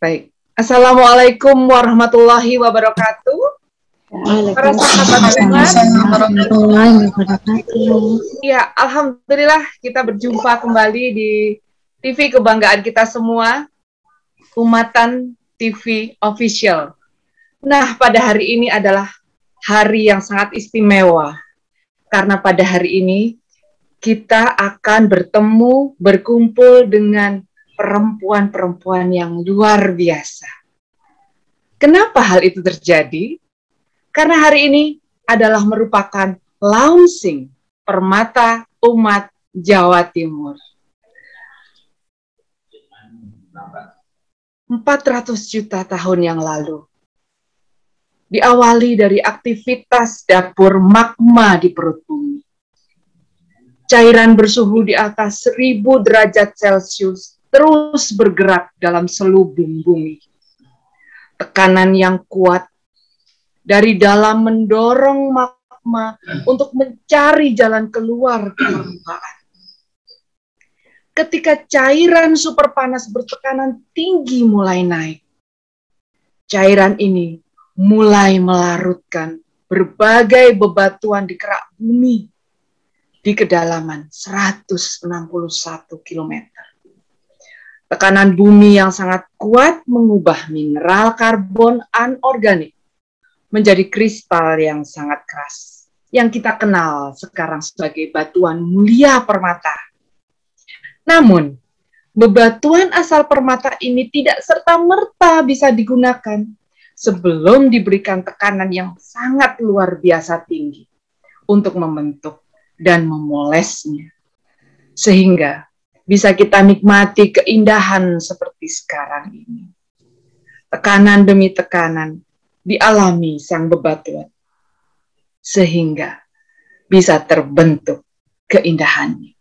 Baik. Assalamualaikum warahmatullahi wabarakatuh. Para sahabat warahmatullahi wabarakatuh. Ya, alhamdulillah kita berjumpa kembali di TV kebanggaan kita semua, Umatan TV Official. Nah, pada hari ini adalah hari yang sangat istimewa, karena pada hari ini kita akan bertemu, berkumpul dengan perempuan-perempuan yang luar biasa. Kenapa hal itu terjadi? Karena hari ini adalah merupakan launching Permata Umat Jawa Timur. 400 juta tahun yang lalu. Diawali dari aktivitas dapur magma di perut bumi. Cairan bersuhu di atas 1000 derajat Celcius terus bergerak dalam selubung bumi. Tekanan yang kuat dari dalam mendorong magma untuk mencari jalan keluar ke permukaan. Ketika cairan super panas bertekanan tinggi mulai naik, cairan ini mulai melarutkan berbagai bebatuan di kerak bumi di kedalaman 161 km. Tekanan bumi yang sangat kuat mengubah mineral karbon anorganik menjadi kristal yang sangat keras, yang kita kenal sekarang sebagai batuan mulia permata. Namun, bebatuan asal permata ini tidak serta-merta bisa digunakan sebelum diberikan tekanan yang sangat luar biasa tinggi untuk membentuk dan memolesnya. Sehingga bisa kita nikmati keindahan seperti sekarang ini. Tekanan demi tekanan dialami sang bebatuan, sehingga bisa terbentuk keindahannya.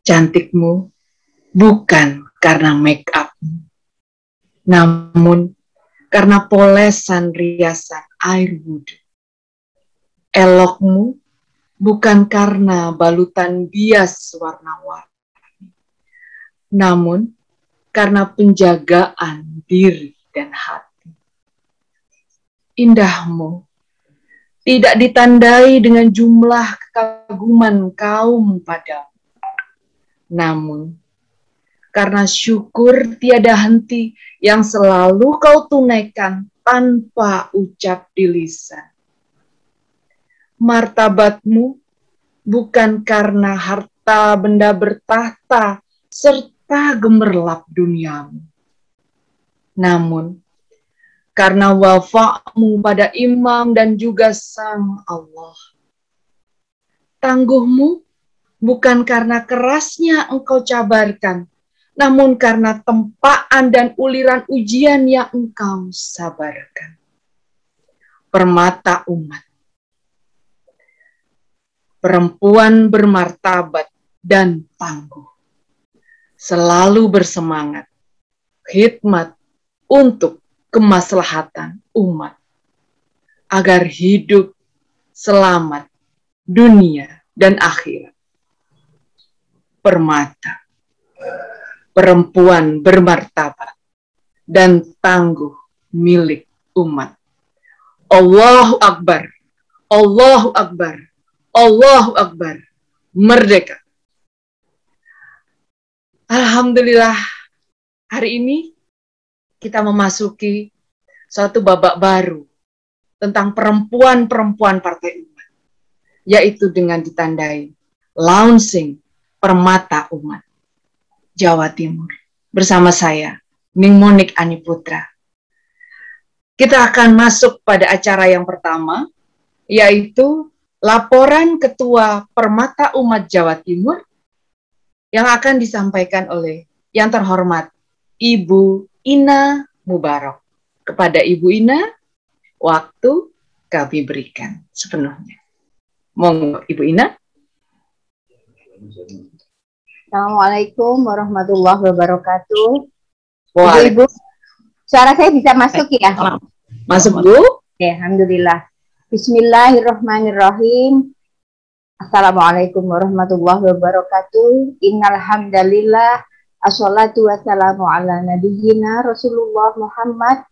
Cantikmu bukan karena make up-mu, namun karena polesan riasan air wudhu. Elokmu bukan karena balutan bias warna-warni, namun karena penjagaan diri dan hati. Indahmu tidak ditandai dengan jumlah kekaguman kaum padamu, namun karena syukur tiada henti yang selalu kau tunaikan tanpa ucap di lisan. Martabatmu bukan karena harta benda bertahta serta gemerlap duniamu, namun karena wafakmu pada imam dan juga sang Allah. Tangguhmu bukan karena kerasnya engkau cabarkan, namun karena tempaan dan uliran ujian yang engkau sabarkan. Permata umat, perempuan bermartabat dan tangguh, selalu bersemangat, khidmat untuk kemaslahatan umat, agar hidup selamat dunia dan akhirat. Permata, perempuan bermartabat dan tangguh milik umat. Allahu Akbar, Allahu Akbar, Allahu Akbar, merdeka. Alhamdulillah, hari ini kita memasuki suatu babak baru tentang perempuan-perempuan Partai Umat, yaitu dengan ditandai launching Permata Umat Jawa Timur bersama saya, Ning Monik Ani Putra. Kita akan masuk pada acara yang pertama, yaitu laporan Ketua Permata Umat Jawa Timur yang akan disampaikan oleh yang terhormat Ibu Ina Mubarok. Kepada Ibu Ina, waktu kami berikan sepenuhnya. Monggo Ibu Ina. Assalamualaikum warahmatullahi wabarakatuh. Ibu, suara saya bisa masuk ya? Masuk Bu. Oke, alhamdulillah. Bismillahirrahmanirrahim. Assalamualaikum warahmatullahi wabarakatuh. Innal hamdalillah Assalatu wassalamu ala nabiyyina Rasulullah Muhammad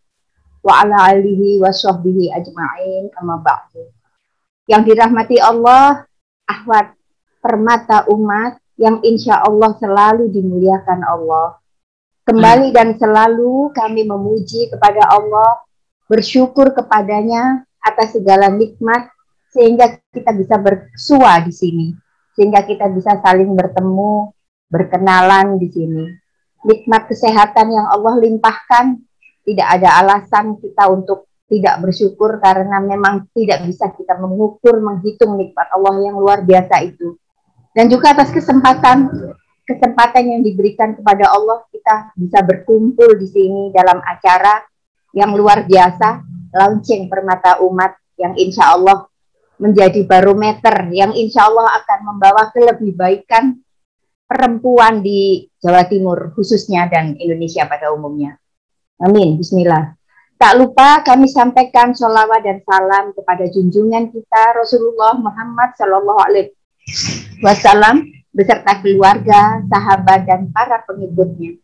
wa ala alihi wa sahbihi ajma'in, amma ba'du. Yang dirahmati Allah, akhwat permata umat yang insya Allah selalu dimuliakan Allah. Kembali dan selalu kami memuji kepada Allah, bersyukur kepadanya atas segala nikmat, sehingga kita bisa bersua di sini, sehingga kita bisa saling bertemu, berkenalan di sini. Nikmat kesehatan yang Allah limpahkan, tidak ada alasan kita untuk tidak bersyukur, karena memang tidak bisa kita mengukur, menghitung nikmat Allah yang luar biasa itu. Dan juga atas kesempatan yang diberikan kepada Allah, kita bisa berkumpul di sini dalam acara yang luar biasa, launching Permata Umat, yang insya Allah menjadi barometer, yang insya Allah akan membawa kelebihbaikan perempuan di Jawa Timur khususnya dan Indonesia pada umumnya. Amin. Bismillah. Tak lupa kami sampaikan sholawat dan salam kepada junjungan kita Rasulullah Muhammad Sallallahu Alaihi Wasallam beserta keluarga, sahabat dan para pengikutnya.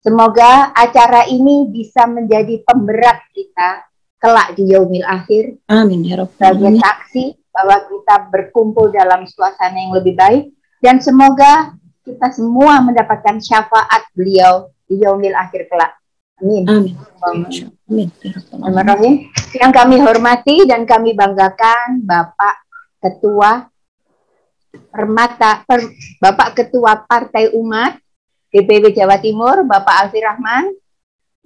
Semoga acara ini bisa menjadi pemberat kita kelak di yaumil akhir. Amin ya Rabbal Alamin. Sebagai saksi bahwa kita berkumpul dalam suasana yang lebih baik, dan semoga kita semua mendapatkan syafaat beliau di yaumil akhir kelak. Amin. Amin. Amin. Amin. Yang kami hormati dan kami banggakan Bapak Ketua Bapak Ketua Partai Umat DPW Jawa Timur, Bapak Alfi Rahman.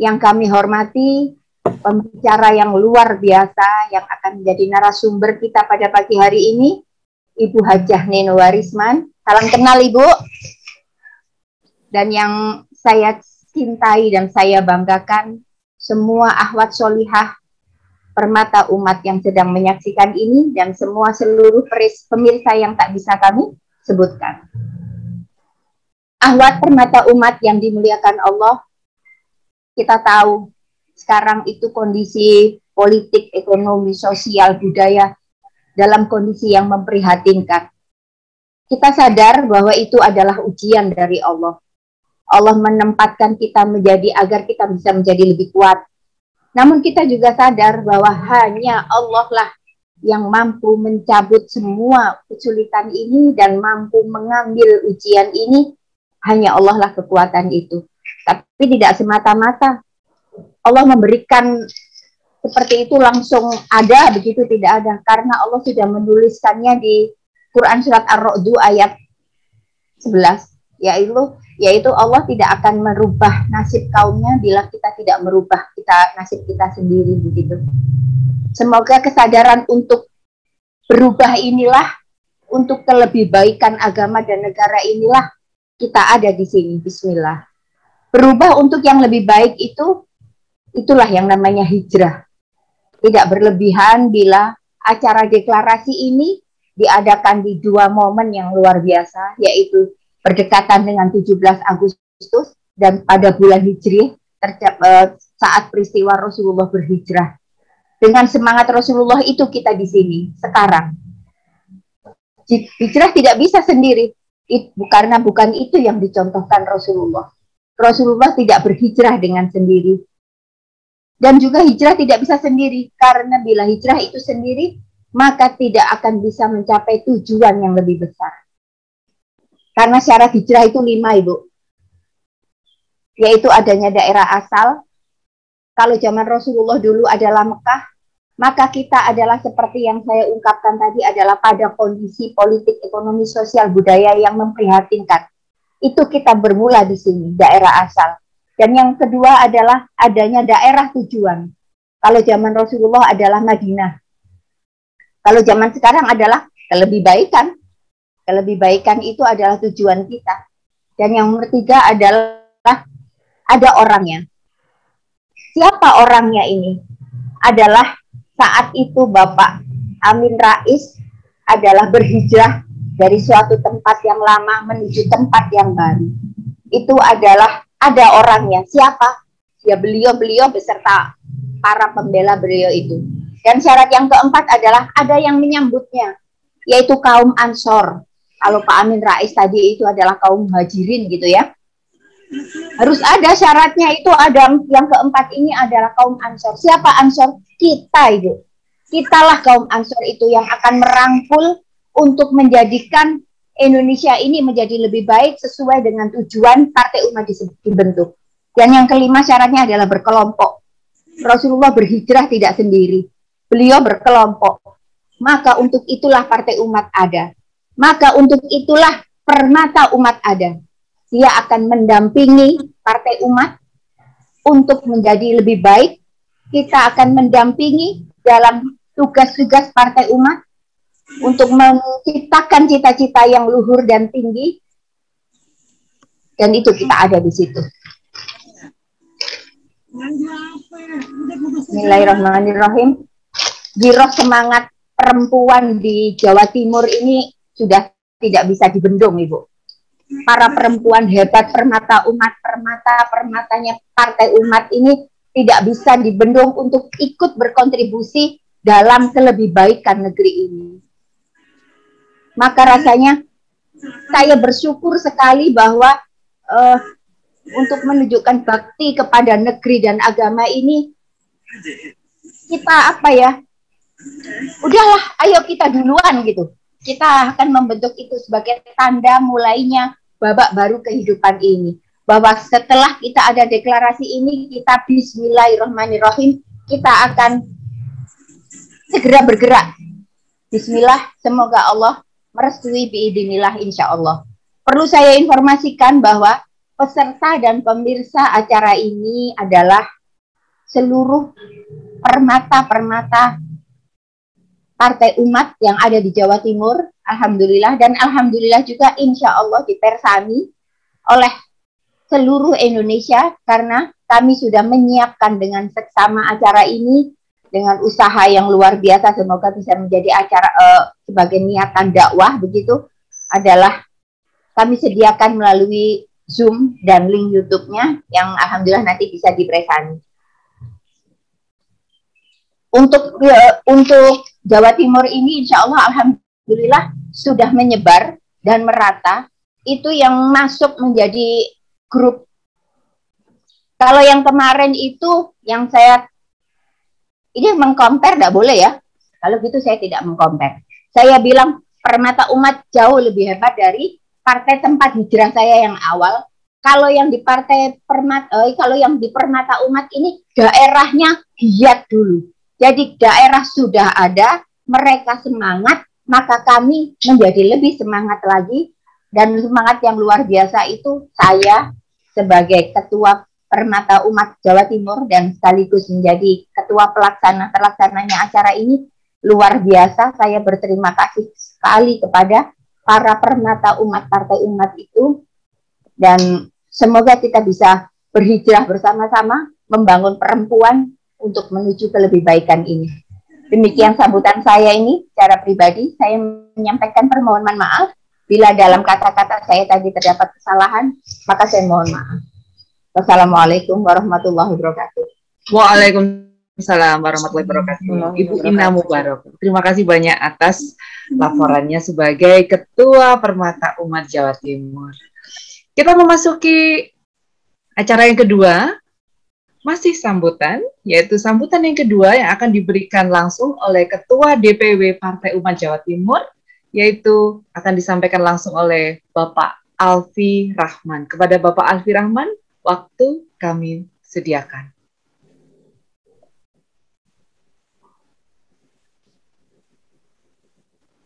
Yang kami hormati pembicara yang luar biasa yang akan menjadi narasumber kita pada pagi hari ini, Ibu Hajah Neno Warisman. Salam kenal Ibu. Dan yang saya cintai dan saya banggakan, semua akhwat solihah Permata Umat yang sedang menyaksikan ini, dan semua seluruh pemirsa yang tak bisa kami sebutkan. Akhwat Permata Umat yang dimuliakan Allah, kita tahu sekarang itu kondisi politik, ekonomi, sosial, budaya dalam kondisi yang memprihatinkan. Kita sadar bahwa itu adalah ujian dari Allah. Allah menempatkan kita agar kita bisa menjadi lebih kuat. Namun kita juga sadar bahwa hanya Allah lah yang mampu mencabut semua kesulitan ini dan mampu mengambil ujian ini. Hanya Allah lah kekuatan itu. Tapi tidak semata-mata Allah memberikan seperti itu langsung ada, begitu tidak ada. Karena Allah sudah menuliskannya di Quran surat Ar-Ra'd ayat 11, yaitu Allah tidak akan merubah nasib kaumnya bila kita tidak merubah nasib kita sendiri, begitu. Semoga kesadaran untuk berubah inilah, untuk kelebihbaikan agama dan negara inilah kita ada di sini. Bismillah. Berubah untuk yang lebih baik itulah yang namanya hijrah. Tidak berlebihan bila acara deklarasi ini diadakan di dua momen yang luar biasa, yaitu berdekatan dengan 17 Agustus dan pada bulan Hijriah saat peristiwa Rasulullah berhijrah. Dengan semangat Rasulullah itu kita di sini sekarang. Hijrah tidak bisa sendiri, karena bukan itu yang dicontohkan Rasulullah. Rasulullah tidak berhijrah dengan sendiri. Dan juga hijrah tidak bisa sendiri, karena bila hijrah itu sendiri, maka tidak akan bisa mencapai tujuan yang lebih besar. Karena syarat hijrah itu 5, Ibu. Yaitu adanya daerah asal. Kalau zaman Rasulullah dulu adalah Mekah, maka kita adalah seperti yang saya ungkapkan tadi, adalah pada kondisi politik, ekonomi, sosial, budaya yang memprihatinkan. Itu kita bermula di sini, daerah asal. Dan yang kedua adalah adanya daerah tujuan. Kalau zaman Rasulullah adalah Madinah. Kalau zaman sekarang adalah kelebihbaikan. Kelebihbaikan itu adalah tujuan kita. Dan yang ketiga adalah ada orangnya. Siapa orangnya ini? Adalah saat itu Bapak Amin Rais adalah berhijrah dari suatu tempat yang lama menuju tempat yang baru. Itu adalah ada orangnya. Siapa? Ya beliau beserta para pembela beliau itu. Dan syarat yang keempat adalah ada yang menyambutnya, yaitu kaum Ansor. Kalau Pak Amin Rais tadi itu adalah kaum Muhajirin gitu ya. Harus ada syaratnya, itu ada yang keempat ini adalah kaum Ansor. Siapa Ansor? Kita itu. Kitalah kaum Ansor itu yang akan merangkul untuk menjadikan Indonesia ini menjadi lebih baik sesuai dengan tujuan partai umat dibentuk. Dan yang kelima syaratnya adalah berkelompok. Rasulullah berhijrah tidak sendiri. Beliau berkelompok. Maka untuk itulah partai umat ada. Maka untuk itulah permata umat ada. Dia akan mendampingi partai umat untuk menjadi lebih baik. Kita akan mendampingi dalam tugas-tugas partai umat untuk menciptakan cita-cita yang luhur dan tinggi. Dan itu kita ada di situ. Bismillahirrahmanirrahim. Giroh semangat perempuan di Jawa Timur ini sudah tidak bisa dibendung, Ibu. Para perempuan hebat, permata umat, permatanya partai umat ini tidak bisa dibendung untuk ikut berkontribusi dalam kelebihbaikan negeri ini. Maka rasanya saya bersyukur sekali bahwa untuk menunjukkan bakti kepada negeri dan agama ini, kita udahlah, ayo kita duluan gitu. Kita akan membentuk itu sebagai tanda mulainya babak baru kehidupan ini. Bahwa setelah kita ada deklarasi ini, kita bismillahirrahmanirrahim, kita akan segera bergerak. Bismillah, semoga Allah merestui biidznillah insya Allah. Perlu saya informasikan bahwa peserta dan pemirsa acara ini adalah seluruh permata-permata partai umat yang ada di Jawa Timur, alhamdulillah, dan alhamdulillah juga insya Allah dipersani oleh seluruh Indonesia, karena kami sudah menyiapkan dengan seksama acara ini dengan usaha yang luar biasa. Semoga bisa menjadi acara sebagai niatan dakwah, begitu, adalah kami sediakan melalui Zoom dan link YouTube-nya yang alhamdulillah nanti bisa dipersani. Untuk Jawa Timur ini insya Allah alhamdulillah sudah menyebar dan merata. Itu yang masuk menjadi grup. Kalau yang kemarin itu yang saya ini mengcompare tidak boleh ya. Kalau gitu saya tidak mengcompare. Saya bilang permata umat jauh lebih hebat dari partai tempat hijrah saya yang awal. Kalau yang di partai kalau yang di permata umat ini daerahnya giat dulu. Jadi daerah sudah ada, mereka semangat, maka kami menjadi lebih semangat lagi. Dan semangat yang luar biasa itu saya sebagai ketua permata umat Jawa Timur dan sekaligus menjadi ketua pelaksananya acara ini, luar biasa. Saya berterima kasih sekali kepada para permata umat partai umat itu. Dan semoga kita bisa berhijrah bersama-sama, membangun perempuan untuk menuju kelebihbaikan ini. Demikian sambutan saya ini secara pribadi. Saya menyampaikan permohonan maaf bila dalam kata-kata saya tadi terdapat kesalahan, maka saya mohon maaf. Wassalamualaikum warahmatullahi wabarakatuh. Waalaikumsalam warahmatullahi wabarakatuh. Ibu Ina Mubarak, terima kasih banyak atas laporannya sebagai Ketua Permata Umat Jawa Timur. Kita memasuki acara yang kedua. Masih sambutan, yaitu sambutan yang kedua yang akan diberikan langsung oleh Ketua DPW Partai Umat Jawa Timur, yaitu akan disampaikan langsung oleh Bapak Alfi Rahman. Kepada Bapak Alfi Rahman, waktu kami sediakan.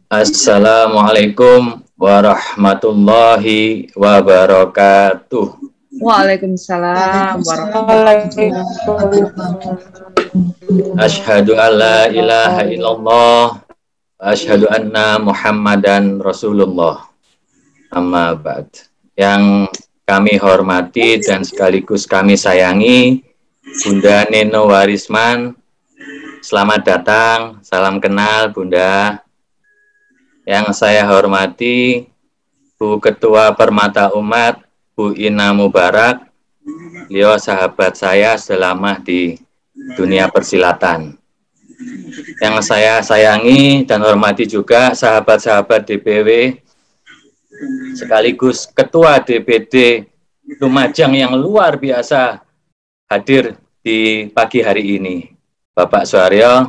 Assalamualaikum warahmatullahi wabarakatuh. Waalaikumsalam warahmatullahi wabarakatuh. Asyhadu an la ilaha illallah wa asyhadu anna Muhammadan Rasulullah. Amma ba'd. Yang kami hormati dan sekaligus kami sayangi Bunda Neno Warisman. Selamat datang, salam kenal Bunda. Yang saya hormati Bu Ketua Permata Umat Bu Ina Mubarak, beliau sahabat saya selama di dunia persilatan. Yang saya sayangi dan hormati juga sahabat-sahabat DPW, sekaligus Ketua DPD Lumajang yang luar biasa hadir di pagi hari ini. Bapak Suharyo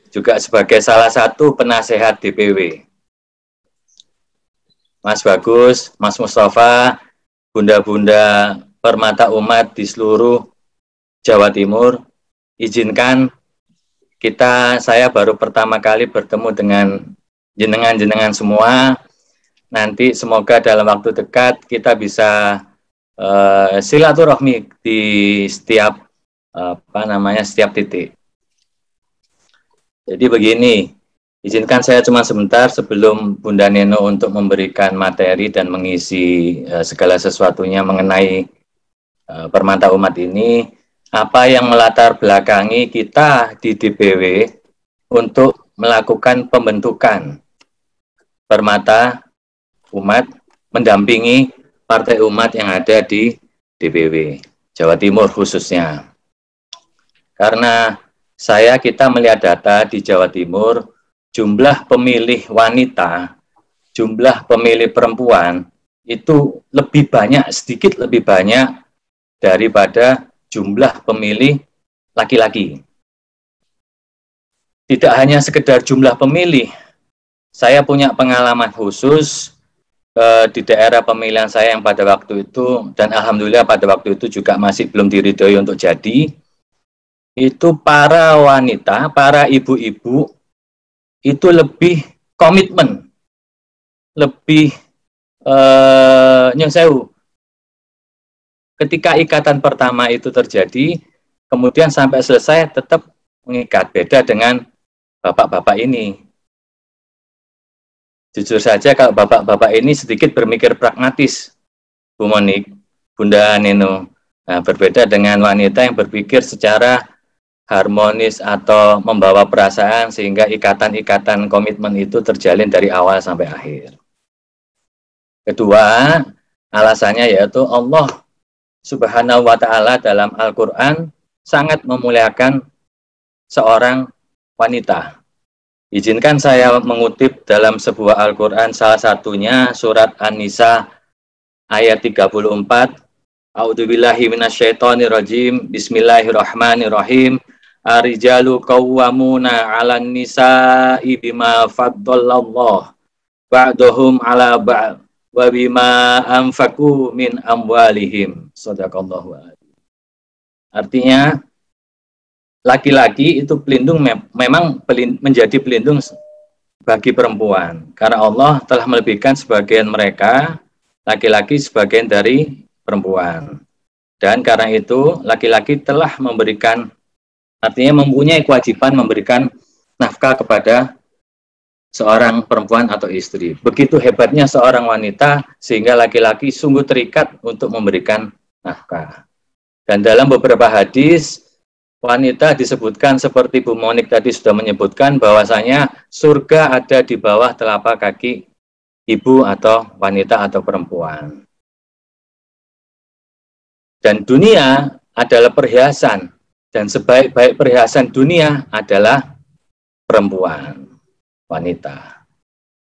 juga sebagai salah satu penasehat DPW. Mas Bagus, Mas Mustafa, bunda-bunda permata umat di seluruh Jawa Timur, izinkan saya baru pertama kali bertemu dengan jenengan-jenengan semua. Nanti semoga dalam waktu dekat kita bisa silaturahmi di setiap setiap titik. Jadi begini, izinkan saya cuma sebentar sebelum Bunda Neno untuk memberikan materi dan mengisi segala sesuatunya mengenai permata umat ini, apa yang melatar belakangi kita di DPW untuk melakukan pembentukan permata umat mendampingi partai umat yang ada di DPW Jawa Timur khususnya. Karena kita melihat data di Jawa Timur, jumlah pemilih wanita, jumlah pemilih perempuan itu lebih banyak, sedikit lebih banyak daripada jumlah pemilih laki-laki. Tidak hanya sekedar jumlah pemilih, saya punya pengalaman khusus di daerah pemilihan saya yang pada waktu itu, dan alhamdulillah pada waktu itu juga masih belum diridhoi untuk jadi, itu para wanita, para ibu-ibu itu lebih komitmen, lebih nyong ketika ikatan pertama itu terjadi, kemudian sampai selesai tetap mengikat, beda dengan bapak-bapak ini. Jujur saja kalau bapak-bapak ini sedikit berpikir pragmatis, Bu Monik, Bunda Neno. Nah, berbeda dengan wanita yang berpikir secara harmonis atau membawa perasaan sehingga ikatan-ikatan komitmen itu terjalin dari awal sampai akhir. Kedua, alasannya yaitu Allah Subhanahu wa ta'ala dalam Al-Quran sangat memuliakan seorang wanita. Izinkan saya mengutip dalam sebuah Al-Quran, salah satunya surat An-Nisa ayat 34. A'udzubillahi minasyaitonirrajim. Bismillahirrahmanirrahim. Ar-rijalu qawwamuna 'alan nisa'i bima faddalallahu ba'dahum 'ala ba'd wa bima anfaqu min amwalihim. Shadaqallahu a'lam. Artinya laki-laki itu pelindung memang menjadi pelindung bagi perempuan karena Allah telah melebihkan sebagian mereka laki-laki sebagian dari perempuan, dan karena itu laki-laki telah memberikan, artinya mempunyai kewajiban memberikan nafkah kepada seorang perempuan atau istri. Begitu hebatnya seorang wanita sehingga laki-laki sungguh terikat untuk memberikan nafkah. Dan dalam beberapa hadis wanita disebutkan seperti Bu Monik tadi sudah menyebutkan bahwasanya surga ada di bawah telapak kaki ibu atau wanita atau perempuan. Dan dunia adalah perhiasan, dan sebaik-baik perhiasan dunia adalah perempuan, wanita.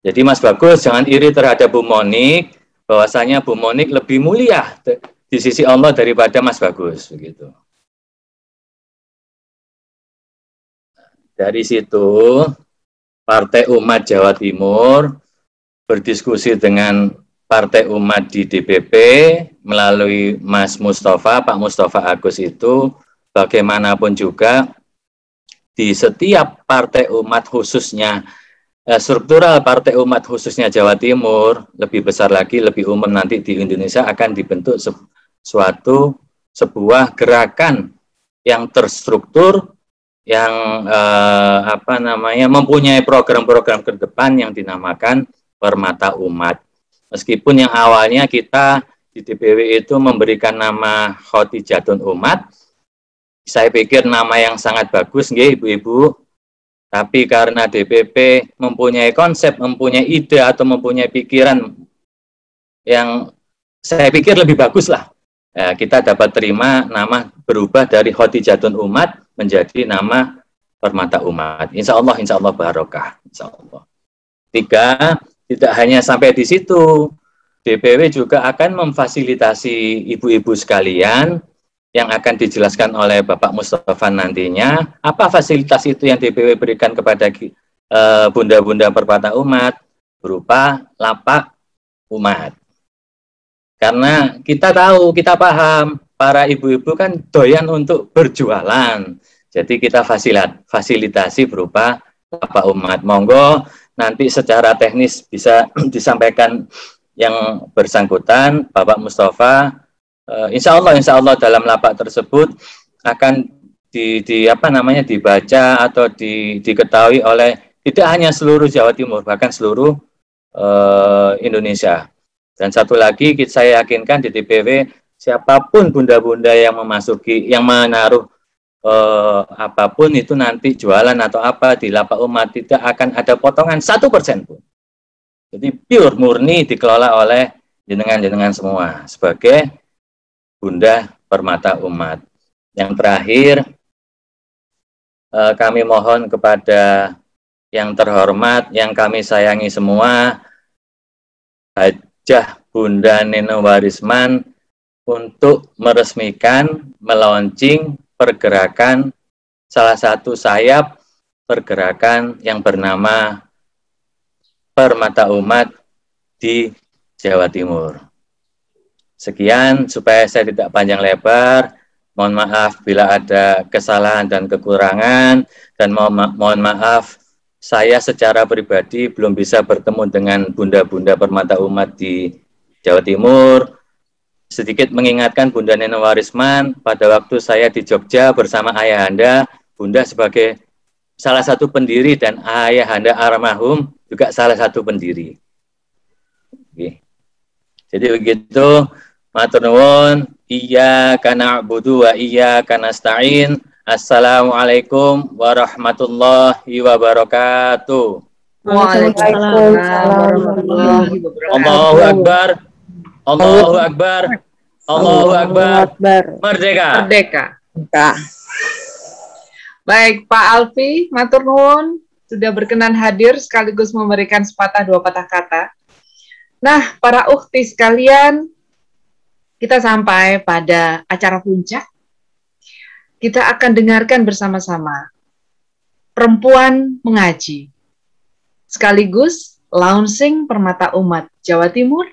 Jadi Mas Bagus jangan iri terhadap Bu Monik, bahwasanya Bu Monik lebih mulia di sisi Allah daripada Mas Bagus, begitu. Dari situ, Partai Umat Jawa Timur berdiskusi dengan Partai Umat di DPP melalui Mas Mustafa, Pak Mustafa Agus itu, bagaimanapun juga di setiap Partai Umat khususnya, struktural Partai Umat khususnya Jawa Timur, lebih besar lagi, lebih umum nanti di Indonesia akan dibentuk sebuah gerakan yang terstruktur, yang mempunyai program-program ke depan yang dinamakan Permata Umat. Meskipun yang awalnya kita di DPW itu memberikan nama Khotijatun Umat, saya pikir nama yang sangat bagus, nggih ibu-ibu. Tapi karena DPP mempunyai konsep, mempunyai ide atau mempunyai pikiran yang saya pikir lebih bagus lah, kita dapat terima nama berubah dari Khotijatun Umat menjadi nama Permata Umat. Insya Allah barokah. Insya Allah. 3, tidak hanya sampai di situ. DPW juga akan memfasilitasi ibu-ibu sekalian yang akan dijelaskan oleh Bapak Mustafa nantinya. Apa fasilitas itu yang DPW berikan kepada bunda-bunda permata umat? Berupa lapak umat. Karena kita tahu, kita paham, para ibu-ibu kan doyan untuk berjualan. Jadi kita fasilitasi berupa lapak umat. Monggo nanti secara teknis bisa disampaikan yang bersangkutan, Bapak Mustafa. Insya Allah dalam lapak tersebut akan dibaca atau diketahui oleh tidak hanya seluruh Jawa Timur, bahkan seluruh Indonesia. Dan satu lagi, saya yakinkan di DPW siapapun bunda-bunda yang menaruh apapun itu nanti jualan atau apa di lapak umat, tidak akan ada potongan 1% pun. Jadi pure murni dikelola oleh jenengan-jenengan semua sebagai bunda permata umat. Yang terakhir, kami mohon kepada yang terhormat, yang kami sayangi semua, Hajah Bunda Neno Warisman, untuk meresmikan, melaunching pergerakan, salah satu sayap pergerakan yang bernama Permata Umat di Jawa Timur. Sekian, supaya saya tidak panjang lebar, mohon maaf bila ada kesalahan dan kekurangan, dan mohon maaf saya secara pribadi belum bisa bertemu dengan bunda-bunda permata umat di Jawa Timur. Sedikit mengingatkan Bunda Neno Warisman, pada waktu saya di Jogja bersama ayahanda, Bunda sebagai salah satu pendiri dan ayahanda almarhum juga salah satu pendiri. Oke. Jadi begitu, matur nuwun, iyyaka na'budu wa iyyaka nasta'in. Assalamualaikum warahmatullahi wabarakatuh. Waalaikumsalam warahmatullahi wabarakatuh. Allahu Akbar. Allahu Akbar. Allahu Akbar. Merdeka. Merdeka. Baik, Pak Alfi, matur nuwun sudah berkenan hadir sekaligus memberikan sepatah dua patah kata. Nah, para ukhti sekalian, kita sampai pada acara puncak. Kita akan dengarkan bersama-sama Perempuan Mengaji, sekaligus launching Permata Umat Jawa Timur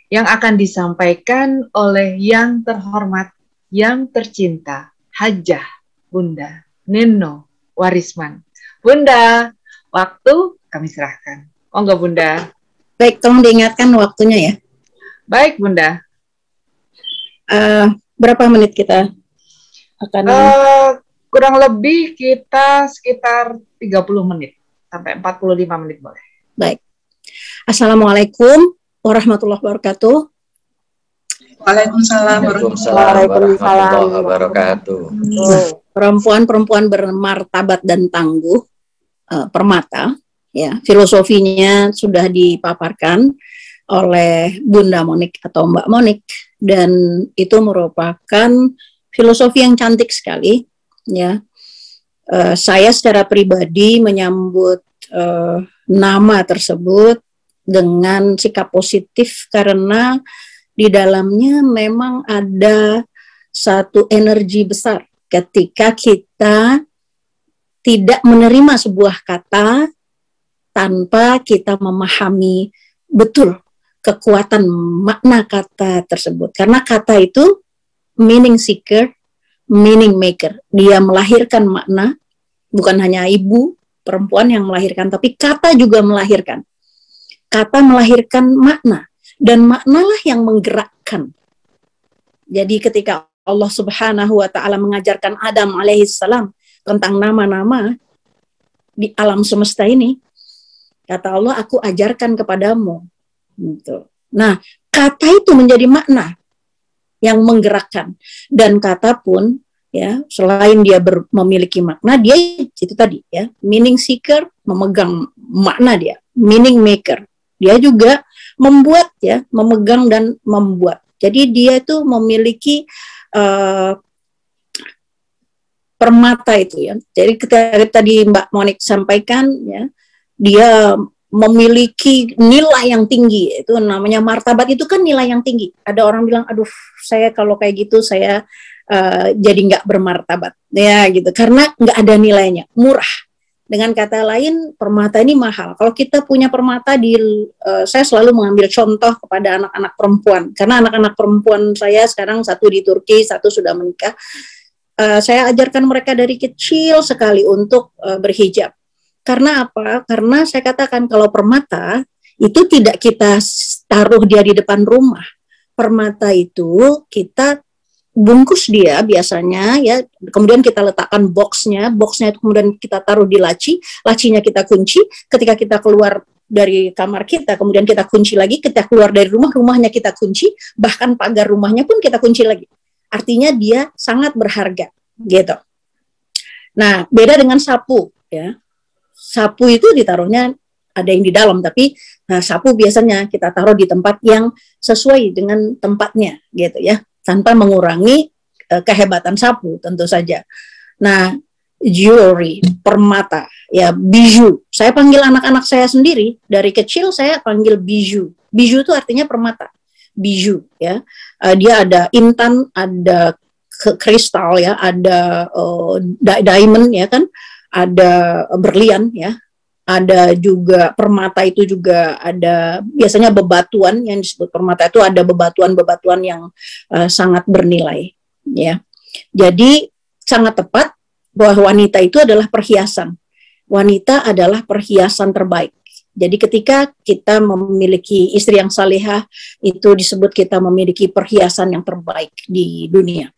yang akan disampaikan oleh yang terhormat, yang tercinta, Hajah Bunda Neno Warisman. Bunda, waktu kami serahkan. Monggo Bunda. Baik, tolong diingatkan waktunya ya. Baik Bunda. Berapa menit kita akan? Kurang lebih kita sekitar 30 menit sampai 45 menit boleh. Baik. Assalamualaikum warahmatullahi wabarakatuh. Waalaikumsalam warahmatullahi wabarakatuh. Perempuan-perempuan bermartabat dan tangguh, permata, ya, filosofinya sudah dipaparkan oleh Bunda Monik atau Mbak Monik, dan itu merupakan filosofi yang cantik sekali, ya. Saya secara pribadi menyambut nama tersebut dengan sikap positif karena di dalamnya memang ada satu energi besar ketika kita tidak menerima sebuah kata tanpa kita memahami betul kekuatan makna kata tersebut. Karena kata itu meaning seeker, meaning maker. Dia melahirkan makna, bukan hanya ibu, perempuan yang melahirkan, tapi kata juga melahirkan. Kata melahirkan makna, dan maknalah yang menggerakkan. Jadi ketika Allah Subhanahu wa ta'ala mengajarkan Adam alaihissalam tentang nama-nama di alam semesta ini, kata Allah, aku ajarkan kepadamu. Gitu. Nah, kata itu menjadi makna yang menggerakkan. Dan kata pun, ya, selain dia memiliki makna, dia itu tadi, ya, meaning seeker, memegang makna dia, meaning maker. Dia juga membuat, ya, memegang dan membuat. Jadi dia itu memiliki permata itu, ya. Jadi ketika tadi Mbak Monik sampaikan, ya, dia memiliki nilai yang tinggi, itu namanya martabat, itu kan nilai yang tinggi. Ada orang bilang, aduh saya kalau kayak gitu saya jadi nggak bermartabat, ya gitu, karena nggak ada nilainya, murah. Dengan kata lain, permata ini mahal. Kalau kita punya permata saya selalu mengambil contoh kepada anak-anak perempuan, karena anak-anak perempuan saya sekarang satu di Turki, satu sudah menikah. Saya ajarkan mereka dari kecil sekali untuk berhijab. Karena apa? Karena saya katakan kalau permata itu tidak kita taruh dia di depan rumah. Permata itu kita bungkus dia biasanya, ya, kemudian kita letakkan boxnya itu kemudian kita taruh di lacinya kita kunci. Ketika kita keluar dari kamar kita, kemudian kita kunci lagi. Ketika keluar dari rumahnya kita kunci, bahkan pagar rumahnya pun kita kunci lagi. Artinya dia sangat berharga, gitu. Nah, beda dengan sapu, ya. Sapu itu ditaruhnya ada yang di dalam, tapi sapu biasanya kita taruh di tempat yang sesuai dengan tempatnya, gitu ya, tanpa mengurangi kehebatan sapu tentu saja. Nah, jewelry, permata, ya, bijou. Saya panggil anak-anak saya sendiri dari kecil, saya panggil bijou. Bijou itu artinya permata. Bijou, ya. Dia ada intan, ada kristal, ya, ada diamond, ya kan, ada berlian, ya, ada juga permata itu juga ada biasanya bebatuan yang disebut permata itu, ada bebatuan-bebatuan yang sangat bernilai, ya. Jadi sangat tepat bahwa wanita itu adalah perhiasan. Wanita adalah perhiasan terbaik. Jadi ketika kita memiliki istri yang salehah, itu disebut kita memiliki perhiasan yang terbaik di dunia.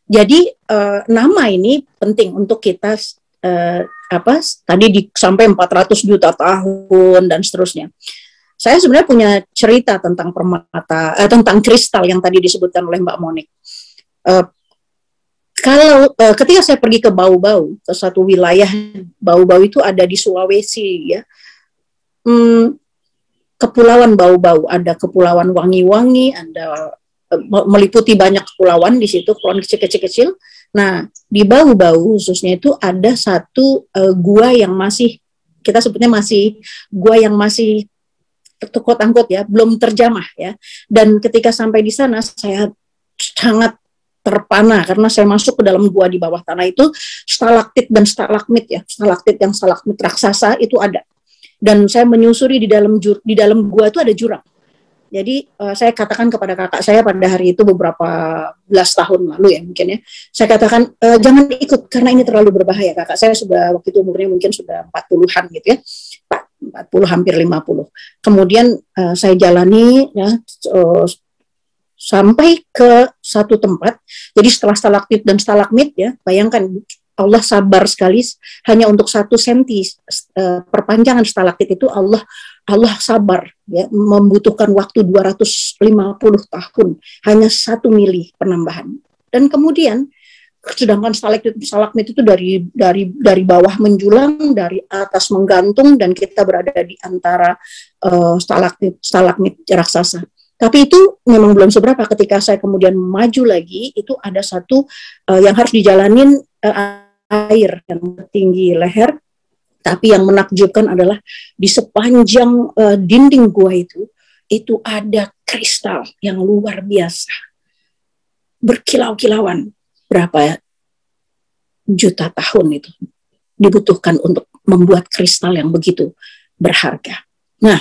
Jadi nama ini penting untuk kita tadi sampai 400 juta tahun dan seterusnya. Saya sebenarnya punya cerita tentang permata, tentang kristal yang tadi disebutkan oleh Mbak Monik. Ketika saya pergi ke Bau-Bau, ke satu wilayah, Bau-Bau itu ada di Sulawesi, ya. Kepulauan Bau-Bau, ada kepulauan Wangi-Wangi, ada meliputi banyak kepulauan di situ, kepulauan kecil-kecil. Nah, di Bau-Bau khususnya itu ada satu gua yang masih, kita sebutnya masih gua yang masih quote-unquote, ya, belum terjamah, ya. Dan ketika sampai di sana saya sangat terpana karena saya masuk ke dalam gua di bawah tanah itu, stalaktit dan stalagmit, ya, stalaktit yang stalagmit raksasa itu ada. Dan saya menyusuri di dalam gua itu ada jurang. Jadi saya katakan kepada kakak saya pada hari itu beberapa belas tahun lalu, ya, mungkin, ya, saya katakan jangan ikut karena ini terlalu berbahaya. Kakak saya sudah waktu itu umurnya mungkin sudah 40-an gitu, ya, 40 hampir 50. Kemudian saya jalani, ya, sampai ke satu tempat. Jadi setelah stalaktit dan stalagmit, ya, bayangkan Allah sabar sekali hanya untuk 1 senti perpanjangan stalaktit itu Allah sabar, ya, membutuhkan waktu 250 tahun hanya 1 mili penambahan. Dan kemudian sedangkan stalaktit itu dari bawah menjulang, dari atas menggantung, dan kita berada di antara stalagmit raksasa. Tapi itu memang belum seberapa. Ketika saya kemudian maju lagi, itu ada satu yang harus dijalanin, air yang tinggi leher. Tapi yang menakjubkan adalah di sepanjang dinding gua itu ada kristal yang luar biasa, berkilau-kilauan. Berapa juta tahun itu dibutuhkan untuk membuat kristal yang begitu berharga. Nah,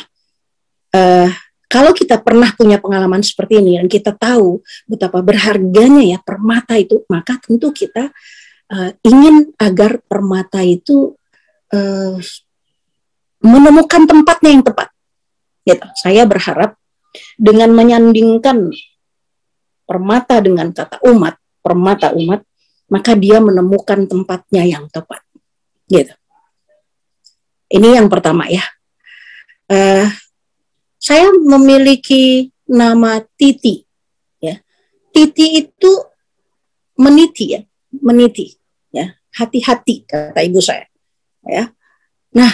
kalau kita pernah punya pengalaman seperti ini dan kita tahu betapa berharganya, ya, permata itu, maka tentu kita ingin agar permata itu menemukan tempatnya yang tepat. Gitu. Saya berharap dengan menyandingkan permata dengan kata umat, permata umat, maka dia menemukan tempatnya yang tepat. Gitu. Ini yang pertama, ya. Saya memiliki nama Titi, ya. Titi itu meniti, ya, meniti, ya, hati-hati kata ibu saya, ya. Nah,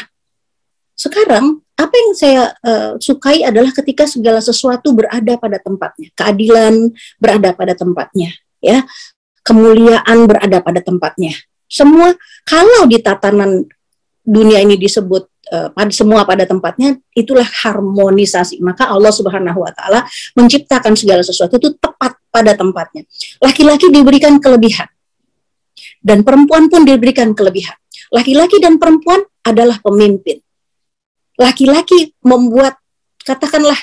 sekarang apa yang saya sukai adalah ketika segala sesuatu berada pada tempatnya, keadilan berada pada tempatnya, ya, kemuliaan berada pada tempatnya. Semua, kalau di tatanan dunia ini disebut semua pada tempatnya, itulah harmonisasi. Maka Allah Subhanahu wa taala menciptakan segala sesuatu itu tepat pada tempatnya. Laki-laki diberikan kelebihan dan perempuan pun diberikan kelebihan. Laki-laki dan perempuan adalah pemimpin. Laki-laki membuat, katakanlah,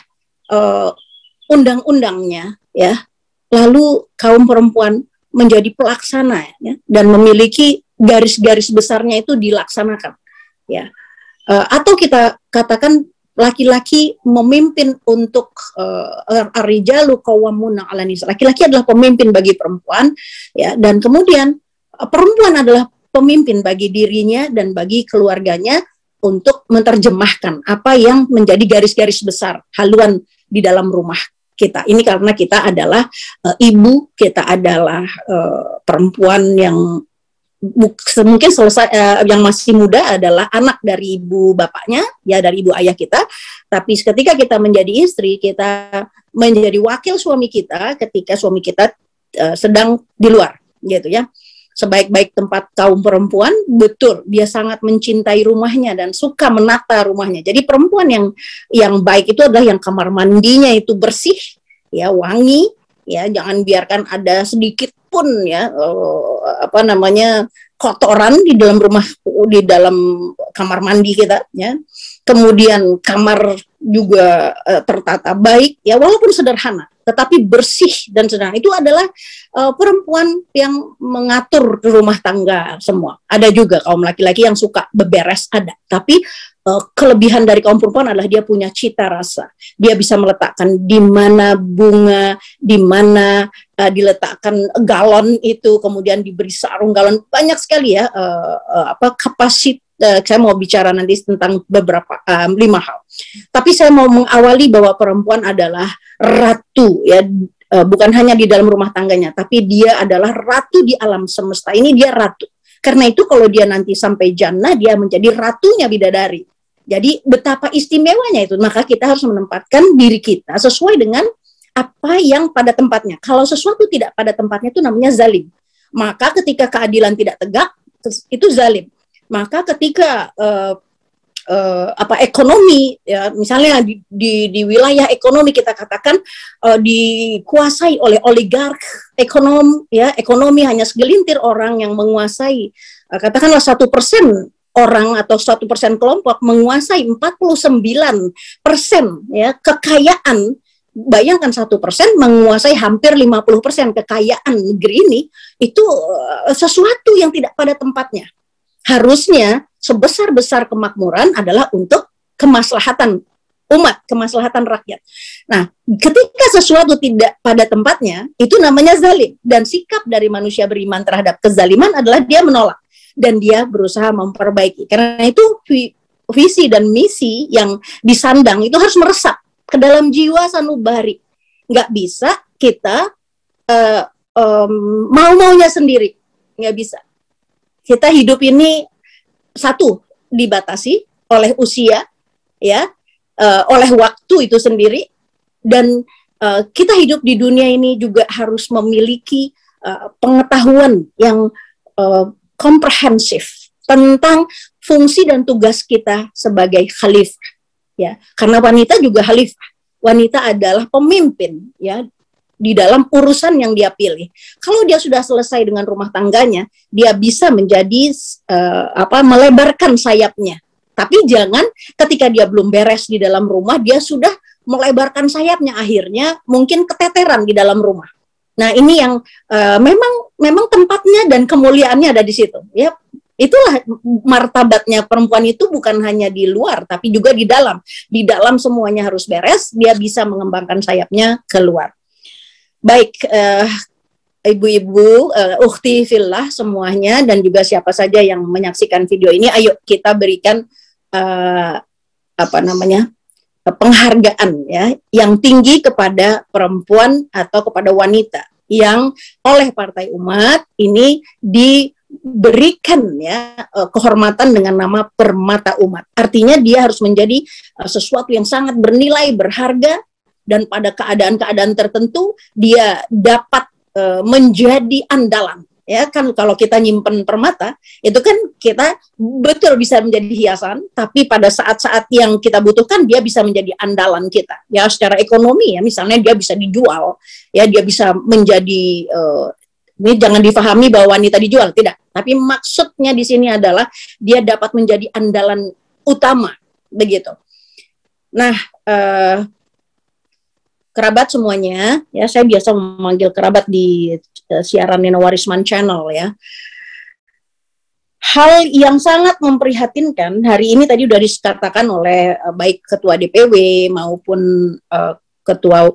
undang-undangnya, ya, lalu kaum perempuan menjadi pelaksana, ya, dan memiliki garis-garis besarnya itu dilaksanakan, ya. Atau kita katakan laki-laki memimpin untuk ar-rijalu qawwamuna 'alan nisa. Laki-laki adalah pemimpin bagi perempuan, ya, dan kemudian perempuan adalah pemimpin bagi dirinya dan bagi keluarganya untuk menerjemahkan apa yang menjadi garis-garis besar haluan di dalam rumah kita. Ini karena kita adalah ibu, kita adalah perempuan yang mungkin yang masih muda adalah anak dari ibu bapaknya, ya, dari ibu ayah kita. Tapi ketika kita menjadi istri, kita menjadi wakil suami kita ketika suami kita sedang di luar, gitu ya. Sebaik-baik tempat kaum perempuan, betul, dia sangat mencintai rumahnya dan suka menata rumahnya. Jadi perempuan yang baik itu adalah yang kamar mandinya itu bersih, ya, wangi, ya, jangan biarkan ada sedikit pun, ya, kotoran di dalam rumah, di dalam kamar mandi kita, ya. Kemudian kamar juga tertata baik, ya, walaupun sederhana, tetapi bersih dan sederhana. Itu adalah perempuan yang mengatur rumah tangga semua. Ada juga kaum laki-laki yang suka beberes, ada. Tapi kelebihan dari kaum perempuan adalah dia punya cita rasa. Dia bisa meletakkan di mana bunga, di mana diletakkan galon itu, kemudian diberi sarung galon. Banyak sekali, ya, kapasitas. Saya mau bicara nanti tentang beberapa 5 hal. Tapi saya mau mengawali bahwa perempuan adalah ratu, ya, bukan hanya di dalam rumah tangganya, tapi dia adalah ratu di alam semesta. Ini dia ratu. Karena itu kalau dia nanti sampai jannah, dia menjadi ratunya bidadari. Jadi betapa istimewanya itu. Maka kita harus menempatkan diri kita sesuai dengan apa yang pada tempatnya. Kalau sesuatu tidak pada tempatnya itu namanya zalim. Maka ketika keadilan tidak tegak, itu zalim. Maka ketika ekonomi, ya, misalnya di wilayah ekonomi kita katakan dikuasai oleh oligark, ekonomi hanya segelintir orang yang menguasai, katakanlah 1% orang atau 1% kelompok menguasai 49%, ya, kekayaan. Bayangkan 1% menguasai hampir 50% kekayaan negeri ini, itu sesuatu yang tidak pada tempatnya. Harusnya sebesar-besar kemakmuran adalah untuk kemaslahatan umat, kemaslahatan rakyat. Nah, ketika sesuatu tidak pada tempatnya, itu namanya zalim. Dan sikap dari manusia beriman terhadap kezaliman adalah dia menolak dan dia berusaha memperbaiki. Karena itu visi dan misi yang disandang itu harus meresap ke dalam jiwa sanubari. Nggak bisa kita mau-maunya sendiri, nggak bisa. Kita hidup ini satu dibatasi oleh usia, ya, oleh waktu itu sendiri, dan kita hidup di dunia ini juga harus memiliki pengetahuan yang komprehensif tentang fungsi dan tugas kita sebagai khalifah, ya. Karena wanita juga khalifah, wanita adalah pemimpin, ya, di dalam urusan yang dia pilih. Kalau dia sudah selesai dengan rumah tangganya, dia bisa menjadi melebarkan sayapnya. Tapi jangan ketika dia belum beres di dalam rumah, dia sudah melebarkan sayapnya, akhirnya mungkin keteteran di dalam rumah. Nah, ini yang memang tempatnya dan kemuliaannya ada di situ, ya. Itulah martabatnya perempuan itu, bukan hanya di luar tapi juga di dalam. Di dalam semuanya harus beres, dia bisa mengembangkan sayapnya keluar. Baik, ibu-ibu, ukhti fillah semuanya, dan juga siapa saja yang menyaksikan video ini, ayo kita berikan penghargaan, ya, yang tinggi kepada perempuan atau kepada wanita yang oleh Partai Umat ini diberikan, ya, kehormatan dengan nama Permata Umat. Artinya dia harus menjadi sesuatu yang sangat bernilai, berharga, dan pada keadaan-keadaan tertentu dia dapat menjadi andalan, Ya kan kalau kita nyimpen permata, itu kan kita betul bisa menjadi hiasan, tapi pada saat-saat yang kita butuhkan dia bisa menjadi andalan kita. Ya secara ekonomi ya, misalnya dia bisa dijual, ya dia bisa menjadi ini jangan difahami bahwa wanita dijual, tidak. Tapi maksudnya di sini adalah dia dapat menjadi andalan utama, begitu. Nah, kerabat semuanya, ya saya biasa memanggil kerabat di siaran Nino Warisman Channel ya. Hal yang sangat memprihatinkan hari ini tadi sudah dikatakan oleh baik ketua DPW maupun ketua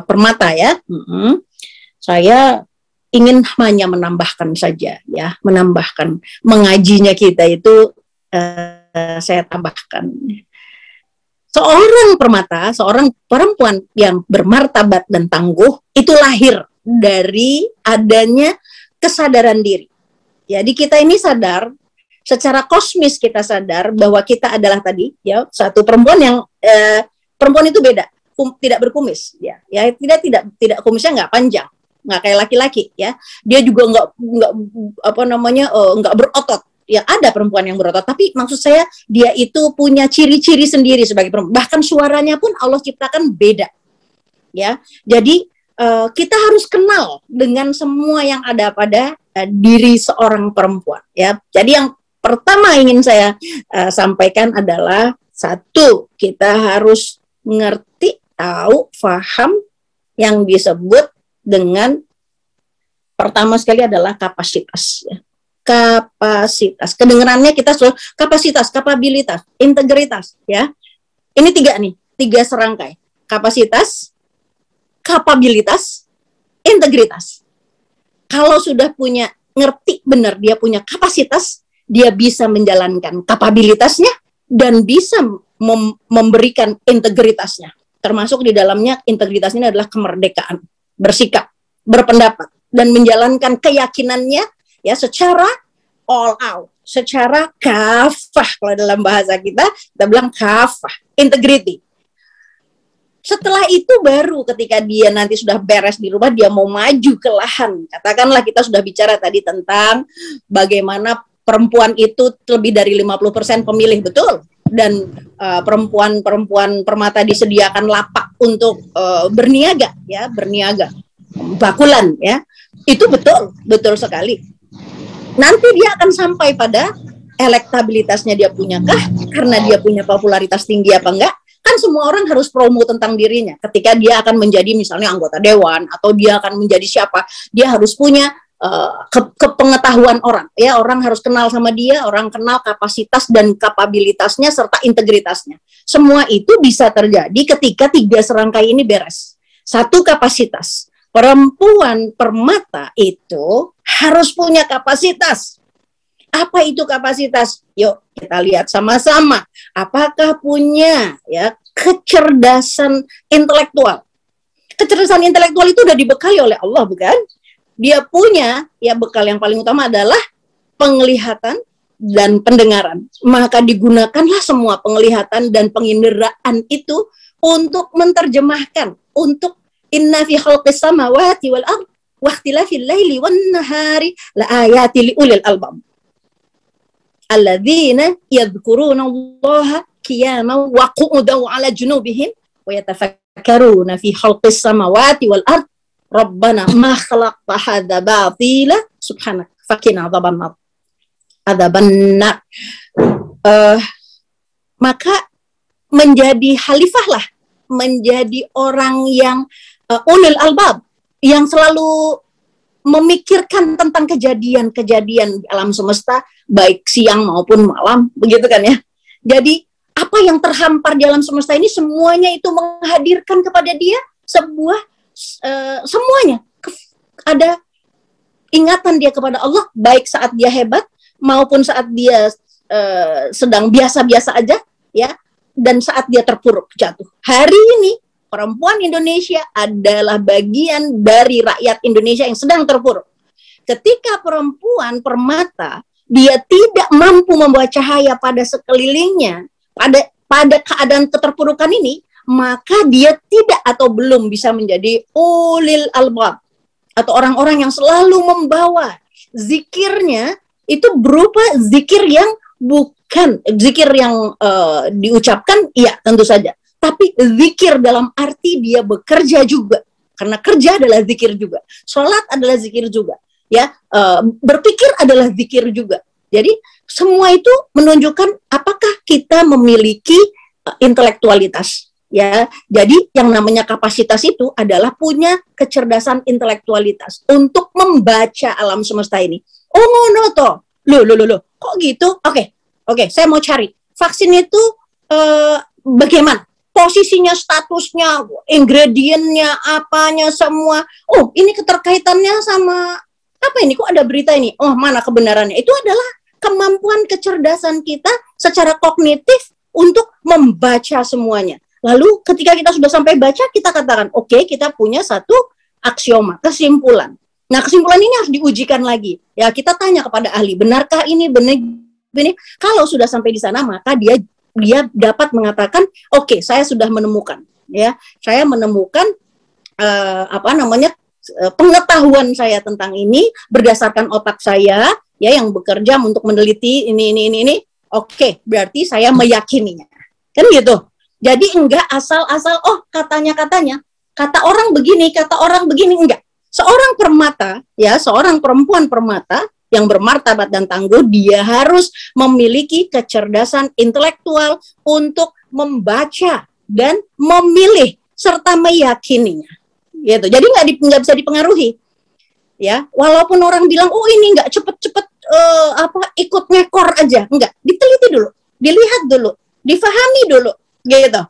Permata ya. Saya ingin hanya menambahkan saja ya, mengajinya kita itu saya tambahkan. Seorang permata, seorang perempuan yang bermartabat dan tangguh itu lahir dari adanya kesadaran diri. Jadi kita ini sadar, secara kosmis kita sadar bahwa kita adalah tadi ya satu perempuan yang perempuan itu beda, tidak berkumis ya tidak kumisnya nggak panjang, nggak kayak laki-laki ya. Dia juga nggak berotot. Ya ada perempuan yang berotot, tapi maksud saya dia itu punya ciri-ciri sendiri sebagai perempuan. Bahkan suaranya pun Allah ciptakan beda. Ya, jadi kita harus kenal dengan semua yang ada pada diri seorang perempuan. Ya, jadi yang pertama ingin saya sampaikan adalah satu, kita harus ngerti, tahu, paham yang disebut dengan pertama sekali adalah kapasitas. Ya. Kapasitas, kedengarannya kita selalu kapasitas, kapabilitas, integritas, ya. Ini tiga serangkai. Kapasitas, kapabilitas, integritas. Kalau sudah punya, ngerti benar dia punya kapasitas, dia bisa menjalankan kapabilitasnya dan bisa memberikan integritasnya. Termasuk di dalamnya integritasnya adalah kemerdekaan, bersikap, berpendapat, dan menjalankan keyakinannya ya secara all out, secara kafah. Kalau dalam bahasa kita bilang kafah, integrity. Setelah itu baru ketika dia nanti sudah beres di rumah, dia mau maju ke lahan. Katakanlah kita sudah bicara tadi tentang bagaimana perempuan itu lebih dari 50% pemilih, betul. Dan perempuan permata disediakan lapak untuk berniaga, ya, berniaga. Bakulan, ya. Itu betul sekali. Nanti dia akan sampai pada elektabilitasnya dia punyakah, karena dia punya popularitas tinggi apa enggak. Kan semua orang harus promo tentang dirinya. Ketika dia akan menjadi misalnya anggota dewan, atau dia akan menjadi siapa, dia harus punya kepengetahuan orang. Ya, orang harus kenal sama dia, orang kenal kapasitas dan kapabilitasnya, serta integritasnya. Semua itu bisa terjadi ketika tiga serangkai ini beres. Satu, kapasitas. Perempuan permata itu harus punya kapasitas. Apa itu kapasitas? Yuk kita lihat sama-sama. Apakah punya ya kecerdasan intelektual? Kecerdasan intelektual itu sudah dibekali oleh Allah, bukan? Dia punya ya bekal yang paling utama adalah penglihatan dan pendengaran. Maka digunakanlah semua penglihatan dan penginderaan itu untuk menerjemahkan, untuk inna fi khalqis samawati wal ard wa ikhtilafil laili wan nahari la ayati li ulil albab alladzina yadhkuruna Allaha qiyaman wa qu'udan ala junubihim wa yatafakkaruna fi khalqis samawati wal ard rabbana ma khalaqta hadza batila subhanak faqina adzabannar. Maka menjadi khalifah lah, menjadi orang yang ulil albab, yang selalu memikirkan tentang kejadian-kejadian di alam semesta, baik siang maupun malam, begitu kan ya. Jadi apa yang terhampar di alam semesta ini semuanya itu menghadirkan kepada dia sebuah semuanya ada ingatan dia kepada Allah, baik saat dia hebat maupun saat dia sedang biasa-biasa aja, ya, dan saat dia terpuruk jatuh. Hari ini perempuan Indonesia adalah bagian dari rakyat Indonesia yang sedang terpuruk. Ketika perempuan permata, dia tidak mampu membawa cahaya pada sekelilingnya, pada keadaan keterpurukan ini, maka dia tidak atau belum bisa menjadi ulil albab atau orang-orang yang selalu membawa zikirnya itu berupa zikir yang bukan zikir yang diucapkan, iya tentu saja, tapi zikir dalam arti dia bekerja juga, karena kerja adalah zikir juga, sholat adalah zikir juga, ya, berpikir adalah zikir juga. Jadi semua itu menunjukkan apakah kita memiliki intelektualitas, ya. Jadi yang namanya kapasitas itu adalah punya kecerdasan intelektualitas untuk membaca alam semesta ini. Oh ngono toh, loh, kok gitu? Oke, saya mau cari vaksin itu bagaimana? Posisinya, statusnya, ingredientnya, apanya semua. Oh, ini keterkaitannya sama apa ini? Kok ada berita ini? Oh, mana kebenarannya? Itu adalah kemampuan kecerdasan kita secara kognitif untuk membaca semuanya. Lalu ketika kita sudah sampai baca, kita katakan, oke, kita punya satu aksioma, kesimpulan. Nah, kesimpulan ini harus diujikan lagi. Ya, kita tanya kepada ahli, benarkah ini, benar? Kalau sudah sampai di sana, maka dia dapat mengatakan, oke, saya sudah menemukan. Ya, saya menemukan pengetahuan saya tentang ini berdasarkan otak saya, ya, yang bekerja untuk meneliti ini. Oke, berarti saya meyakininya. Kan gitu. Jadi enggak asal-asal, oh katanya, kata orang begini, enggak. Seorang permata, ya, seorang perempuan permata yang bermartabat dan tangguh, dia harus memiliki kecerdasan intelektual untuk membaca dan memilih serta meyakininya. Gitu. Jadi nggak bisa dipengaruhi. Ya, walaupun orang bilang, oh ini nggak cepet-cepet ikut ngekor aja, enggak, diteliti dulu, dilihat dulu, difahami dulu, gitu.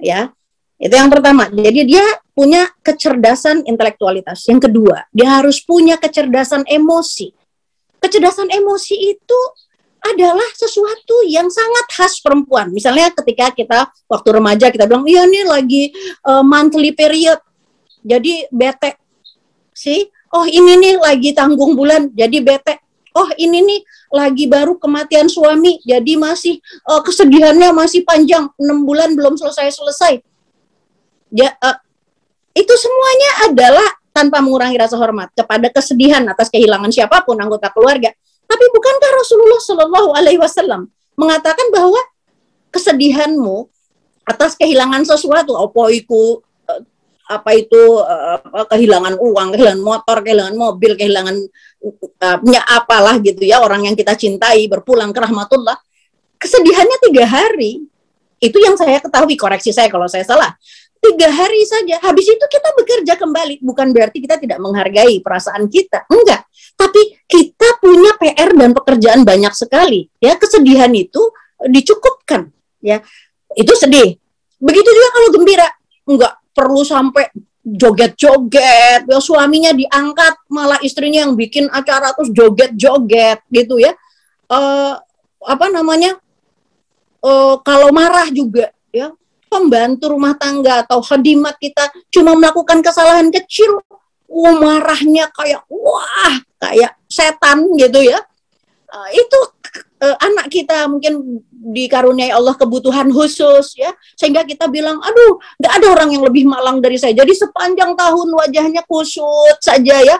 Ya, itu yang pertama. Jadi dia punya kecerdasan intelektualitas. Yang kedua, dia harus punya kecerdasan emosi. Kecerdasan emosi itu adalah sesuatu yang sangat khas perempuan. Misalnya ketika kita waktu remaja kita bilang, iya nih lagi monthly period, jadi bete. Oh ini nih lagi tanggung bulan, jadi bete. Oh ini nih lagi baru kematian suami, jadi masih kesedihannya masih panjang, 6 bulan belum selesai. Ya, itu semuanya adalah tanpa mengurangi rasa hormat kepada kesedihan atas kehilangan siapapun anggota keluarga. Tapi bukankah Rasulullah Shallallahu Alaihi Wasallam mengatakan bahwa kesedihanmu atas kehilangan sesuatu, kehilangan uang, kehilangan motor, kehilangan mobil, kehilangan apalah gitu ya, orang yang kita cintai berpulang ke rahmatullah, kesedihannya 3 hari. Itu yang saya ketahui, koreksi saya kalau saya salah. 3 hari saja, habis itu kita bekerja kembali. Bukan berarti kita tidak menghargai perasaan kita, enggak. Tapi kita punya PR dan pekerjaan banyak sekali. Ya, kesedihan itu dicukupkan. Ya, itu sedih. Begitu juga kalau gembira, enggak perlu sampai joget-joget. Ya, suaminya diangkat, malah istrinya yang bikin acara terus joget-joget, gitu ya. Kalau marah juga, ya. Pembantu rumah tangga atau khadimat kita cuma melakukan kesalahan kecil, marahnya kayak setan gitu ya. Itu anak kita mungkin dikaruniai Allah kebutuhan khusus ya, sehingga kita bilang, aduh, nggak ada orang yang lebih malang dari saya. Jadi sepanjang tahun wajahnya kusut saja ya.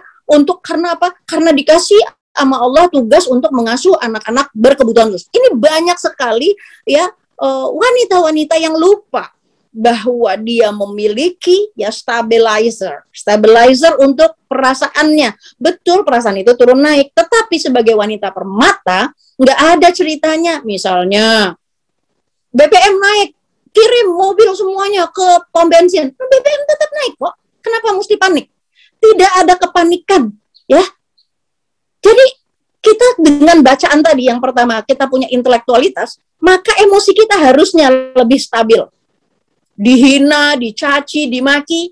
Karena apa? Karena dikasih sama Allah tugas untuk mengasuh anak-anak berkebutuhan khusus. Ini banyak sekali ya. Wanita-wanita yang lupa bahwa dia memiliki ya stabilizer untuk perasaannya. Betul, perasaan itu turun naik, tetapi sebagai wanita permata nggak ada ceritanya. Misalnya BBM naik, kirim mobil semuanya ke pom bensin, BBM tetap naik kok. Kenapa mesti panik? Tidak ada kepanikan, ya. Jadi kita dengan bacaan tadi yang pertama, kita punya intelektualitas, maka emosi kita harusnya lebih stabil. Dihina, dicaci, dimaki,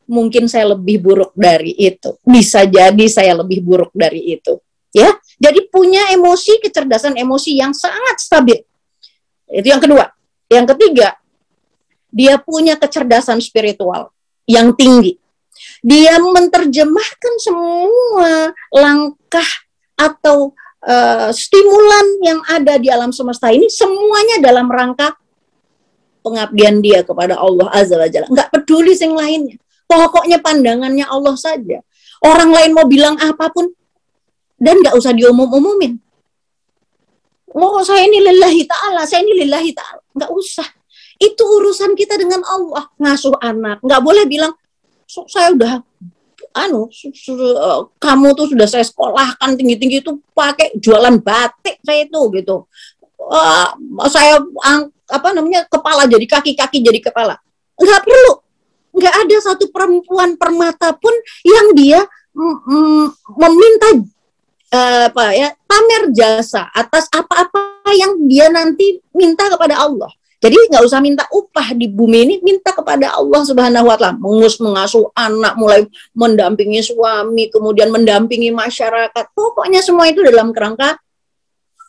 mungkin saya lebih buruk dari itu. Bisa jadi saya lebih buruk dari itu. Ya, jadi punya emosi, kecerdasan emosi yang sangat stabil. Itu yang kedua. Yang ketiga, dia punya kecerdasan spiritual yang tinggi. Dia menerjemahkan semua langkah atau stimulan yang ada di alam semesta ini semuanya dalam rangka pengabdian dia kepada Allah Azza wa Jalla. Nggak peduli yang lainnya. Pokoknya pandangannya Allah saja. Orang lain mau bilang apapun, dan nggak usah diumum-umumin. Oh, saya ini lillahi ta'ala, saya ini lillahi ta'ala. Nggak usah. Itu urusan kita dengan Allah. Ngasuh anak. Nggak boleh bilang, saya udah, kamu tuh sudah saya sekolahkan tinggi-tinggi itu pakai jualan batik saya itu gitu. Saya kepala jadi kaki jadi kepala. Nggak perlu. Nggak ada satu perempuan permata pun yang dia meminta pamer jasa atas apa-apa yang dia nanti minta kepada Allah. Jadi nggak usah minta upah di bumi ini, minta kepada Allah Subhanahu wa Ta'ala. Mengasuh anak, mulai mendampingi suami, kemudian mendampingi masyarakat. Pokoknya semua itu dalam kerangka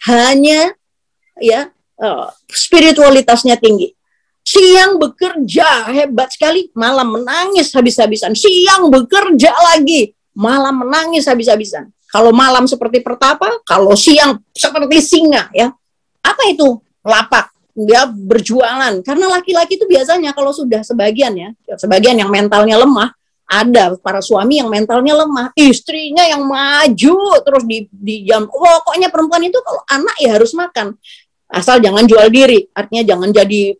hanya spiritualitasnya tinggi. Siang bekerja hebat sekali, malam menangis habis-habisan. Siang bekerja lagi, malam menangis habis-habisan. Kalau malam seperti pertapa, kalau siang seperti singa, ya. Apa itu? Lapak. Dia berjualan. Karena laki-laki itu biasanya kalau sudah sebagian yang mentalnya lemah, ada para suami yang mentalnya lemah, istrinya yang maju terus di jam. Pokoknya perempuan itu kalau anak ya harus makan. Asal jangan jual diri, artinya jangan jadi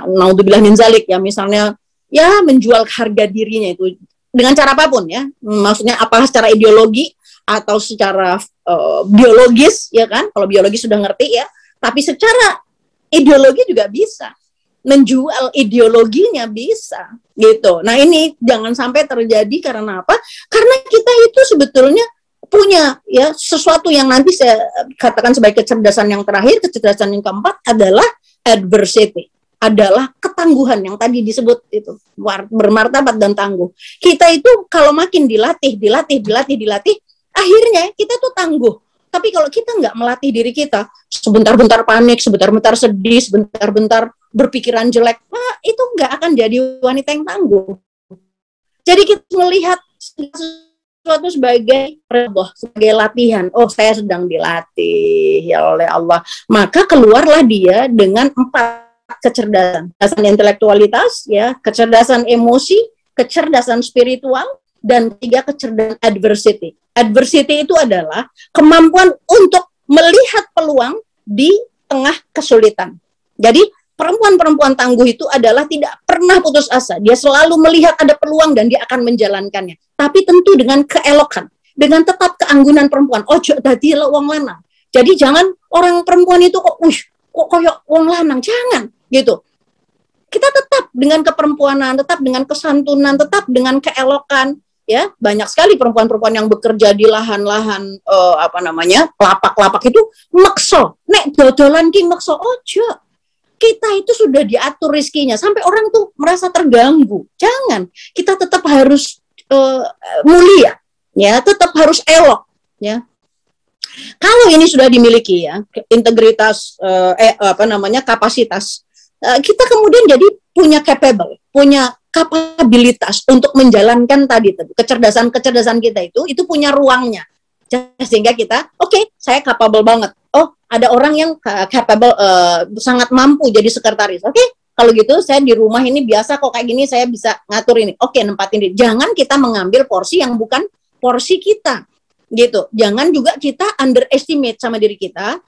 naudzubillah min zalik, ya, misalnya ya menjual harga dirinya itu dengan cara apapun, ya. Maksudnya apa, secara ideologi atau secara biologis, ya kan? Kalau biologis sudah ngerti, ya. Tapi secara ideologi juga bisa. Menjual ideologinya bisa, gitu. Nah, ini jangan sampai terjadi karena apa? Karena kita itu sebetulnya punya, ya, sesuatu yang nanti saya katakan sebagai kecerdasan yang terakhir, kecerdasan yang keempat adalah adversity, adalah ketangguhan yang tadi disebut itu, bermartabat dan tangguh. Kita itu kalau makin dilatih, akhirnya kita tuh tangguh. Tapi kalau kita nggak melatih diri kita, sebentar-bentar panik, sebentar-bentar sedih, sebentar-bentar berpikiran jelek, itu nggak akan jadi wanita yang tangguh. Jadi kita melihat sesuatu sebagai latihan. Oh, saya sedang dilatih ya oleh Allah. Maka keluarlah dia dengan 4 kecerdasan. Kecerdasan intelektualitas, ya, kecerdasan emosi, kecerdasan spiritual, dan 3 kecerdasan adversity. Adversity itu adalah kemampuan untuk melihat peluang di tengah kesulitan. Jadi perempuan-perempuan tangguh itu adalah tidak pernah putus asa. Dia selalu melihat ada peluang dan dia akan menjalankannya. Tapi tentu dengan keelokan, dengan tetap keanggunan perempuan. Ojo dadi wong lanang. Jadi jangan orang perempuan itu kok koyok wong lanang, jangan gitu. Kita tetap dengan keperempuanan, tetap dengan kesantunan, tetap dengan keelokan. Ya, banyak sekali perempuan-perempuan yang bekerja di lahan-lahan lapak-lapak itu makso. Nek dodolan ki makso ojo. Kita itu sudah diatur rizkinya sampai orang tuh merasa terganggu. Jangan. Kita tetap harus mulia, ya, tetap harus elok, ya. Kalau ini sudah dimiliki, ya, integritas kapasitas, kita kemudian jadi punya kapabilitas untuk menjalankan tadi kecerdasan kita itu punya ruangnya, sehingga kita saya capable banget. Oh, ada orang yang capable, sangat mampu jadi sekretaris. Kalau gitu saya di rumah ini biasa kok kayak gini, saya bisa ngatur ini. Nempatin diri. Jangan kita mengambil porsi yang bukan porsi kita, gitu. Jangan juga kita underestimate sama diri kita,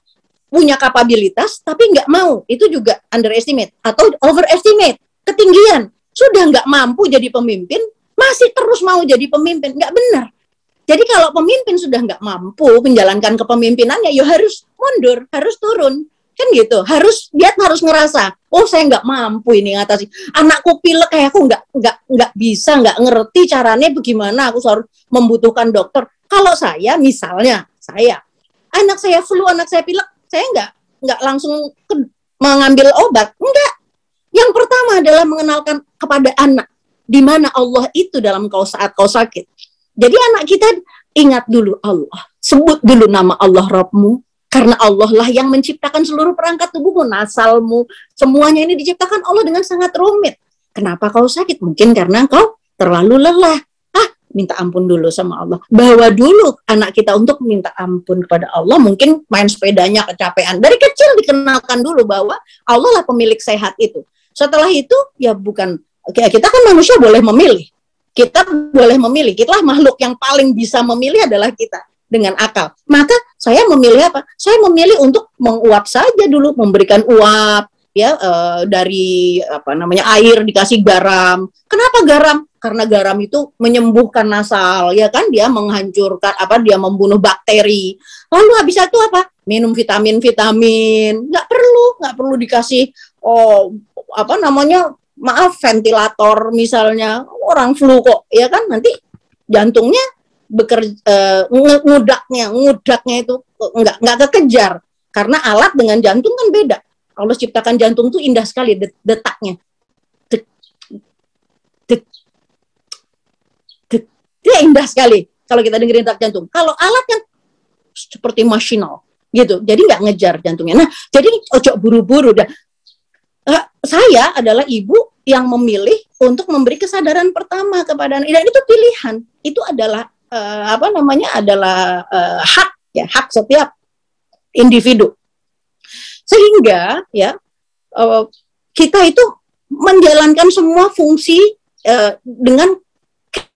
punya kapabilitas tapi nggak mau, itu juga underestimate atau overestimate, ketinggian. Sudah nggak mampu jadi pemimpin, masih terus mau jadi pemimpin, nggak benar. Jadi kalau pemimpin sudah nggak mampu menjalankan kepemimpinannya, ya harus mundur, harus turun, kan gitu. Dia harus ngerasa, oh saya nggak mampu ini ngatasi. Anakku pilek kayak aku nggak bisa, nggak ngerti caranya bagaimana. Aku harus membutuhkan dokter. Kalau saya misalnya, anak saya flu, anak saya pilek, saya nggak langsung mengambil obat, enggak. Yang pertama adalah mengenalkan kepada anak di mana Allah itu dalam saat kau sakit. Jadi anak kita ingat dulu Allah, sebut dulu nama Allah Rabbmu, karena Allah lah yang menciptakan seluruh perangkat tubuhmu, nasalmu, semuanya ini diciptakan Allah dengan sangat rumit. Kenapa kau sakit? Mungkin karena kau terlalu lelah. Minta ampun dulu sama Allah. Bawa dulu anak kita untuk minta ampun kepada Allah. Mungkin main sepedanya kecapean. Dari kecil dikenalkan dulu bahwa Allah lah pemilik sehat itu. Setelah itu ya bukan kita kan manusia boleh memilih. Kita boleh memilih. Kita makhluk yang paling bisa memilih adalah kita dengan akal. Maka saya memilih apa? Saya memilih untuk menguap saja dulu, memberikan uap ya dari air dikasih garam. Kenapa garam? Karena garam itu menyembuhkan nasal, ya kan? Dia menghancurkan dia membunuh bakteri. Lalu habis itu apa? Minum vitamin. Nggak perlu dikasih ventilator misalnya. Orang flu kok, ya kan? Nanti jantungnya bekerja, ngudaknya itu nggak kekejar, karena alat dengan jantung kan beda. Allah ciptakan jantung tuh indah sekali detaknya. Dia indah sekali kalau kita dengerin detak jantung. Kalau alat kan seperti masinal gitu, jadi nggak ngejar jantungnya. Nah, jadi ojo buru-buru. Saya adalah ibu yang memilih untuk memberi kesadaran pertama kepada anak. Dan itu pilihan. Itu adalah hak setiap individu. Sehingga kita itu menjalankan semua fungsi dengan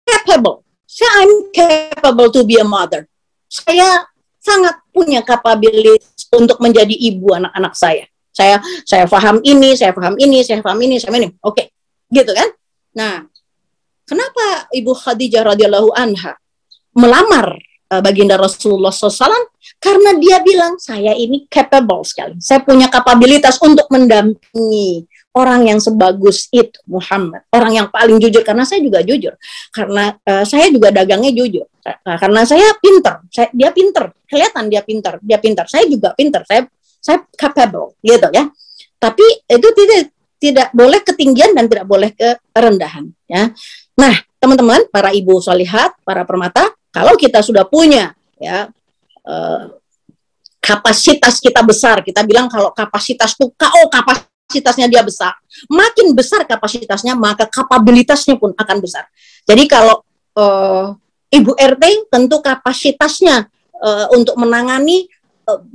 capable. I'm capable to be a mother. Saya sangat punya kapabilitas untuk menjadi ibu anak-anak saya. Saya paham ini. Oke, gitu kan? Nah, kenapa Ibu Khadijah radhiyallahu anha melamar baginda Rasulullah SAW? Karena dia bilang, saya ini capable sekali. Saya punya kapabilitas untuk mendampingi orang yang sebagus itu, Muhammad. Orang yang paling jujur, karena saya juga jujur. Karena saya juga dagangnya jujur. Karena saya pinter. Dia pinter. Kelihatan dia pinter. Saya juga pinter. Saya capable, gitu ya. Tapi itu tidak boleh ketinggian dan tidak boleh kerendahan, ya. Nah, teman-teman, para ibu sholihat, para permata, kalau kita sudah punya kapasitas kita besar, kita bilang kalau kapasitas itu kapasitasnya dia besar, makin besar kapasitasnya maka kapabilitasnya pun akan besar. Jadi kalau Ibu RT tentu kapasitasnya untuk menangani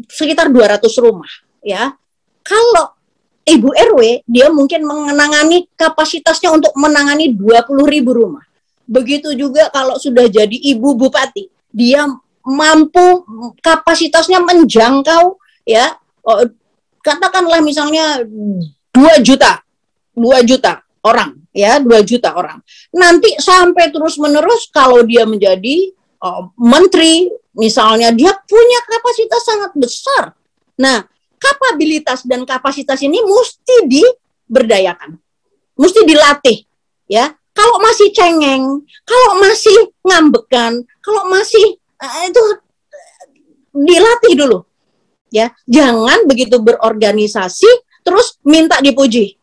sekitar 200 rumah, ya. Kalau Ibu RW dia mungkin menangani kapasitasnya untuk menangani 20.000 rumah. Begitu juga kalau sudah jadi ibu bupati, dia mampu kapasitasnya menjangkau katakanlah misalnya 2 juta orang, ya, 2 juta orang. Nanti sampai terus-menerus kalau dia menjadi menteri misalnya, dia punya kapasitas sangat besar. Nah, kapabilitas dan kapasitas ini mesti diberdayakan. Mesti dilatih, ya. Kalau masih cengeng, kalau masih ngambekan, kalau masih itu dilatih dulu, ya. Jangan begitu berorganisasi terus minta dipuji,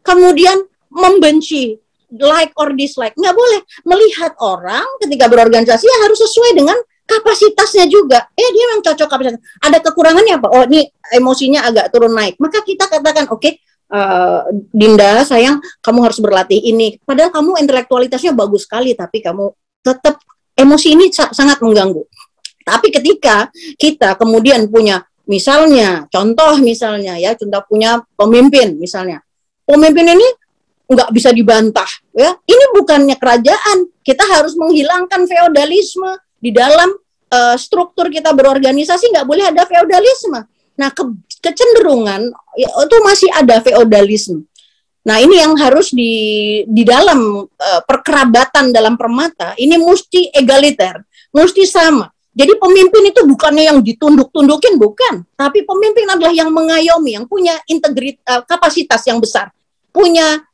kemudian membenci, like or dislike. Nggak boleh. Melihat orang ketika berorganisasi ya harus sesuai dengan kapasitasnya juga. Dia memang cocok kapasitas. Ada kekurangannya apa? Oh, ini emosinya agak turun naik. Maka kita katakan, oke, Dinda, sayang, kamu harus berlatih ini. Padahal kamu intelektualitasnya bagus sekali, tapi kamu tetap emosi ini sangat mengganggu. Tapi ketika kita kemudian punya, contoh punya pemimpin misalnya. Pemimpin ini nggak bisa dibantah, ya. Ini bukannya kerajaan. Kita harus menghilangkan feodalisme di dalam struktur kita berorganisasi. Nggak boleh ada feodalisme. Nah, kecenderungan itu masih ada feodalisme. Nah, ini yang harus di dalam perkerabatan dalam permata ini mesti egaliter, mesti sama. Jadi pemimpin itu bukannya yang ditunduk-tundukin, bukan. Tapi pemimpin adalah yang mengayomi, yang punya kapasitas yang besar, punya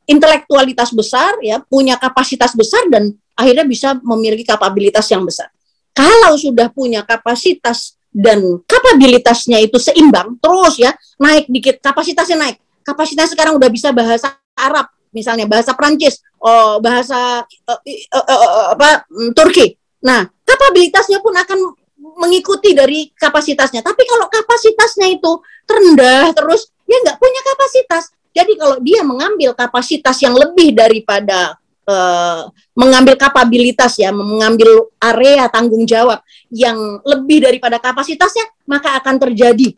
intelektualitas besar, ya, punya kapasitas besar dan akhirnya bisa memiliki kapabilitas yang besar. Kalau sudah punya kapasitas dan kapabilitasnya itu seimbang, terus ya naik dikit, kapasitasnya naik. Kapasitasnya sekarang udah bisa bahasa Arab, misalnya bahasa Prancis, bahasa Turki. Nah, kapabilitasnya pun akan mengikuti dari kapasitasnya. Tapi kalau kapasitasnya itu terendah terus, ya nggak punya kapasitas. Jadi kalau dia mengambil kapasitas yang lebih daripada mengambil kapabilitas, ya, mengambil area tanggung jawab yang lebih daripada kapasitasnya, maka akan terjadi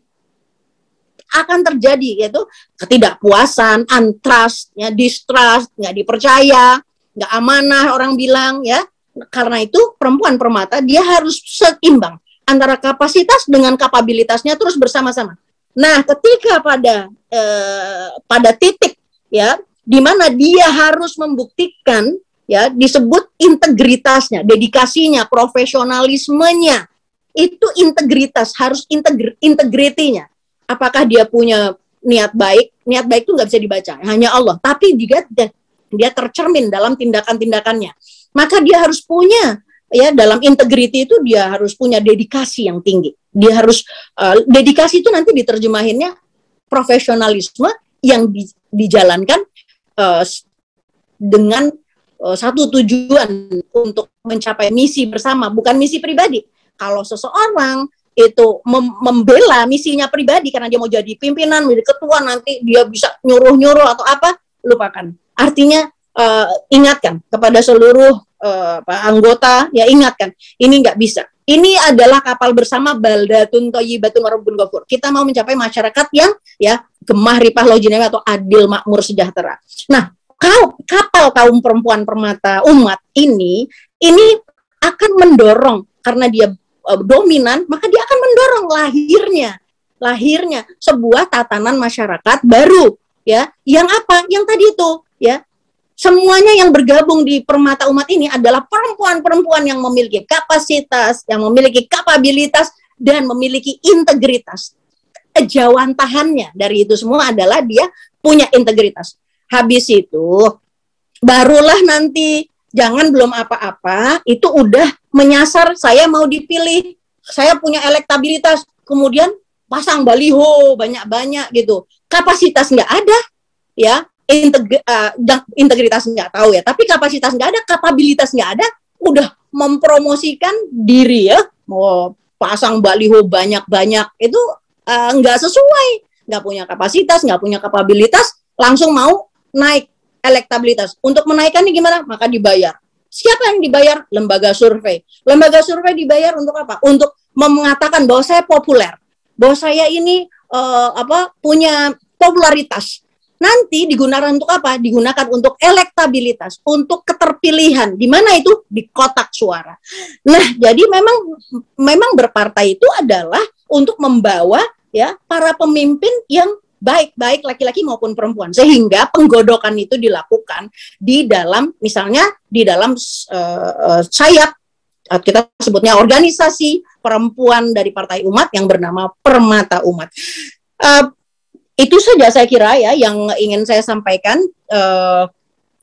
akan terjadi, yaitu ketidakpuasan, untrust, ya, distrust, nggak dipercaya, nggak amanah orang bilang, ya. Karena itu perempuan permata dia harus seimbang antara kapasitas dengan kapabilitasnya terus bersama-sama. Nah, ketika pada titik, ya, di mana dia harus membuktikan, ya, disebut integritasnya, dedikasinya, profesionalismenya, itu integritas, harus integritinya. Apakah dia punya niat baik? Niat baik itu nggak bisa dibaca, hanya Allah. Tapi juga dia tercermin dalam tindakan-tindakannya. Maka dia harus punya, ya, dalam integriti itu dia harus punya dedikasi yang tinggi. Dia harus, dedikasi itu nanti diterjemahinnya profesionalisme yang dijalankan dengan satu tujuan untuk mencapai misi bersama, bukan misi pribadi. Kalau seseorang itu membela misinya pribadi karena dia mau jadi pimpinan, menjadi ketua, nanti dia bisa nyuruh-nyuruh atau apa, lupakan. Artinya ingatkan kepada seluruh anggota, ya, ingatkan, ini nggak bisa. Ini adalah kapal bersama, baldatun thayyibatun wa rabbun ghafur. Kita mau mencapai masyarakat yang, ya, gemah ripah lojinami atau adil makmur sejahtera. Nah, kapal kaum perempuan permata umat ini akan mendorong, karena dia dominan, maka dia akan mendorong lahirnya sebuah tatanan masyarakat baru, ya, yang apa? Yang tadi itu, ya, semuanya yang bergabung di permata umat ini adalah perempuan-perempuan yang memiliki kapasitas, yang memiliki kapabilitas, dan memiliki integritas. Kejawantahannya dari itu semua adalah dia punya integritas. Habis itu, barulah nanti, jangan belum apa-apa, itu udah menyasar, saya mau dipilih, saya punya elektabilitas, kemudian pasang baliho banyak-banyak gitu. Kapasitas nggak ada, ya, integritas nggak tahu, ya, tapi kapasitas nggak ada, kapabilitas nggak ada, udah mempromosikan diri, ya, mau pasang baliho banyak-banyak, itu nggak sesuai, nggak punya kapasitas, nggak punya kapabilitas, langsung mau naik elektabilitas. Untuk menaikkannya gimana? Maka dibayar. Siapa yang dibayar? Lembaga survei. Lembaga survei dibayar untuk apa? Untuk mengatakan bahwa saya populer, bahwa saya ini punya popularitas. Nanti digunakan untuk apa? Digunakan untuk elektabilitas, untuk keterpilihan. Di mana itu? Di kotak suara. Nah, jadi memang berpartai itu adalah untuk membawa, ya, para pemimpin yang baik laki-laki maupun perempuan, sehingga penggodokan itu dilakukan di dalam, misalnya di dalam sayap, kita sebutnya organisasi perempuan dari Partai Umat yang bernama Permata Umat. Itu saja saya kira, ya, yang ingin saya sampaikan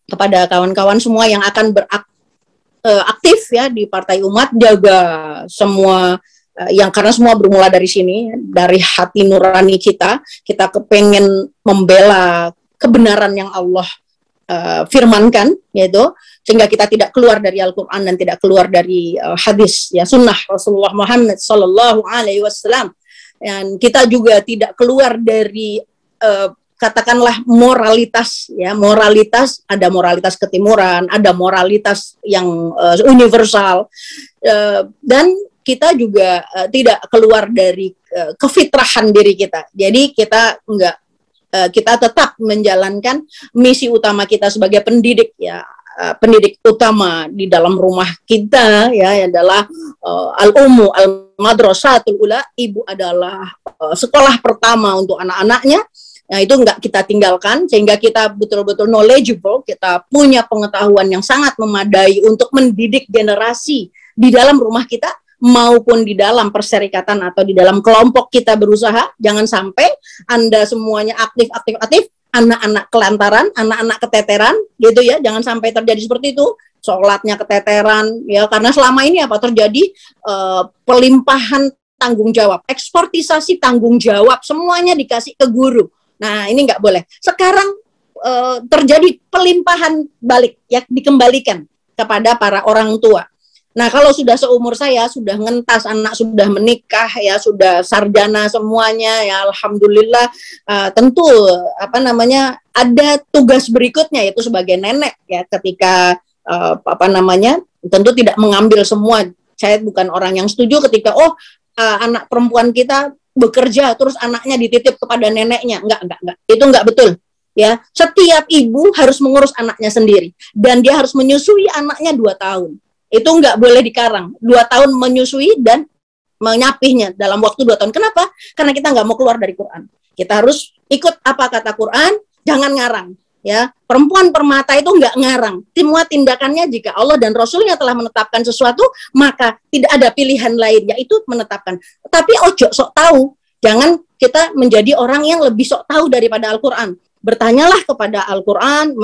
kepada kawan-kawan semua yang akan beraktif, ya, di Partai Umat. Jaga semua, yang karena semua bermula dari sini, dari hati nurani kita kepengen membela kebenaran yang Allah firmankan, yaitu sehingga kita tidak keluar dari Al-Quran dan tidak keluar dari hadis, ya, sunnah Rasulullah Muhammad Sallallahu Alaihi Wasallam. Dan kita juga tidak keluar dari katakanlah moralitas, ya, moralitas, ada moralitas ketimuran, ada moralitas yang universal, dan kita juga tidak keluar dari kefitrahan diri kita. Jadi kita tetap menjalankan misi utama kita sebagai pendidik, ya, pendidik utama di dalam rumah kita, ya, adalah al-ummu al-madrasatul ula, ibu adalah sekolah pertama untuk anak-anaknya. Nah, itu enggak kita tinggalkan, sehingga kita betul-betul knowledgeable, kita punya pengetahuan yang sangat memadai untuk mendidik generasi di dalam rumah kita maupun di dalam perserikatan atau di dalam kelompok kita berusaha. Jangan sampai Anda semuanya aktif, anak-anak kelantaran, anak-anak keteteran, gitu, ya. Jangan sampai terjadi seperti itu, sholatnya keteteran, ya, karena selama ini apa terjadi? Pelimpahan tanggung jawab, eksportisasi tanggung jawab, semuanya dikasih ke guru. Nah, ini nggak boleh. Sekarang terjadi pelimpahan balik, ya, dikembalikan kepada para orang tua. Nah, kalau sudah seumur saya, sudah ngentas, anak sudah menikah, ya, sudah sarjana semuanya, ya, alhamdulillah, tentu ada tugas berikutnya, yaitu sebagai nenek, ya, ketika tentu tidak mengambil semua. Saya bukan orang yang setuju ketika anak perempuan kita bekerja terus anaknya dititip kepada neneknya. Enggak. Itu enggak betul. Ya, setiap ibu harus mengurus anaknya sendiri dan dia harus menyusui anaknya 2 tahun. Itu enggak boleh dikarang. 2 tahun menyusui dan menyapihnya dalam waktu 2 tahun. Kenapa? Karena kita enggak mau keluar dari Quran. Kita harus ikut apa kata Quran, jangan ngarang. Ya, perempuan permata itu enggak ngarang. Semua tindakannya jika Allah dan Rasulnya telah menetapkan sesuatu, maka tidak ada pilihan lain, yaitu menetapkan. Tapi ojo sok tahu. Jangan kita menjadi orang yang lebih sok tahu daripada Al-Quran. Bertanyalah kepada Al-Quran,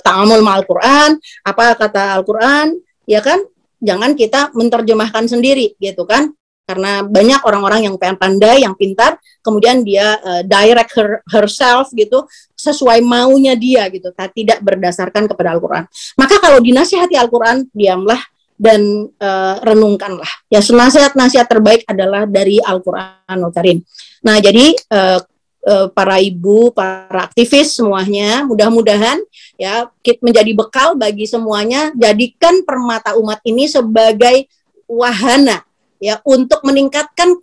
ta'amul ma'al Quran, apa kata Al-Quran, ya kan? Jangan kita menerjemahkan sendiri, gitu kan? Karena banyak orang-orang yang pandai, yang pintar, kemudian dia direct herself gitu, sesuai maunya dia gitu, tidak berdasarkan kepada Al-Quran. Maka kalau dinasihati Al-Quran, diamlah dan renungkanlah. Ya, nasihat-nasihat terbaik adalah dari Al-Quranul Karim. Nah, jadi para ibu, para aktivis semuanya, mudah-mudahan ya menjadi bekal bagi semuanya. Jadikan Permata Umat ini sebagai wahana ya untuk meningkatkan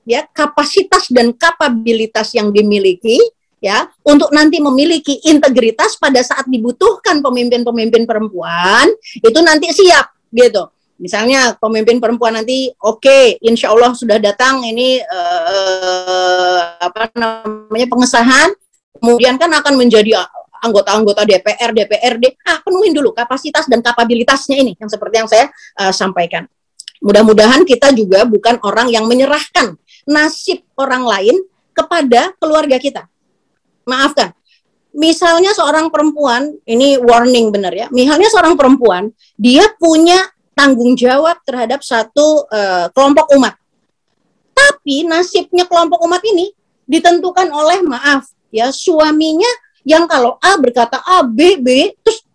ya kapasitas dan kapabilitas yang dimiliki ya untuk nanti memiliki integritas pada saat dibutuhkan pemimpin-pemimpin perempuan itu nanti siap gitu. Misalnya pemimpin perempuan nanti oke, insya Allah sudah datang ini pengesahan, kemudian kan akan menjadi anggota-anggota DPR, DPRD, penuhin dulu kapasitas dan kapabilitasnya ini, yang seperti yang saya sampaikan. Mudah-mudahan kita juga bukan orang yang menyerahkan nasib orang lain kepada keluarga kita. Maafkan. Misalnya seorang perempuan, ini warning benar ya, misalnya seorang perempuan, dia punya tanggung jawab terhadap satu kelompok umat. Tapi nasibnya kelompok umat ini ditentukan oleh, maaf ya, suaminya yang kalau A berkata A, B, terus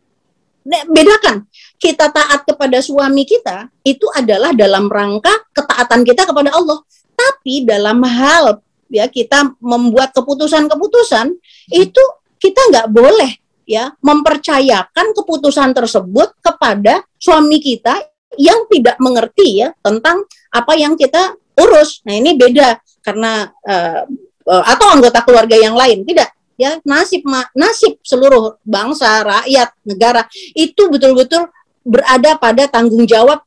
bedakan. Kita taat kepada suami kita, itu adalah dalam rangka ketaatan kita kepada Allah. Tapi dalam hal ya kita membuat keputusan-keputusan, itu kita nggak boleh ya mempercayakan keputusan tersebut kepada suami kita yang tidak mengerti ya tentang apa yang kita urus. Nah ini beda karena atau anggota keluarga yang lain tidak ya, nasib seluruh bangsa, rakyat, negara itu betul-betul berada pada tanggung jawab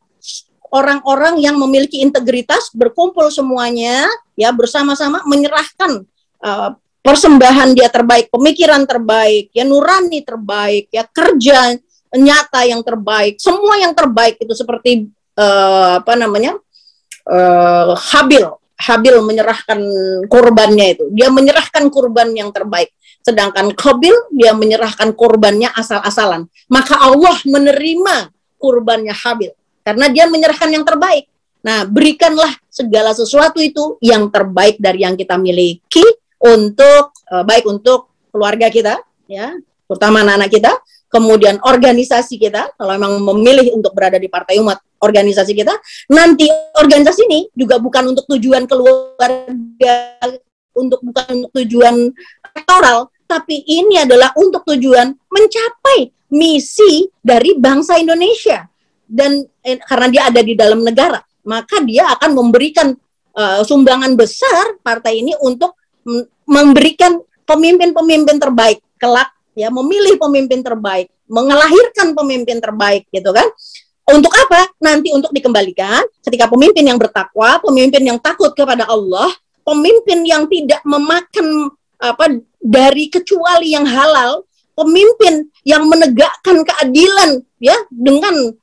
orang-orang yang memiliki integritas, berkumpul semuanya ya bersama-sama menyerahkan persembahan dia terbaik, pemikiran terbaik, ya nurani terbaik, ya kerja nyata yang terbaik, semua yang terbaik itu seperti Habil menyerahkan kurbannya itu, dia menyerahkan kurban yang terbaik, sedangkan Qabil dia menyerahkan kurbannya asal-asalan, maka Allah menerima kurbannya Habil karena dia menyerahkan yang terbaik. Nah, berikanlah segala sesuatu itu yang terbaik dari yang kita miliki untuk baik untuk keluarga kita ya, terutama anak-anak kita, kemudian organisasi kita, kalau memang memilih untuk berada di Partai Umat, organisasi kita, nanti organisasi ini juga bukan untuk tujuan keluarga, bukan untuk tujuan elektoral, tapi ini adalah untuk tujuan mencapai misi dari bangsa Indonesia. Dan karena dia ada di dalam negara, maka dia akan memberikan sumbangan besar partai ini untuk memberikan pemimpin-pemimpin terbaik kelak, ya memilih pemimpin terbaik, mengelahirkan pemimpin terbaik gitu kan. Untuk apa? Nanti untuk dikembalikan ketika pemimpin yang bertakwa, pemimpin yang takut kepada Allah, pemimpin yang tidak memakan dari kecuali yang halal, pemimpin yang menegakkan keadilan ya dengan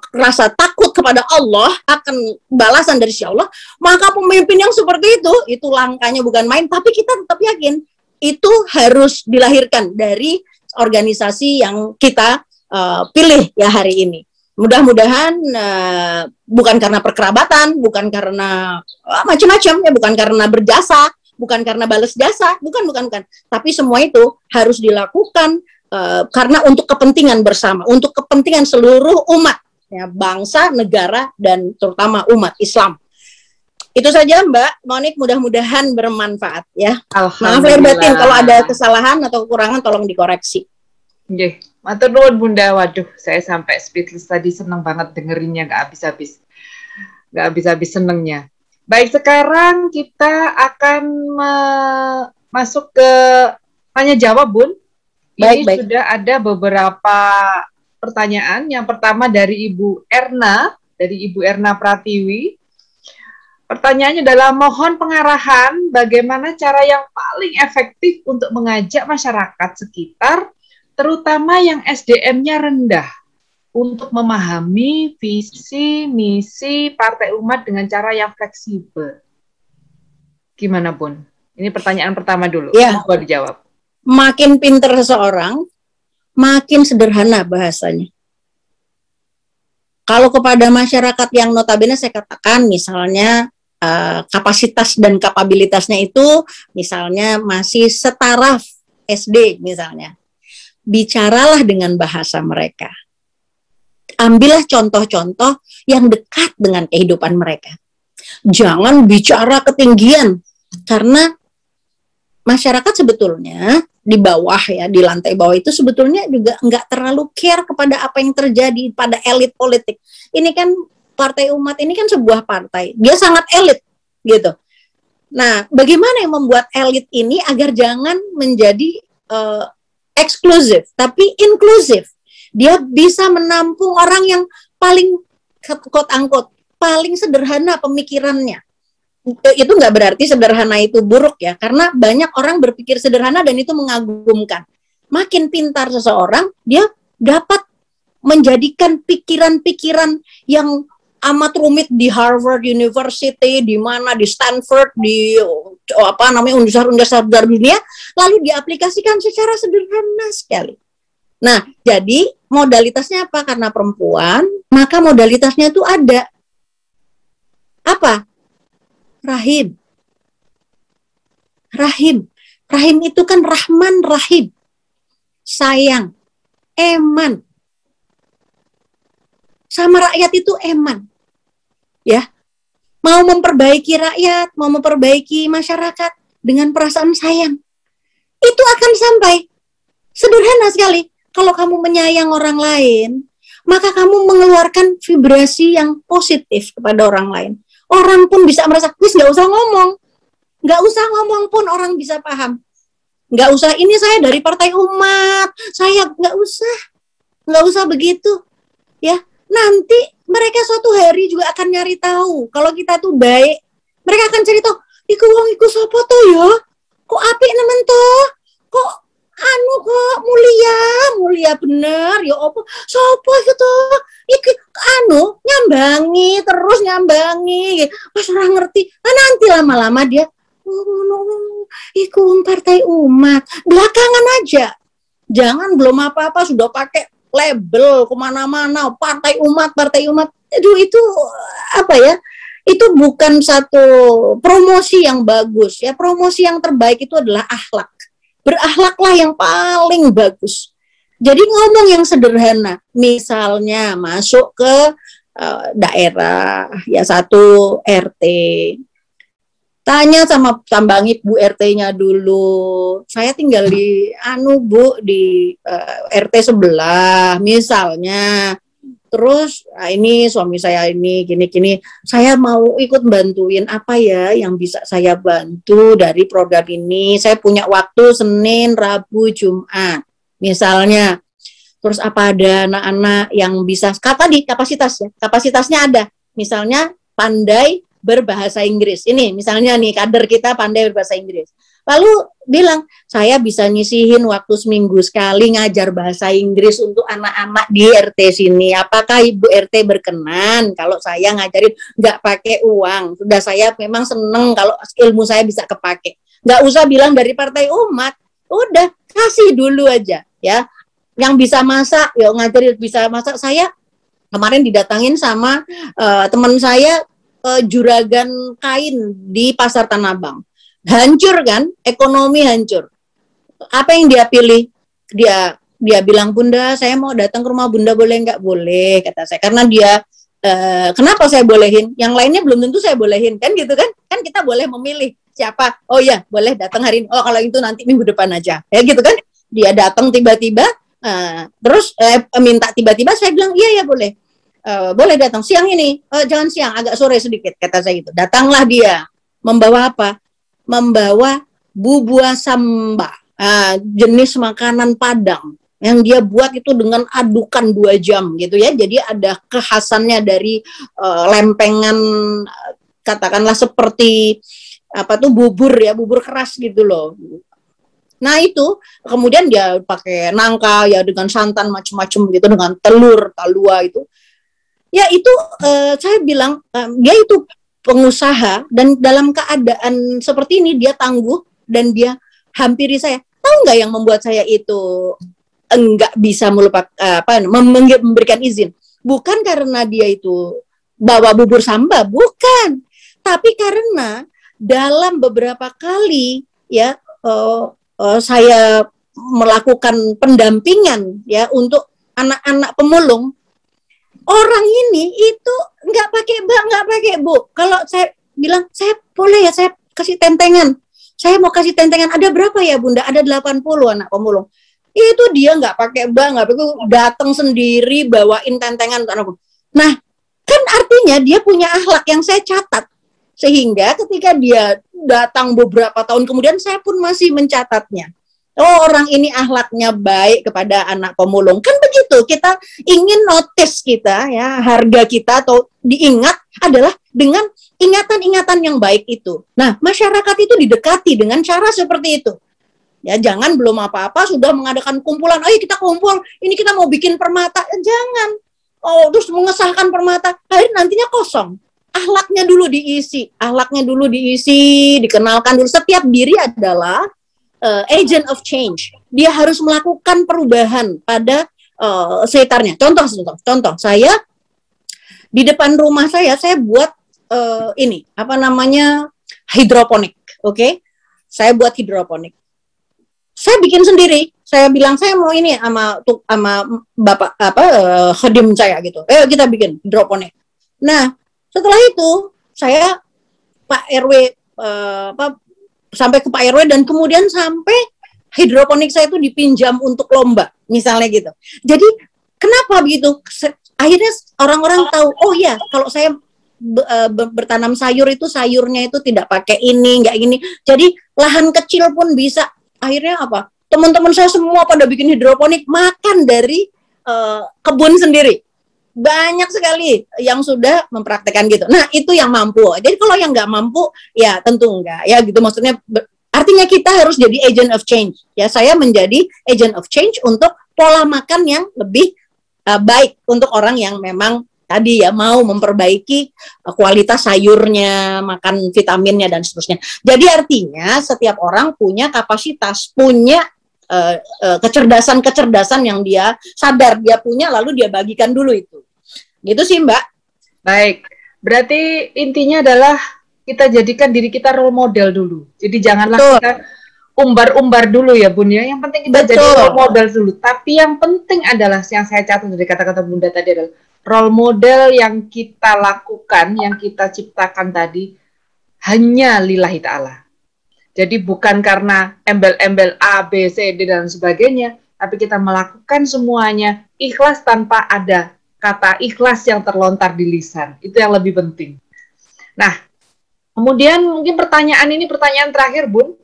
rasa takut kepada Allah akan balasan dari si Allah, maka pemimpin yang seperti itu langkahnya bukan main, tapi kita tetap yakin itu harus dilahirkan dari organisasi yang kita pilih ya hari ini. Mudah-mudahan bukan karena perkerabatan, bukan karena macam-macam ya, bukan karena berjasa, bukan karena balas jasa, bukan. Tapi semua itu harus dilakukan karena untuk kepentingan bersama, untuk kepentingan seluruh umat, ya, bangsa, negara, dan terutama umat Islam. Itu saja Mbak Monik, mudah-mudahan bermanfaat ya. Maaf lahir batin kalau ada kesalahan atau kekurangan tolong dikoreksi. Nggih, matur nuwun Bunda. Waduh, saya sampai speechless tadi, seneng banget dengerinnya, nggak habis-habis senengnya. Baik, sekarang kita akan masuk ke tanya jawab, Bun. Ini Baik. sudah ada beberapa pertanyaan. Yang pertama dari Ibu Erna Pratiwi. Pertanyaannya adalah, mohon pengarahan bagaimana cara yang paling efektif untuk mengajak masyarakat sekitar, terutama yang SDM-nya rendah, untuk memahami visi, misi Partai Umat dengan cara yang fleksibel. Gimana, Bun? Ini pertanyaan pertama dulu. Ya. Mau dijawab. Makin pinter seseorang, makin sederhana bahasanya. Kalau kepada masyarakat yang notabene saya katakan, misalnya kapasitas dan kapabilitasnya itu misalnya masih setaraf SD misalnya, bicaralah dengan bahasa mereka. Ambillah contoh-contoh yang dekat dengan kehidupan mereka. Jangan bicara ketinggian, karena masyarakat sebetulnya di bawah ya, di lantai bawah itu sebetulnya juga nggak terlalu care kepada apa yang terjadi pada elit politik. Ini kan Partai Umat ini kan sebuah partai, dia sangat elit gitu. Nah, bagaimana yang membuat elit ini agar jangan menjadi eksklusif, tapi inklusif? Dia bisa menampung orang yang paling quote-unquote paling sederhana pemikirannya. Itu nggak berarti sederhana itu buruk ya, karena banyak orang berpikir sederhana dan itu mengagumkan. Makin pintar seseorang, dia dapat menjadikan pikiran-pikiran yang amat rumit di Harvard University, di mana, di Stanford, di universitas dunia, lalu diaplikasikan secara sederhana sekali. Nah, jadi modalitasnya apa? Karena perempuan, maka modalitasnya itu ada. Apa? Rahim. Rahim itu kan Rahman Rahim. Sayang, eman. Sama rakyat itu eman. Ya. Mau memperbaiki rakyat, mau memperbaiki masyarakat dengan perasaan sayang. Itu akan sampai. Sederhana sekali. Kalau kamu menyayang orang lain, maka kamu mengeluarkan vibrasi yang positif kepada orang lain. Orang pun bisa merasa, wis nggak usah ngomong. Nggak usah ngomong pun orang bisa paham. Nggak usah, ini saya dari Partai Umat. Saya nggak usah begitu. Ya, nanti mereka suatu hari juga akan nyari tahu. Kalau kita tuh baik, mereka akan cari tahu, iku wong iku sapa tuh ya? Kok apik nemen tuh? Kok kok mulia bener ya apa? Sapa iku tuh? Iki nyambangi pas orang ngerti. Nah, nanti lama-lama dia iku wong Partai Umat. Belakangan aja. Jangan belum apa-apa sudah pakai label kemana-mana Partai Umat. Aduh, itu apa ya? Itu bukan satu promosi yang bagus ya. Promosi yang terbaik itu adalah akhlak. Berakhlaklah yang paling bagus. Jadi ngomong yang sederhana, misalnya masuk ke daerah ya, satu RT, tanya sama sambangi Bu RT-nya dulu, saya tinggal di Bu di RT sebelah misalnya, terus ini suami saya ini gini, saya mau ikut bantuin, apa ya yang bisa saya bantu dari program ini, saya punya waktu Senin, Rabu, Jumat misalnya. Terus apa ada anak-anak yang bisa, tadi kapasitasnya ada, misalnya pandai berbahasa Inggris, ini misalnya nih kader kita pandai berbahasa Inggris, lalu bilang saya bisa nyisihin waktu seminggu sekali ngajar bahasa Inggris untuk anak-anak di RT sini, apakah Ibu RT berkenan kalau saya ngajarin nggak pakai uang? Sudah, saya memang seneng kalau ilmu saya bisa kepake, nggak usah bilang dari Partai Umat, udah kasih dulu aja ya. Yang bisa masak, ya ngajarin bisa masak. Saya kemarin didatangin sama teman saya juragan kain di Pasar Tanah Abang. Hancur kan, ekonomi hancur. Apa yang dia pilih? Dia bilang, Bunda, saya mau datang ke rumah Bunda, boleh nggak? Boleh, kata saya. Karena dia, kenapa saya bolehin? Yang lainnya belum tentu saya bolehin, kan gitu kan? Kan kita boleh memilih siapa. Oh ya, boleh datang hari ini. Oh, kalau itu nanti minggu depan aja. Ya gitu kan? Dia datang tiba-tiba. Terus minta tiba-tiba, saya bilang iya ya boleh. boleh datang siang ini, jangan siang, agak sore sedikit, kata saya itu. Datanglah dia, membawa apa? Membawa bubua samba, jenis makanan Padang yang dia buat itu dengan adukan 2 jam gitu ya. Jadi ada kekhasannya dari lempengan, katakanlah seperti apa tuh bubur ya, bubur keras gitu loh. Nah itu kemudian dia pakai nangka ya dengan santan macam-macam gitu, dengan telur talua itu. Ya itu saya bilang dia itu pengusaha dan dalam keadaan seperti ini dia tangguh dan dia hampiri saya. Tahu nggak yang membuat saya itu enggak bisa melupakan memberikan izin? Bukan karena dia itu bawa bubur samba, bukan. Tapi karena dalam beberapa kali ya saya melakukan pendampingan ya untuk anak-anak pemulung, orang ini itu nggak pakai mbak, nggak pakai bu. Kalau saya bilang, saya boleh ya saya kasih tentengan, saya mau kasih tentengan, ada berapa ya bunda? Ada 80 anak pemulung. Itu dia nggak pakai mbak, nggak pakai, datang sendiri bawain tentengan untuk anakku. Nah kan artinya dia punya akhlak yang saya catat, sehingga ketika dia datang beberapa tahun kemudian saya pun masih mencatatnya. Oh, orang ini akhlaknya baik kepada anak pemulung. Kan begitu, kita ingin notice kita ya, harga kita atau diingat adalah dengan ingatan-ingatan yang baik itu. Nah, masyarakat itu didekati dengan cara seperti itu. Ya, jangan belum apa-apa sudah mengadakan kumpulan, ayo kita kumpul, ini kita mau bikin permata. Jangan. Oh, terus mengesahkan permata, akhirnya nantinya kosong. Akhlaknya dulu diisi, dikenalkan dulu. Setiap diri adalah agent of change. Dia harus melakukan perubahan pada sekitarnya. Contoh, saya di depan rumah saya buat ini apa namanya hidroponik, oke? Saya buat hidroponik. Saya bikin sendiri. Saya bilang saya mau ini sama bapak khadim saya gitu. Kita bikin hidroponik. Nah, setelah itu saya Pak RW sampai ke Pak RW dan kemudian sampai hidroponik saya itu dipinjam untuk lomba, misalnya gitu. Jadi kenapa begitu? Akhirnya orang-orang tahu, oh ya kalau saya bertanam sayur itu sayurnya itu tidak pakai ini, nggak gini. Jadi lahan kecil pun bisa. Akhirnya apa? Teman-teman saya semua pada bikin hidroponik, makan dari kebun sendiri. Banyak sekali yang sudah mempraktekkan gitu. Nah, itu yang mampu. Jadi kalau yang nggak mampu, ya tentu enggak. Ya gitu, maksudnya artinya kita harus jadi agent of change. Ya, saya menjadi agent of change untuk pola makan yang lebih baik untuk orang yang memang tadi ya mau memperbaiki kualitas sayurnya, makan vitaminnya dan seterusnya. Jadi artinya setiap orang punya kapasitas, punya kecerdasan yang dia sadar dia punya, lalu dia bagikan dulu itu. Gitu sih Mbak. Baik, berarti intinya adalah kita jadikan diri kita role model dulu. Jadi janganlah kita umbar-umbar dulu ya Bun ya. Yang penting kita jadi role model dulu. Tapi yang penting adalah yang saya catat dari kata-kata Bunda tadi adalah role model yang kita lakukan, yang kita ciptakan tadi hanya lillahi ta'ala. Jadi bukan karena embel-embel A, B, C, D dan sebagainya, tapi kita melakukan semuanya ikhlas tanpa ada kata ikhlas yang terlontar di lisan. Itu yang lebih penting. Nah, kemudian mungkin pertanyaan terakhir, Bun.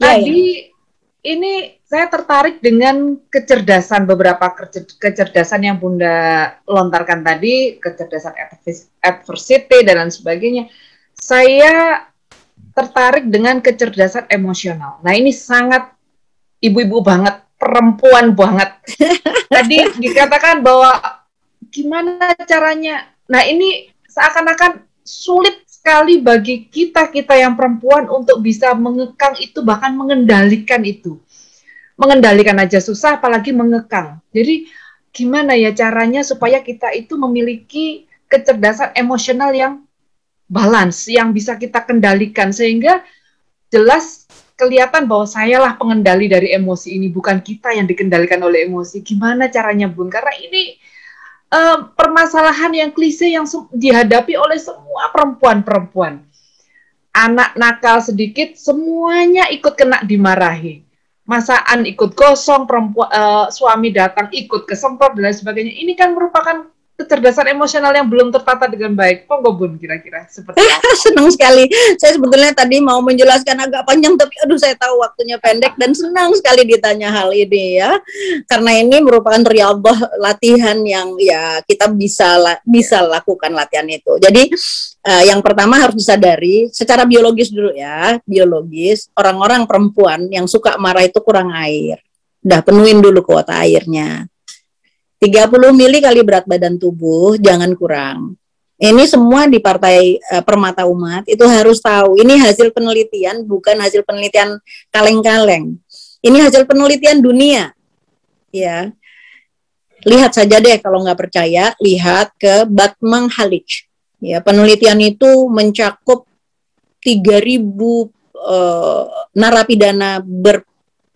Tadi ini saya tertarik dengan kecerdasan, beberapa kecerdasan yang Bunda lontarkan tadi, kecerdasan adversity dan lain sebagainya. Saya tertarik dengan kecerdasan emosional. Nah, ini sangat ibu-ibu banget, perempuan banget. Tadi dikatakan bahwa gimana caranya? Nah, ini seakan-akan sulit sekali bagi kita yang perempuan untuk bisa mengekang itu, bahkan mengendalikan itu. Mengendalikan aja susah, apalagi mengekang. Jadi, gimana ya caranya supaya kita itu memiliki kecerdasan emosional yang balance, yang bisa kita kendalikan, sehingga jelas kelihatan bahwa sayalah pengendali dari emosi ini, bukan kita yang dikendalikan oleh emosi. Gimana caranya, Bun? Karena ini permasalahan yang klise yang dihadapi oleh semua perempuan-perempuan. Anak nakal sedikit, semuanya ikut kena dimarahi. Masakan ikut gosong, suami datang ikut kesemprot dan lain sebagainya. Ini kan merupakan kecerdasan emosional yang belum tertata dengan baik. Monggo Bun, kira-kira seperti apa? Senang sekali. Saya sebetulnya tadi mau menjelaskan agak panjang, tapi aduh saya tahu waktunya pendek dan senang sekali ditanya hal ini ya. Karena ini merupakan riyadhah, latihan yang ya kita bisa lakukan latihan itu. Jadi yang pertama harus disadari secara biologis dulu ya. Biologis, orang-orang perempuan yang suka marah itu kurang air. Udah penuhin dulu kuota airnya. 30 mili kali berat badan tubuh, jangan kurang. Ini semua di Partai Permata Umat itu harus tahu. Ini hasil penelitian, bukan hasil penelitian kaleng-kaleng. Ini hasil penelitian dunia. Ya, lihat saja deh kalau nggak percaya, lihat ke Batmang Halich. Ya, penelitian itu mencakup 3.000 narapidana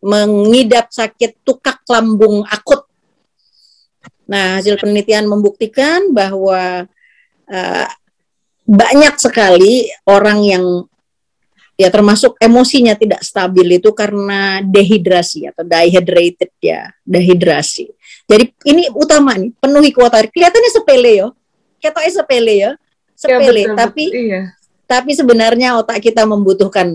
mengidap sakit tukak lambung akut. Nah, hasil penelitian membuktikan bahwa banyak sekali orang yang ya termasuk emosinya tidak stabil itu karena dehidrasi atau dehydrated ya, dehidrasi. Jadi ini utama nih, penuhi kuota air. Kelihatannya sepele ya, ketoknya sepele ya, sepele. Ya, betul, tapi sebenarnya otak kita membutuhkan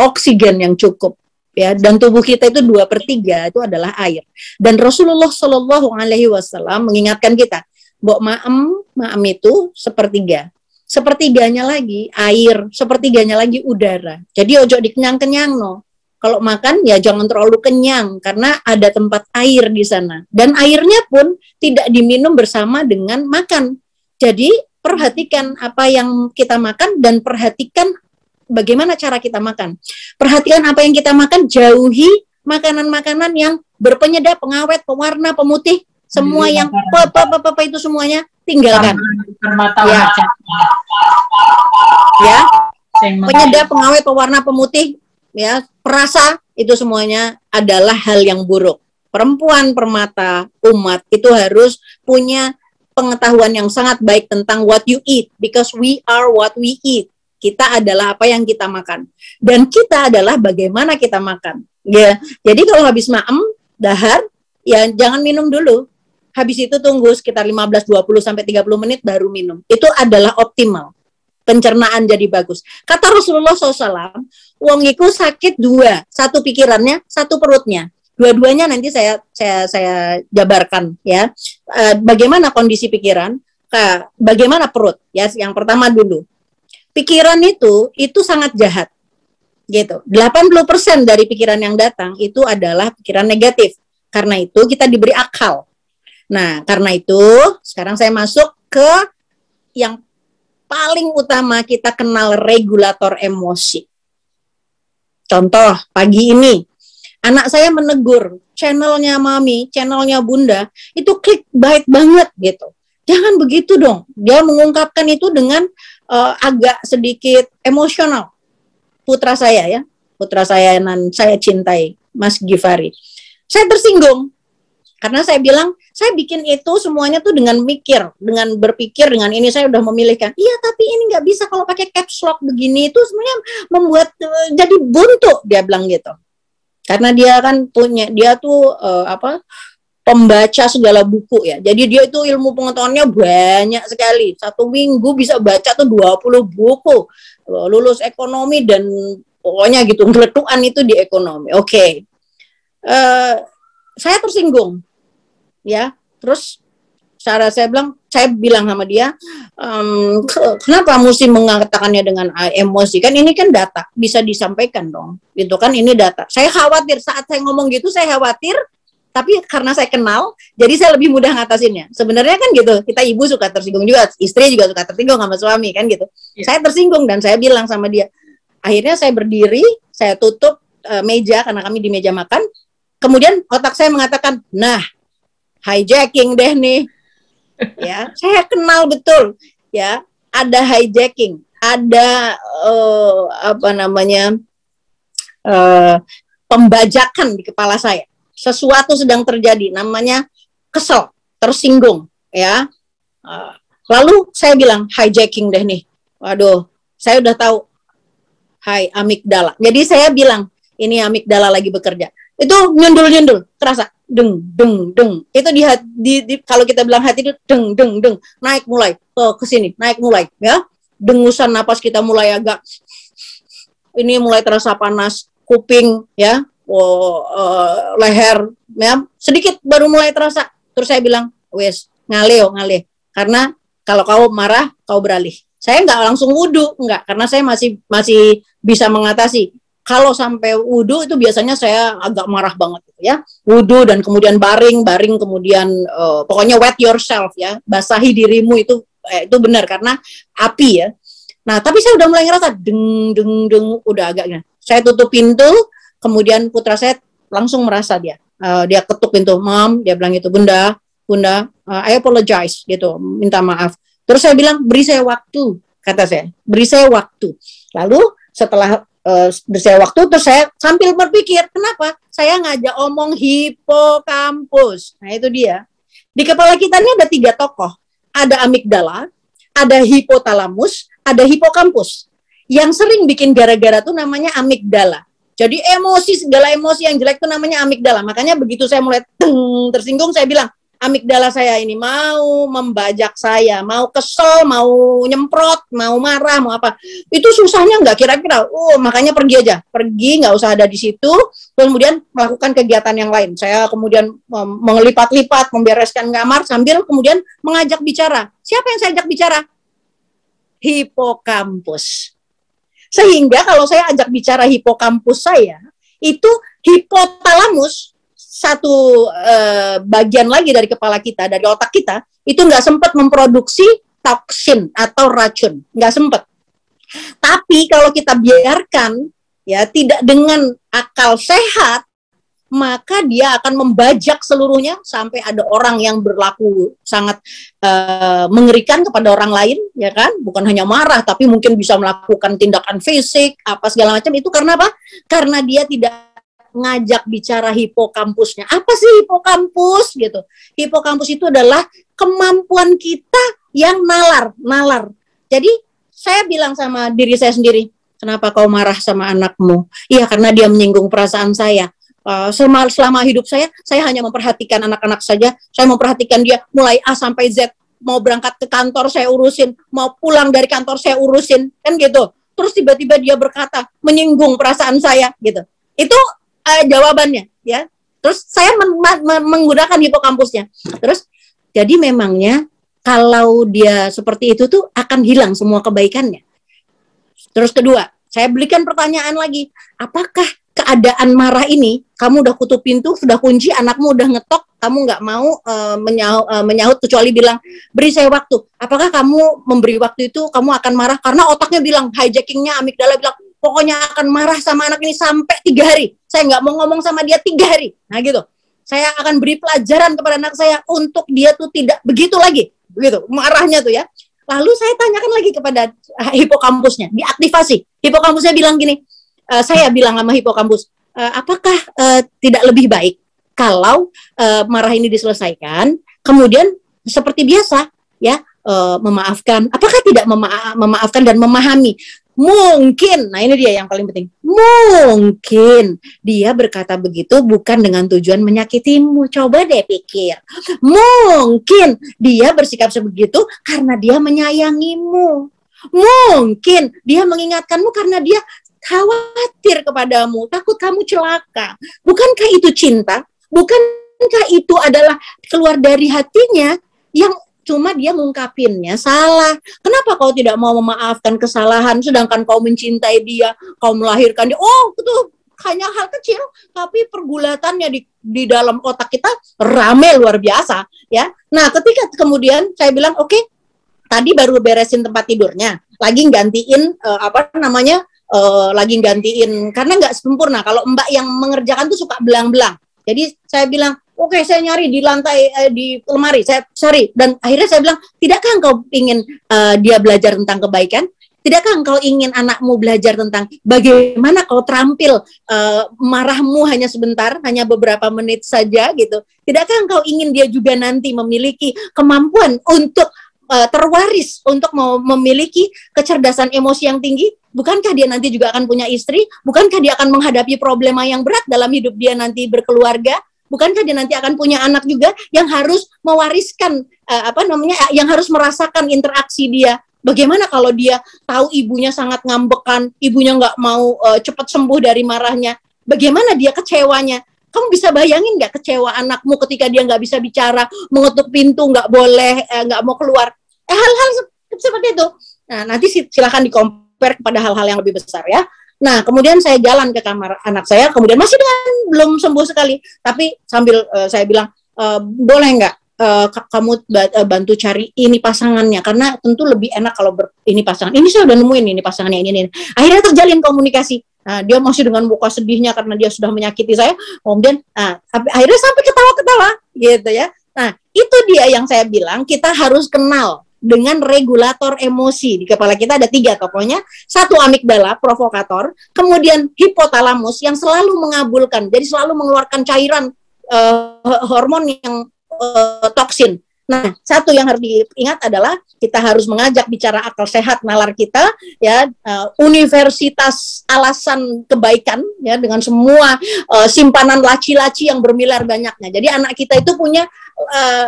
oksigen yang cukup. Ya, dan tubuh kita itu 2/3 itu adalah air. Dan Rasulullah Shallallahu Alaihi Wasallam mengingatkan kita, bahwa maem itu sepertiga, sepertiganya lagi air, sepertiganya lagi udara. Jadi ojo dikenyang-kenyang no. Kalau makan ya jangan terlalu kenyang karena ada tempat air di sana. Dan airnya pun tidak diminum bersama dengan makan. Jadi perhatikan apa yang kita makan dan perhatikan bagaimana cara kita makan. Perhatikan apa yang kita makan, jauhi makanan-makanan yang berpenyedap, pengawet, pewarna, pemutih, semua yang itu semuanya tinggalkan. Ya. Ya. Penyedap, pengawet, pewarna, pemutih, ya, perasa itu semuanya adalah hal yang buruk. Perempuan permata umat itu harus punya pengetahuan yang sangat baik tentang what you eat, because we are what we eat. Kita adalah apa yang kita makan. Dan kita adalah bagaimana kita makan. Ya. Jadi kalau habis maem, dahar, ya jangan minum dulu. Habis itu tunggu sekitar 15, 20, sampai 30 menit baru minum. Itu adalah optimal. Pencernaan jadi bagus. Kata Rasulullah SAW, wong iku sakit dua. Satu pikirannya, satu perutnya. Dua-duanya nanti saya jabarkan. Ya. Bagaimana kondisi pikiran, bagaimana perut. Ya, yang pertama dulu. Pikiran itu sangat jahat, gitu. 80% dari pikiran yang datang itu adalah pikiran negatif. Karena itu kita diberi akal. Nah, karena itu sekarang saya masuk ke yang paling utama, kita kenal regulator emosi. Contoh, pagi ini anak saya menegur channelnya Mami, channelnya Bunda, itu clickbait banget gitu. Jangan begitu dong. Dia mengungkapkan itu dengan agak sedikit emosional. Putra saya ya, putra saya yang saya cintai, Mas Gifari. Saya tersinggung karena saya bilang saya bikin itu semuanya tuh dengan berpikir dengan ini saya udah memilihkan. Iya, tapi ini nggak bisa kalau pakai caps lock begini, itu sebenarnya membuat jadi buntu, dia bilang gitu. Karena dia kan dia tuh pembaca segala buku ya. Jadi dia itu ilmu pengetahuannya banyak sekali. Satu minggu bisa baca tuh 20 buku. Lulus ekonomi dan pokoknya gitu. Ngeletuan itu di ekonomi. Oke. Saya tersinggung. Ya. Terus saya bilang sama dia, kenapa mesti mengatakannya dengan emosi? Kan ini kan data. Bisa disampaikan dong. Gitu kan, ini data. Saya khawatir. Saat saya ngomong gitu, saya khawatir. Tapi karena saya kenal, jadi saya lebih mudah ngatasinnya. Sebenarnya kan gitu, kita ibu suka tersinggung juga, istri juga suka tersinggung sama suami kan gitu. Ya. Saya tersinggung dan saya bilang sama dia. Akhirnya saya berdiri, saya tutup meja karena kami di meja makan. Kemudian otak saya mengatakan, nah, hijacking deh nih. Ya, saya kenal betul. Ya, ada hijacking, ada pembajakan di kepala saya. Sesuatu sedang terjadi, namanya kesel, tersinggung, ya. Lalu saya bilang hijacking deh nih. Waduh, saya udah tahu. Hai amigdala. Jadi saya bilang ini amigdala lagi bekerja. itu nyundul terasa deng deng deng. Itu kalau kita bilang hati itu deng deng deng, naik mulai ke sini, naik mulai ya. Dengusan napas kita mulai agak ini mulai terasa panas, kuping ya, leher ya, sedikit baru mulai terasa. Terus saya bilang, wes ngalih karena kalau kau marah kau beralih. Saya nggak langsung wudhu, nggak, karena saya masih bisa mengatasi. Kalau sampai wudhu itu biasanya saya agak marah banget gitu ya. Wudhu dan kemudian baring kemudian pokoknya wet yourself ya, basahi dirimu itu benar karena api ya. Nah, tapi saya udah mulai ngerasa deng udah agaknya. Saya tutup pintu, kemudian putra saya langsung merasa dia ketuk pintu, "Mom," dia bilang gitu, Bunda, I apologize gitu, minta maaf. Terus saya bilang, "Beri saya waktu," kata saya, "beri saya waktu." Lalu setelah beri saya waktu, terus saya sambil berpikir, kenapa saya ngajak omong hipokampus. Nah itu dia. Di kepala kita ini ada 3 tokoh. Ada amigdala, ada hipotalamus, ada hipokampus. Yang sering bikin gara-gara tuh namanya amigdala. Jadi segala emosi yang jelek tuh namanya amigdala. Makanya begitu saya mulai tersinggung, saya bilang, amigdala saya ini mau membajak saya, mau kesel, mau nyemprot, mau marah, mau apa. Itu susahnya nggak kira-kira. Makanya pergi aja. Pergi, nggak usah ada di situ. Kemudian melakukan kegiatan yang lain. Saya kemudian mengelipat-lipat, membereskan kamar, sambil kemudian mengajak bicara. Siapa yang saya ajak bicara? Hipokampus. Sehingga kalau saya ajak bicara hipokampus saya, itu hipotalamus, satu bagian lagi dari kepala kita, dari otak kita, itu nggak sempat memproduksi toksin atau racun, nggak sempat. Tapi kalau kita biarkan, ya tidak dengan akal sehat, maka dia akan membajak seluruhnya sampai ada orang yang berlaku sangat mengerikan kepada orang lain, ya kan? Bukan hanya marah, tapi mungkin bisa melakukan tindakan fisik, apa segala macam. Itu karena apa? Karena dia tidak ngajak bicara hipokampusnya. Apa sih hipokampus gitu? Hipokampus itu adalah kemampuan kita yang nalar. Jadi saya bilang sama diri saya sendiri, kenapa kau marah sama anakmu? Iya, karena dia menyinggung perasaan saya. Selama hidup saya hanya memperhatikan anak-anak saja. Saya memperhatikan dia mulai A sampai Z. Mau berangkat ke kantor saya urusin, mau pulang dari kantor saya urusin, kan gitu. Terus tiba-tiba dia berkata, menyinggung perasaan saya gitu. Itu jawabannya ya. Terus saya menggunakan hipokampusnya. Terus jadi memangnya kalau dia seperti itu tuh akan hilang semua kebaikannya. Terus kedua, saya berikan pertanyaan lagi, apakah keadaan marah ini kamu udah tutup pintu, sudah kunci, anakmu udah ngetok, kamu nggak mau menyahut kecuali bilang beri saya waktu. Apakah kamu memberi waktu itu kamu akan marah karena otaknya bilang, hijackingnya amigdala bilang pokoknya akan marah sama anak ini sampai 3 hari. Saya nggak mau ngomong sama dia 3 hari. Nah gitu. Saya akan beri pelajaran kepada anak saya untuk dia tuh tidak begitu lagi. Begitu, marahnya tuh ya. Lalu saya tanyakan lagi kepada hipokampusnya, diaktifasi. Hipokampusnya bilang gini, saya bilang sama hipokampus, apakah tidak lebih baik kalau marah ini diselesaikan, kemudian seperti biasa ya, memaafkan. Apakah tidak memaafkan dan memahami? Mungkin, nah ini dia yang paling penting. Mungkin dia berkata begitu bukan dengan tujuan menyakitimu. Coba deh pikir. Mungkin dia bersikap sebegitu karena dia menyayangimu. Mungkin dia mengingatkanmu karena dia khawatir kepadamu, takut kamu celaka. Bukankah itu cinta? Bukankah itu adalah keluar dari hatinya yang cuma dia ngungkapinnya salah? Kenapa kau tidak mau memaafkan kesalahan sedangkan kau mencintai dia, kau melahirkan dia? Oh, itu hanya hal kecil, tapi pergulatannya di dalam otak kita rame luar biasa, ya. Nah, ketika kemudian saya bilang, oke, tadi baru beresin tempat tidurnya, lagi gantiin lagi gantiin karena nggak sempurna. Kalau mbak yang mengerjakan tuh suka belang-belang. Jadi saya bilang, oke, saya nyari di lantai, di lemari, saya cari. Dan akhirnya saya bilang, tidakkah engkau ingin dia belajar tentang kebaikan? Tidakkah engkau ingin anakmu belajar tentang bagaimana kau terampil marahmu hanya sebentar, hanya beberapa menit saja gitu? Tidakkah engkau ingin dia juga nanti memiliki kemampuan untuk terwaris untuk memiliki kecerdasan emosi yang tinggi? Bukankah dia nanti juga akan punya istri? Bukankah dia akan menghadapi problema yang berat dalam hidup dia nanti berkeluarga? Bukankah dia nanti akan punya anak juga yang harus mewariskan yang harus merasakan interaksi dia? Bagaimana kalau dia tahu ibunya sangat ngambekan, ibunya nggak mau cepat sembuh dari marahnya? Bagaimana dia kecewanya? Kamu bisa bayangin nggak kecewa anakmu ketika dia nggak bisa bicara, mengetuk pintu nggak boleh, nggak mau keluar, hal-hal seperti itu. Nah, nanti silakan di-compare kepada hal-hal yang lebih besar ya. Nah, kemudian saya jalan ke kamar anak saya, kemudian masih dengan belum sembuh sekali, tapi sambil saya bilang, boleh nggak kamu bantu cari ini pasangannya, karena tentu lebih enak kalau ini pasangan. Ini saya udah nemuin ini pasangannya ini. Akhirnya terjalin komunikasi. Nah, dia masih dengan muka sedihnya karena dia sudah menyakiti saya. Kemudian, akhirnya sampai ketawa-ketawa, gitu ya. Nah, itu dia yang saya bilang kita harus kenal dengan regulator emosi. Di kepala kita ada 3 tokohnya. 1 amigdala, provokator. Kemudian hipotalamus yang selalu mengabulkan. Jadi selalu mengeluarkan cairan hormon yang toksin. Nah, 1 yang harus diingat adalah kita harus mengajak bicara akal sehat nalar kita, ya, universitas alasan kebaikan, ya, dengan semua simpanan laci-laci yang bermiliar banyaknya. Jadi anak kita itu punya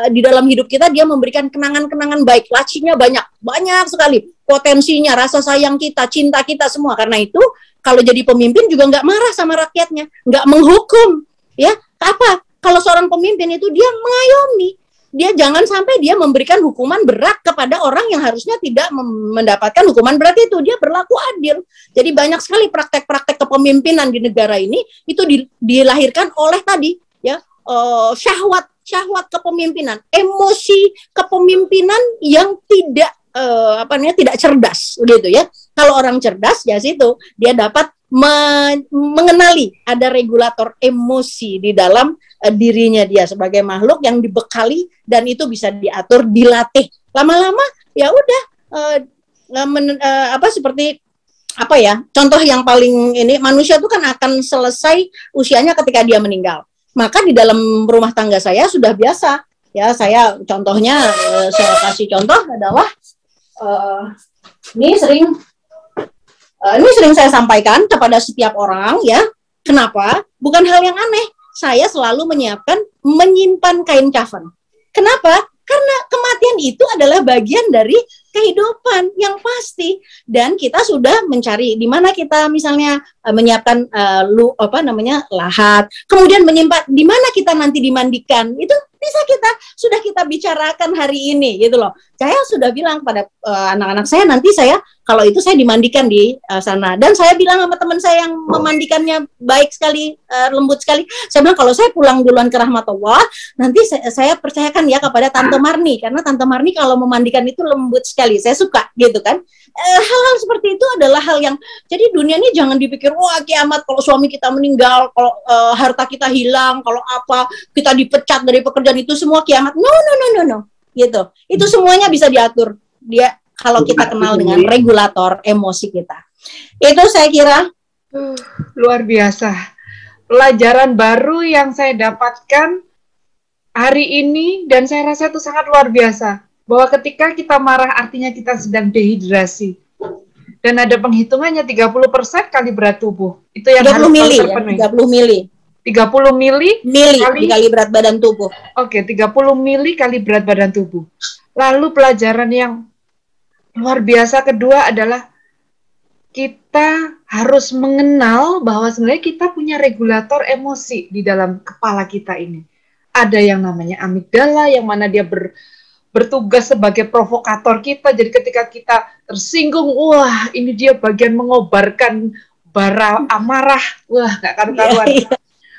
di dalam hidup kita dia memberikan kenangan-kenangan baik, lacinya banyak sekali, potensinya, rasa sayang kita, cinta kita semua. Karena itu kalau jadi pemimpin juga nggak marah sama rakyatnya, nggak menghukum, ya. Apa? Kalau seorang pemimpin itu dia mengayomi. Dia jangan sampai dia memberikan hukuman berat kepada orang yang harusnya tidak mendapatkan hukuman berat itu. Dia berlaku adil. Jadi banyak sekali praktek-praktek kepemimpinan di negara ini itu dilahirkan oleh tadi, ya, syahwat kepemimpinan, emosi kepemimpinan yang tidak tidak cerdas, gitu ya. Kalau orang cerdas ya situ dia dapat mengenali ada regulator emosi di dalam dirinya dia sebagai makhluk yang dibekali dan itu bisa diatur, dilatih. Lama-lama ya udah seperti apa ya? Contoh yang paling ini, manusia itu kan akan selesai usianya ketika dia meninggal. Maka di dalam rumah tangga saya sudah biasa ya, saya contohnya saya kasih contoh adalah ini sering saya sampaikan kepada setiap orang ya. Kenapa? Bukan hal yang aneh. Saya selalu menyimpan kain kafan. Kenapa? Karena kematian itu adalah bagian dari kehidupan yang pasti, dan kita sudah mencari di mana kita misalnya menyiapkan lahat, kemudian menyimpan di mana kita nanti dimandikan. Itu bisa sudah kita bicarakan hari ini, gitu loh. Saya sudah bilang pada anak-anak saya, nanti saya kalau itu saya dimandikan di sana, dan saya bilang sama teman saya yang memandikannya baik sekali, lembut sekali, saya bilang kalau saya pulang duluan ke rahmatullah, nanti saya percayakan ya kepada Tante Marni, karena Tante Marni kalau memandikan itu lembut sekali, saya suka, gitu kan. Hal-hal seperti itu adalah hal yang, jadi dunia ini jangan dipikir, wah kiamat kalau suami kita meninggal, kalau harta kita hilang, kalau apa, kita dipecat dari pekerjaan, itu semua kiamat. No, gitu. Itu semuanya bisa diatur. Dia kalau kita kenal dengan regulator emosi kita. Itu saya kira luar biasa. Pelajaran baru yang saya dapatkan hari ini dan saya rasa itu sangat luar biasa. Bahwa ketika kita marah artinya kita sedang dehidrasi. Dan ada penghitungannya 30% kali berat tubuh. Itu yang 30 harus mili, terpenuhi. Ya, 30 mili. 30 mili dikali berat badan tubuh. Oke, 30 mili kali berat badan tubuh. Lalu pelajaran yang luar biasa kedua adalah kita harus mengenal bahwa sebenarnya kita punya regulator emosi di dalam kepala kita ini. Ada yang namanya amigdala, yang mana dia bertugas sebagai provokator kita. Jadi ketika kita tersinggung, wah ini dia bagian mengobarkan bara amarah. Wah, nggak karu-karuan.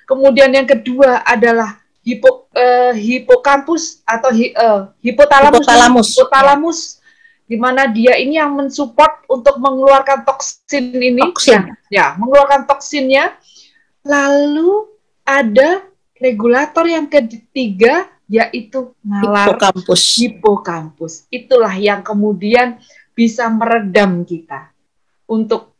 Kemudian yang kedua adalah hipokampus atau hipotalamus, di mana dia ini yang mensupport untuk mengeluarkan toksin ini. Ya, mengeluarkan toksinnya. Lalu ada regulator yang ketiga, yaitu nalar hipokampus. Itulah yang kemudian bisa meredam kita untuk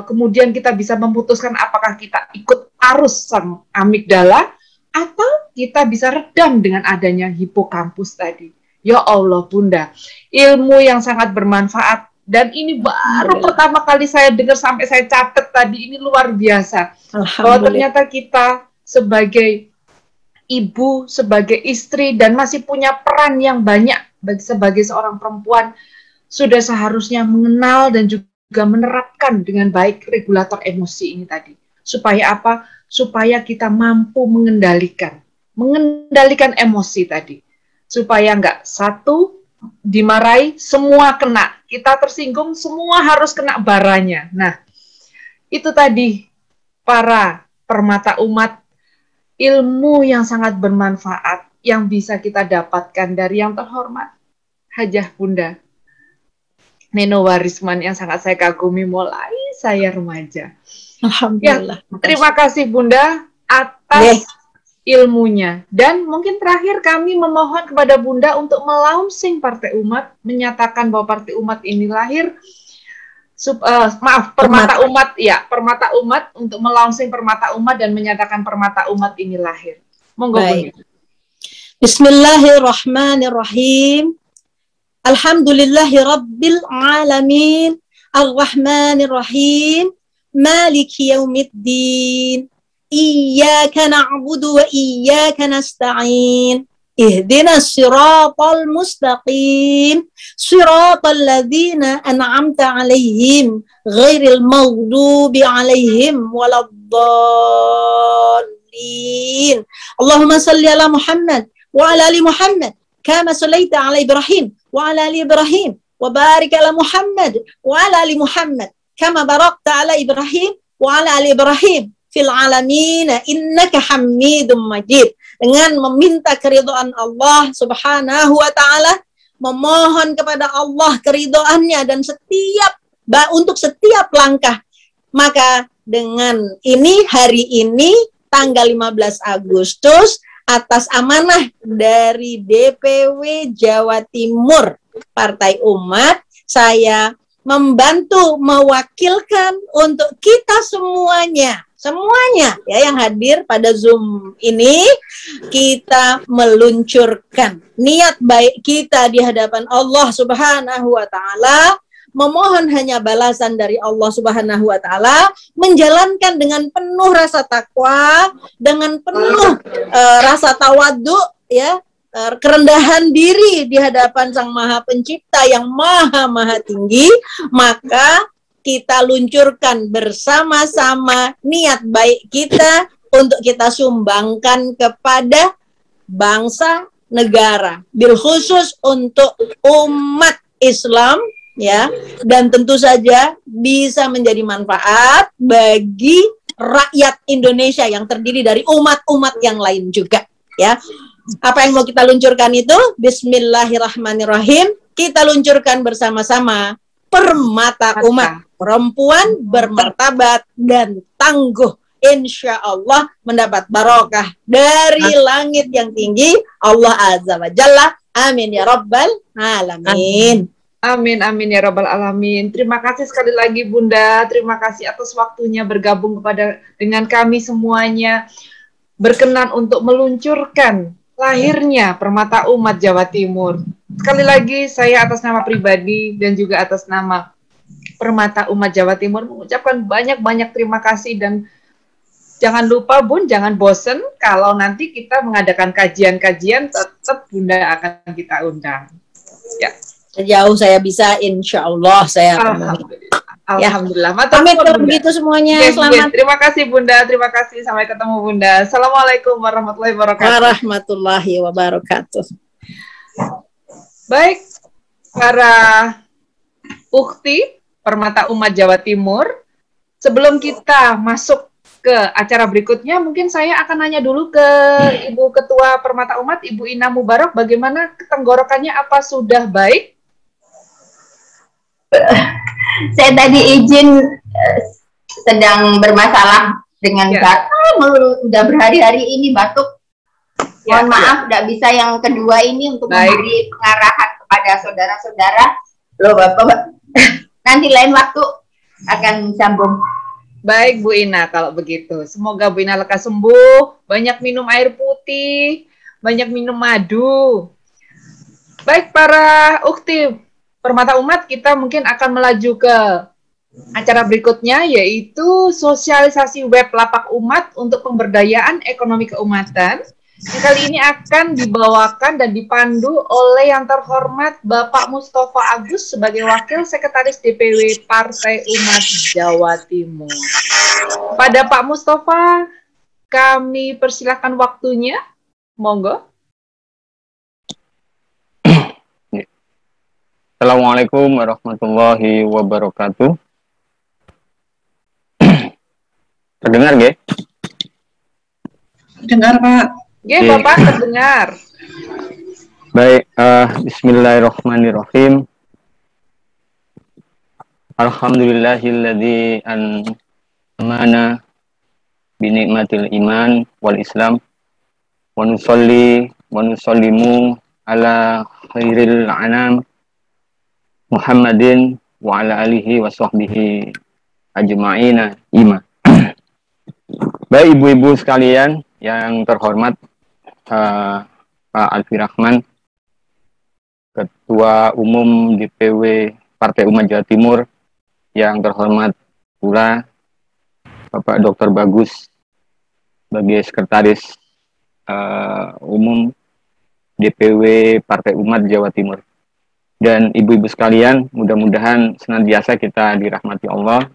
kemudian kita bisa memutuskan apakah kita ikut arus sang amigdala atau kita bisa redam dengan adanya hipokampus tadi. Ya Allah Bunda, ilmu yang sangat bermanfaat. Dan ini baru pertama kali saya dengar, sampai saya catat tadi, ini luar biasa. Bahwa ternyata kita sebagai ibu, sebagai istri, dan masih punya peran yang banyak sebagai seorang perempuan, sudah seharusnya mengenal dan juga menerapkan dengan baik regulator emosi ini tadi. Supaya apa? Supaya kita mampu mengendalikan emosi tadi. Supaya nggak satu dimarahi, semua kena. Kita tersinggung, semua harus kena baranya. Nah, itu tadi para permata umat, ilmu yang sangat bermanfaat yang bisa kita dapatkan dari yang terhormat Hajah Bunda Neno Warisman yang sangat saya kagumi mulai saya remaja. Alhamdulillah. Ya, terima kasih Bunda atas ilmunya. Dan mungkin terakhir kami memohon kepada Bunda untuk melaunching Partai Umat, menyatakan bahwa Partai Umat ini lahir, Permata Umat, ya, Permata Umat, untuk melaunching Permata Umat dan menyatakan Permata Umat ini lahir. Monggo Bunda. Bismillahirrahmanirrahim. Alhamdulillahi Rabbil Alamin, Ar-Rahmanir-Rahim, Maliki Yaumiddin, Iyyaka na'budu wa iyyaka nasta'in, Ihdinas siratal mustaqim, Siratal ladzina an'amta 'alaihim, Ghairil maghdubi 'alaihim waladdallin. Allahumma salli ala Muhammad wa ala ali Muhammad, kama sallaita ala Ibrahim wa ala ali Ibrahim, wa barik ala Muhammad wa ala ali Muhammad, kama barakta ala Ibrahim wa ala ali Ibrahim fil alamin innaka Hamidum Majid. Dengan meminta keridhaan Allah Subhanahu wa taala, memohon kepada Allah keridhaannya dan untuk setiap langkah. Maka dengan ini, hari ini tanggal 15 Agustus, atas amanah dari DPW Jawa Timur Partai Umat, saya membantu mewakilkan untuk kita semuanya ya yang hadir pada Zoom ini, kita meluncurkan niat baik kita di hadapan Allah Subhanahu wa taala, memohon hanya balasan dari Allah Subhanahu wa taala, menjalankan dengan penuh rasa takwa, dengan penuh rasa tawadhu, ya, kerendahan diri di hadapan Sang Maha Pencipta yang maha tinggi. Maka kita luncurkan bersama-sama niat baik kita untuk kita sumbangkan kepada bangsa negara, bil khusus untuk umat Islam, ya, dan tentu saja bisa menjadi manfaat bagi rakyat Indonesia yang terdiri dari umat-umat yang lain juga, ya. Apa yang mau kita luncurkan itu? Bismillahirrahmanirrahim. Kita luncurkan bersama-sama Permata Umat, perempuan bermartabat dan tangguh, insya Allah mendapat barokah dari langit yang tinggi Allah Azza wa Jalla. Amin ya Rabbal Alamin. Amin, amin ya Rabbal Alamin. Terima kasih sekali lagi Bunda, terima kasih atas waktunya bergabung dengan kami semuanya, berkenan untuk meluncurkan lahirnya Permata Umat Jawa Timur. Sekali lagi saya atas nama pribadi dan juga atas nama Permata Umat Jawa Timur mengucapkan banyak-banyak terima kasih, dan jangan lupa Bun, jangan bosen kalau nanti kita mengadakan kajian-kajian, tetap Bunda akan kita undang. Ya. Sejauh saya bisa, insya Allah saya Alhamdulillah. Pamit kalau begitu semuanya. Selamat. Terima kasih Bunda, terima kasih. Sampai ketemu Bunda. Assalamualaikum warahmatullahi wabarakatuh. Warahmatullahi wabarakatuh. Baik, para ukti Permata Umat Jawa Timur, sebelum kita masuk ke acara berikutnya, mungkin saya akan nanya dulu ke Ibu Ketua Permata Umat, Ibu Ina Mubarok, bagaimana tenggorokannya, apa sudah baik? Saya tadi izin sedang bermasalah dengan batuk, udah berhari-hari ini batuk. Mohon maaf, tidak bisa yang kedua ini untuk memberi pengarahan kepada saudara-saudara. Loh Bapak, nanti lain waktu akan sambung. Baik Bu Ina, kalau begitu. Semoga Bu Ina lekas sembuh, banyak minum air putih, banyak minum madu. Baik para ukti Permata Umat, kita mungkin akan melaju ke acara berikutnya, yaitu sosialisasi web Lapak Umat untuk pemberdayaan ekonomi keumatan. Yang kali ini akan dibawakan dan dipandu oleh yang terhormat Bapak Mustafa Agus sebagai Wakil Sekretaris DPW Partai Umat Jawa Timur. Pada Pak Mustafa, kami persilakan waktunya. Monggo. Assalamualaikum warahmatullahi wabarakatuh. Terdengar nggih? Dengar, Pak. Nggih, Bapak terdengar. Baik, bismillahirrahmanirrahim. Alhamdulillahilladzi an'amana binikmatil iman wal islam wa nusalli wa nusallimu ala khairil anam Muhammadin wa ala alihi wa sahbihi ajma'ina ima. Baik ibu-ibu sekalian yang terhormat, Pak Alfi Rahman, Ketua Umum DPW Partai Umat Jawa Timur, yang terhormat pula Bapak Dr. Bagus sebagai Sekretaris Umum DPW Partai Umat Jawa Timur. Dan ibu-ibu sekalian, mudah-mudahan senantiasa kita dirahmati Allah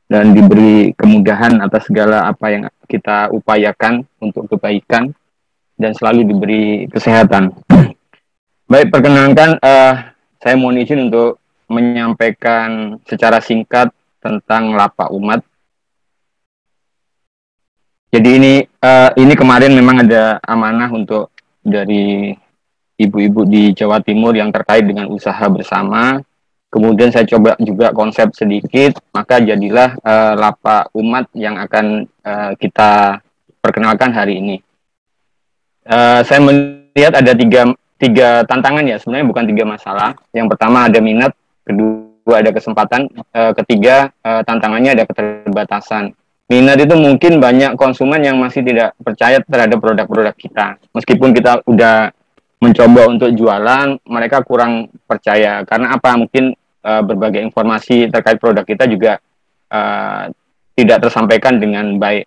dan diberi kemudahan atas segala apa yang kita upayakan untuk kebaikan dan selalu diberi kesehatan. Baik, perkenalkan, saya mohon izin untuk menyampaikan secara singkat tentang Lapak Umat. Jadi ini kemarin memang ada amanah untuk dari ibu-ibu di Jawa Timur yang terkait dengan usaha bersama. Kemudian saya coba juga konsep sedikit, maka jadilah Lapak Umat yang akan kita perkenalkan hari ini. Saya melihat ada tiga tantangan ya, sebenarnya bukan tiga masalah. Yang pertama ada minat, kedua ada kesempatan, ketiga tantangannya ada keterbatasan. Minat itu mungkin banyak konsumen yang masih tidak percaya terhadap produk-produk kita. Meskipun kita udah mencoba untuk jualan, mereka kurang percaya. Karena apa? Mungkin berbagai informasi terkait produk kita juga tidak tersampaikan dengan baik.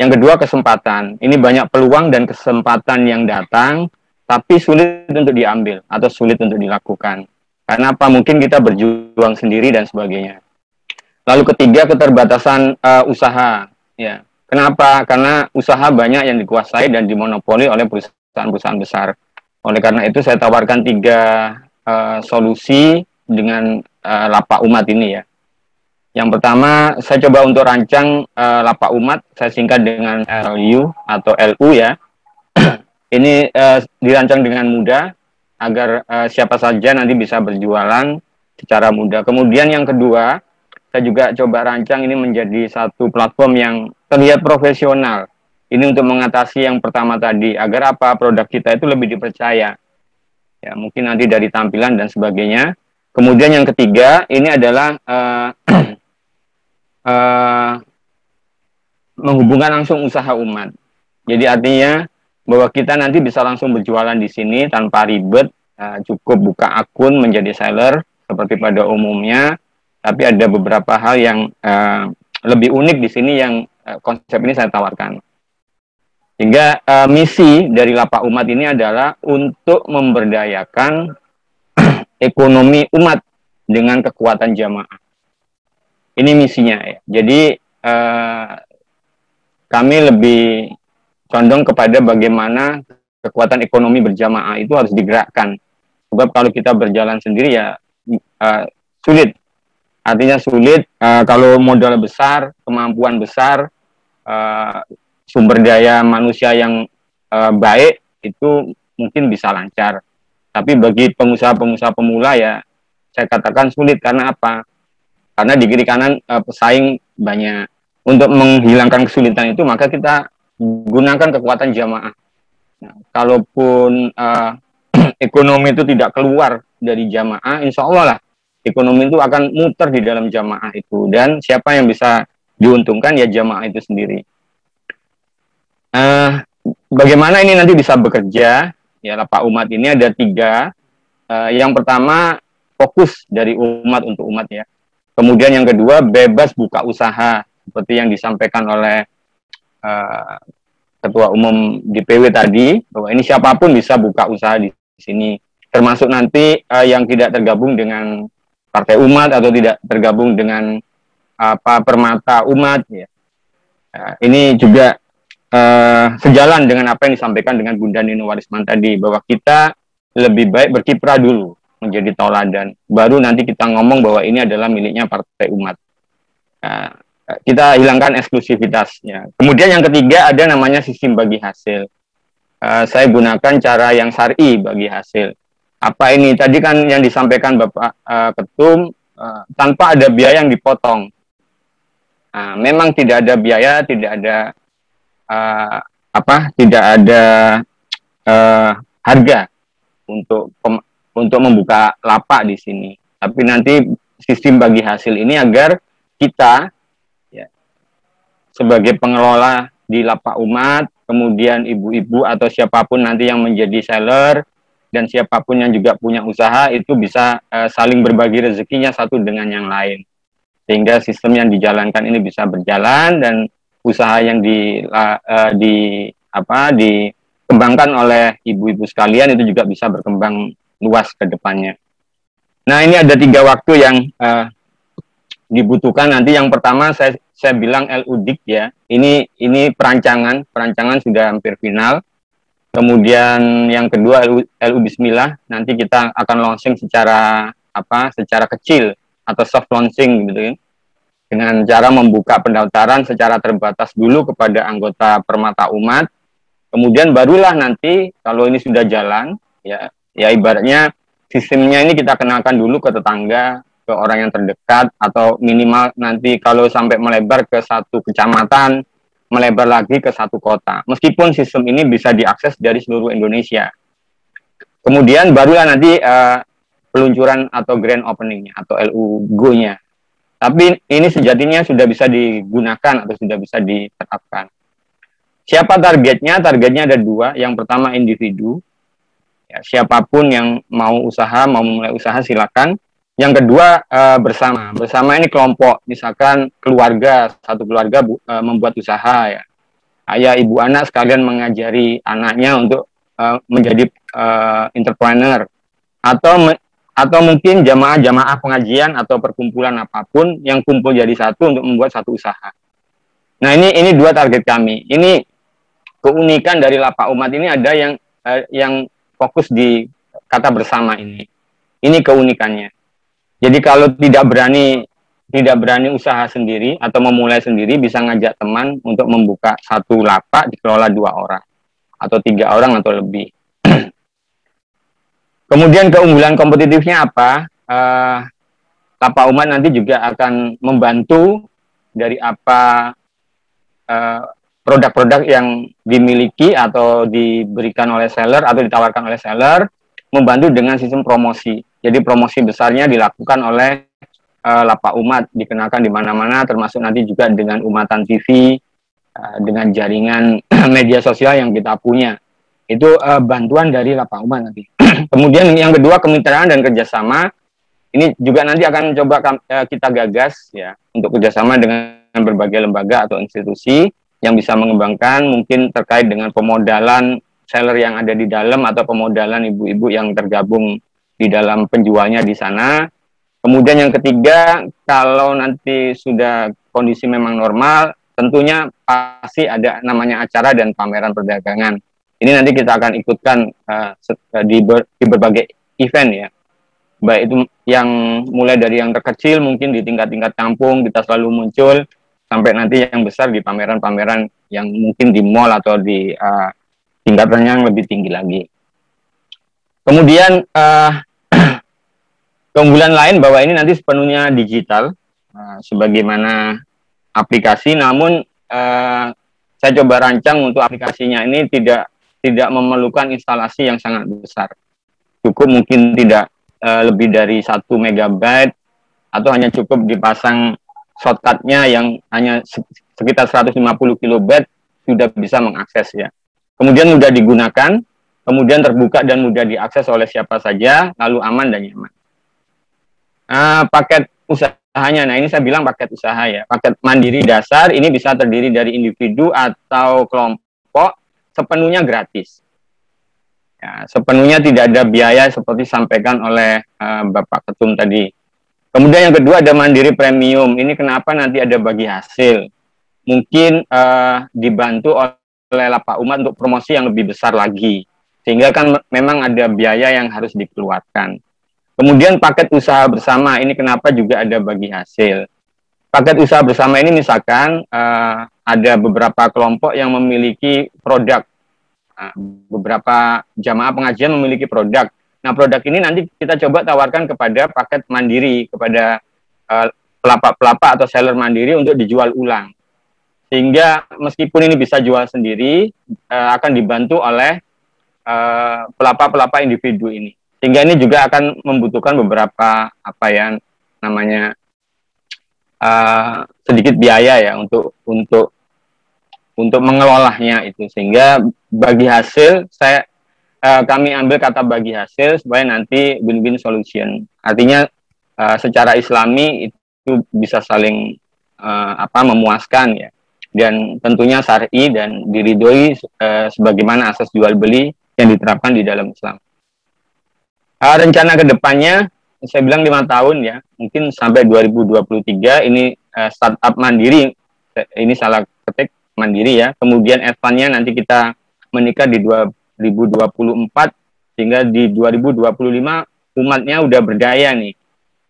Yang kedua, kesempatan. Ini banyak peluang dan kesempatan yang datang, tapi sulit untuk diambil atau sulit untuk dilakukan. Karena apa? Mungkin kita berjuang sendiri dan sebagainya. Lalu ketiga, keterbatasan usaha. Ya, kenapa? Karena usaha banyak yang dikuasai dan dimonopoli oleh perusahaan-perusahaan besar. Oleh karena itu saya tawarkan tiga solusi dengan Lapak Umat ini ya. Yang pertama, saya coba untuk rancang Lapak Umat, saya singkat dengan LU atau LU ya. Ini dirancang dengan mudah agar siapa saja nanti bisa berjualan secara mudah. Kemudian yang kedua, saya juga coba rancang ini menjadi satu platform yang terlihat profesional. Ini untuk mengatasi yang pertama tadi, agar apa? Produk kita itu lebih dipercaya. Ya, mungkin nanti dari tampilan dan sebagainya. Kemudian yang ketiga, ini adalah menghubungkan langsung usaha umat. Jadi artinya bahwa kita nanti bisa langsung berjualan di sini tanpa ribet, cukup buka akun menjadi seller seperti pada umumnya. Tapi ada beberapa hal yang lebih unik di sini yang konsep ini saya tawarkan. Hingga misi dari Lapak Umat ini adalah untuk memberdayakan ekonomi umat dengan kekuatan jamaah. Ini misinya ya. Jadi kami lebih condong kepada bagaimana kekuatan ekonomi berjamaah itu harus digerakkan. Sebab kalau kita berjalan sendiri ya sulit. Artinya sulit kalau modal besar, kemampuan besar, sumber daya manusia yang baik itu mungkin bisa lancar. Tapi bagi pengusaha-pengusaha pemula ya saya katakan sulit. Karena apa? Karena di kiri kanan pesaing banyak. Untuk menghilangkan kesulitan itu maka kita gunakan kekuatan jamaah. Nah, kalaupun ekonomi itu tidak keluar dari jamaah, insya Allah lah ekonomi itu akan muter di dalam jamaah itu. Dan siapa yang bisa diuntungkan ya jamaah itu sendiri. Bagaimana ini nanti bisa bekerja? Ya, Lapak Umat ini ada tiga Yang pertama, fokus dari umat untuk umat ya. Kemudian yang kedua, bebas buka usaha seperti yang disampaikan oleh Ketua Umum DPW tadi, bahwa ini siapapun bisa buka usaha di sini, termasuk nanti yang tidak tergabung dengan Partai Umat atau tidak tergabung dengan Permata Umat ya. Ini juga sejalan dengan apa yang disampaikan dengan Bunda Nino Warisman tadi, bahwa kita lebih baik berkiprah dulu menjadi tauladan, baru nanti kita ngomong bahwa ini adalah miliknya Partai Umat. Kita hilangkan eksklusivitasnya. Kemudian yang ketiga ada namanya sistem bagi hasil. Saya gunakan cara yang syar'i bagi hasil. Apa ini? Tadi kan yang disampaikan Bapak Ketum, tanpa ada biaya yang dipotong. Memang tidak ada biaya, tidak ada tidak ada harga untuk membuka lapak di sini. Tapi nanti sistem bagi hasil ini agar kita ya, sebagai pengelola di lapak umat, kemudian ibu-ibu atau siapapun nanti yang menjadi seller dan siapapun yang juga punya usaha itu bisa saling berbagi rezekinya satu dengan yang lain, sehingga sistem yang dijalankan ini bisa berjalan dan usaha yang dikembangkan oleh ibu-ibu sekalian itu juga bisa berkembang luas ke depannya. Nah, ini ada 3 waktu yang dibutuhkan nanti. Yang pertama saya bilang LUDIK ya. Ini perancangan sudah hampir final. Kemudian yang kedua LU Bismillah, nanti kita akan launching secara kecil atau soft launching gitu ya. Dengan cara membuka pendaftaran secara terbatas dulu kepada anggota Permata Umat. Kemudian barulah nanti kalau ini sudah jalan ya ibaratnya sistemnya ini kita kenalkan dulu ke tetangga, ke orang yang terdekat, atau minimal nanti kalau sampai melebar ke satu kecamatan, melebar lagi ke satu kota. Meskipun sistem ini bisa diakses dari seluruh Indonesia. Kemudian barulah nanti peluncuran atau grand opening-nya atau LU Go-nya. Tapi ini sejatinya sudah bisa digunakan atau sudah bisa diterapkan. Siapa targetnya? Targetnya ada 2. Yang pertama individu. Ya, siapapun yang mau mulai usaha silakan. Yang kedua bersama. Bersama ini kelompok, misalkan keluarga, satu keluarga membuat usaha ya. Ayah, ibu, anak sekalian mengajari anaknya untuk menjadi entrepreneur, atau mungkin jamaah pengajian atau perkumpulan apapun yang kumpul jadi satu untuk membuat satu usaha. Nah, ini 2 target kami. Ini keunikan dari lapak umat ini, ada yang fokus di kata bersama ini. Ini keunikannya. Jadi kalau tidak berani usaha sendiri atau memulai sendiri, bisa ngajak teman untuk membuka satu lapak dikelola 2 orang atau 3 orang atau lebih. Kemudian keunggulan kompetitifnya apa? Lapak umat nanti juga akan membantu dari apa produk-produk yang dimiliki atau diberikan oleh seller atau ditawarkan oleh seller, membantu dengan sistem promosi. Jadi promosi besarnya dilakukan oleh lapak umat, dikenalkan di mana-mana, termasuk nanti juga dengan Umatan TV, dengan jaringan media sosial yang kita punya. Itu bantuan dari lapak umat nanti. Kemudian yang kedua, kemitraan dan kerjasama. Ini juga nanti akan coba kita gagas ya, untuk kerjasama dengan berbagai lembaga atau institusi yang bisa mengembangkan, mungkin terkait dengan pemodalan seller yang ada di dalam atau pemodalan ibu-ibu yang tergabung di dalam penjualnya di sana. Kemudian yang ketiga, kalau nanti sudah kondisi memang normal, tentunya pasti ada namanya acara dan pameran perdagangan. Ini nanti kita akan ikutkan di berbagai event ya. Baik itu yang mulai dari yang terkecil mungkin di tingkat-tingkat kampung kita selalu muncul, sampai nanti yang besar di pameran-pameran yang mungkin di mall atau di tingkatan yang lebih tinggi lagi. Kemudian keunggulan lain bahwa ini nanti sepenuhnya digital, sebagaimana aplikasi, namun saya coba rancang untuk aplikasinya ini tidak memerlukan instalasi yang sangat besar. Cukup mungkin tidak lebih dari 1 MB atau hanya cukup dipasang shortcut-nya yang hanya sekitar 150 KB sudah bisa mengakses ya. Kemudian mudah digunakan, kemudian terbuka dan mudah diakses oleh siapa saja, lalu aman dan nyaman. Paket usahanya, nah ini saya bilang paket usaha ya. Paket mandiri dasar ini bisa terdiri dari individu atau kelompok, sepenuhnya gratis. Ya, sepenuhnya tidak ada biaya seperti disampaikan oleh Bapak Ketum tadi. Kemudian yang kedua ada mandiri premium. Ini kenapa nanti ada bagi hasil? Mungkin dibantu oleh Lapak Umat untuk promosi yang lebih besar lagi. Sehingga kan memang ada biaya yang harus dikeluarkan. Kemudian paket usaha bersama, ini kenapa juga ada bagi hasil. Paket usaha bersama ini misalkan ada beberapa kelompok yang memiliki produk. Beberapa jamaah pengajian memiliki produk. Nah, produk ini nanti kita coba tawarkan kepada paket mandiri, kepada pelapak-pelapak atau seller mandiri untuk dijual ulang. Sehingga meskipun ini bisa jual sendiri, akan dibantu oleh pelapak-pelapak individu ini. Sehingga ini juga akan membutuhkan beberapa sedikit biaya ya untuk mengelolanya itu. Sehingga bagi hasil kami ambil kata bagi hasil supaya nanti win-win solution. Artinya secara Islami itu bisa saling memuaskan ya. Dan tentunya syar'i dan diridhoi sebagaimana asas jual beli yang diterapkan di dalam Islam. Rencana ke depannya, saya bilang 5 tahun ya, mungkin sampai 2023 ini startup mandiri, ini salah ketik mandiri ya, kemudian advance-nya nanti kita menikah di 2024, sehingga di 2025 umatnya udah berdaya nih.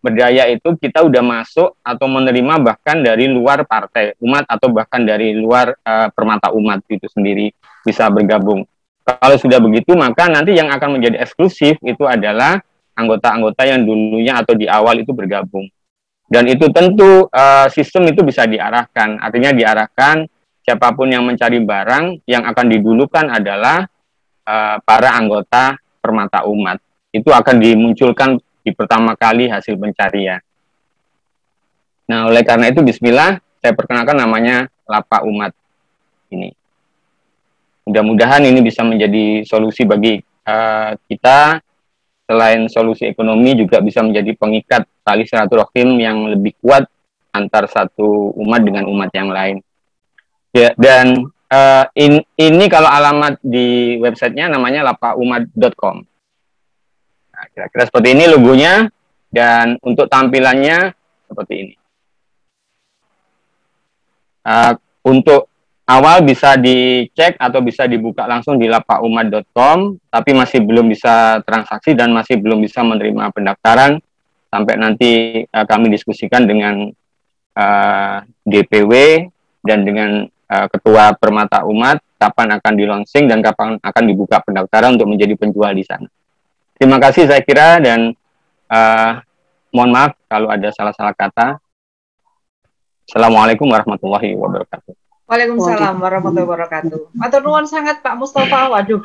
Berdaya itu kita udah masuk atau menerima bahkan dari luar partai umat atau bahkan dari luar permata umat itu sendiri bisa bergabung. Kalau sudah begitu, maka nanti yang akan menjadi eksklusif itu adalah anggota-anggota yang dulunya atau di awal itu bergabung. Dan itu tentu sistem itu bisa diarahkan. Artinya diarahkan siapapun yang mencari barang, yang akan didulukan adalah para anggota permata umat. Itu akan dimunculkan di pertama kali hasil pencarian. Nah, oleh karena itu, bismillah, saya perkenalkan namanya Lapak Umat ini. Mudah-mudahan ini bisa menjadi solusi bagi kita, selain solusi ekonomi juga bisa menjadi pengikat tali silaturahim yang lebih kuat antar satu umat dengan umat yang lain. Ya, dan ini kalau alamat di websitenya namanya lapakumat.com. Nah, kira-kira seperti ini logonya, dan untuk tampilannya seperti ini. Untuk awal bisa dicek atau bisa dibuka langsung di lapakumat.com, tapi masih belum bisa transaksi dan masih belum bisa menerima pendaftaran sampai nanti kami diskusikan dengan DPW dan dengan Ketua Permata Umat kapan akan di-launching dan kapan akan dibuka pendaftaran untuk menjadi penjual di sana. Terima kasih saya kira, dan mohon maaf kalau ada salah-salah kata. Assalamualaikum warahmatullahi wabarakatuh. Waalaikumsalam warahmatullahi wabarakatuh. Matur nuwun sangat Pak Mustafa. Waduh,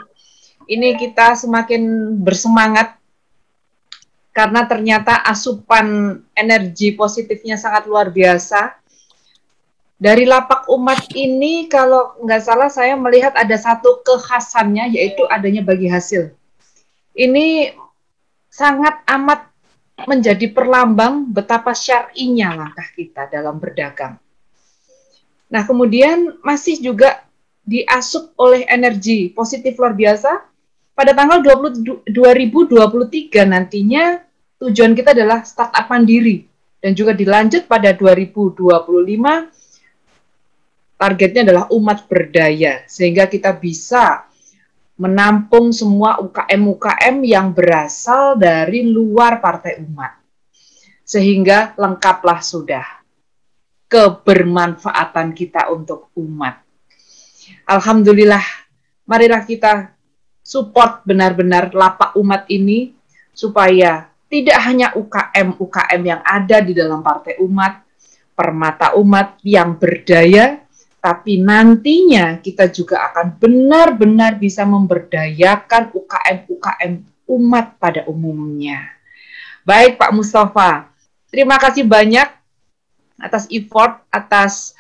ini kita semakin bersemangat karena ternyata asupan energi positifnya sangat luar biasa. Dari Lapak Umat ini kalau nggak salah saya melihat ada satu kekhasannya, yaitu adanya bagi hasil. Ini sangat amat menjadi perlambang betapa syar'inya langkah kita dalam berdagang. Nah, kemudian masih juga diasup oleh energi positif luar biasa. Pada tanggal 2023 nantinya tujuan kita adalah startup mandiri, dan juga dilanjut pada 2025 targetnya adalah umat berdaya, sehingga kita bisa menampung semua UKM-UKM yang berasal dari luar partai umat. Sehingga lengkaplah sudah kebermanfaatan kita untuk umat. Alhamdulillah, marilah kita support benar-benar Lapak Umat ini, supaya tidak hanya UKM-UKM yang ada di dalam partai umat, permata umat yang berdaya, tapi nantinya kita juga akan benar-benar bisa memberdayakan UKM-UKM umat pada umumnya. Baik Pak Mustafa, terima kasih banyak atas effort, atas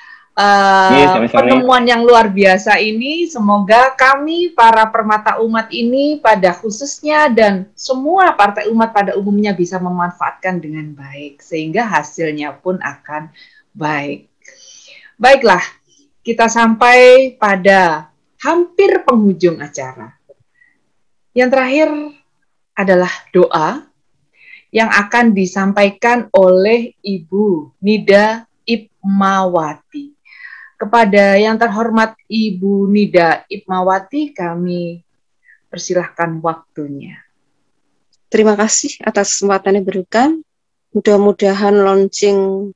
penemuan yang luar biasa ini. Semoga kami para permata umat ini pada khususnya dan semua partai umat pada umumnya bisa memanfaatkan dengan baik sehingga hasilnya pun akan baik. Baiklah, kita sampai pada hampir penghujung acara. Yang terakhir adalah doa yang akan disampaikan oleh Ibu Nida Ipmawati. Kepada yang terhormat Ibu Nida Ipmawati, kami persilahkan waktunya. Terima kasih atas kesempatan yang diberikan. Mudah-mudahan launching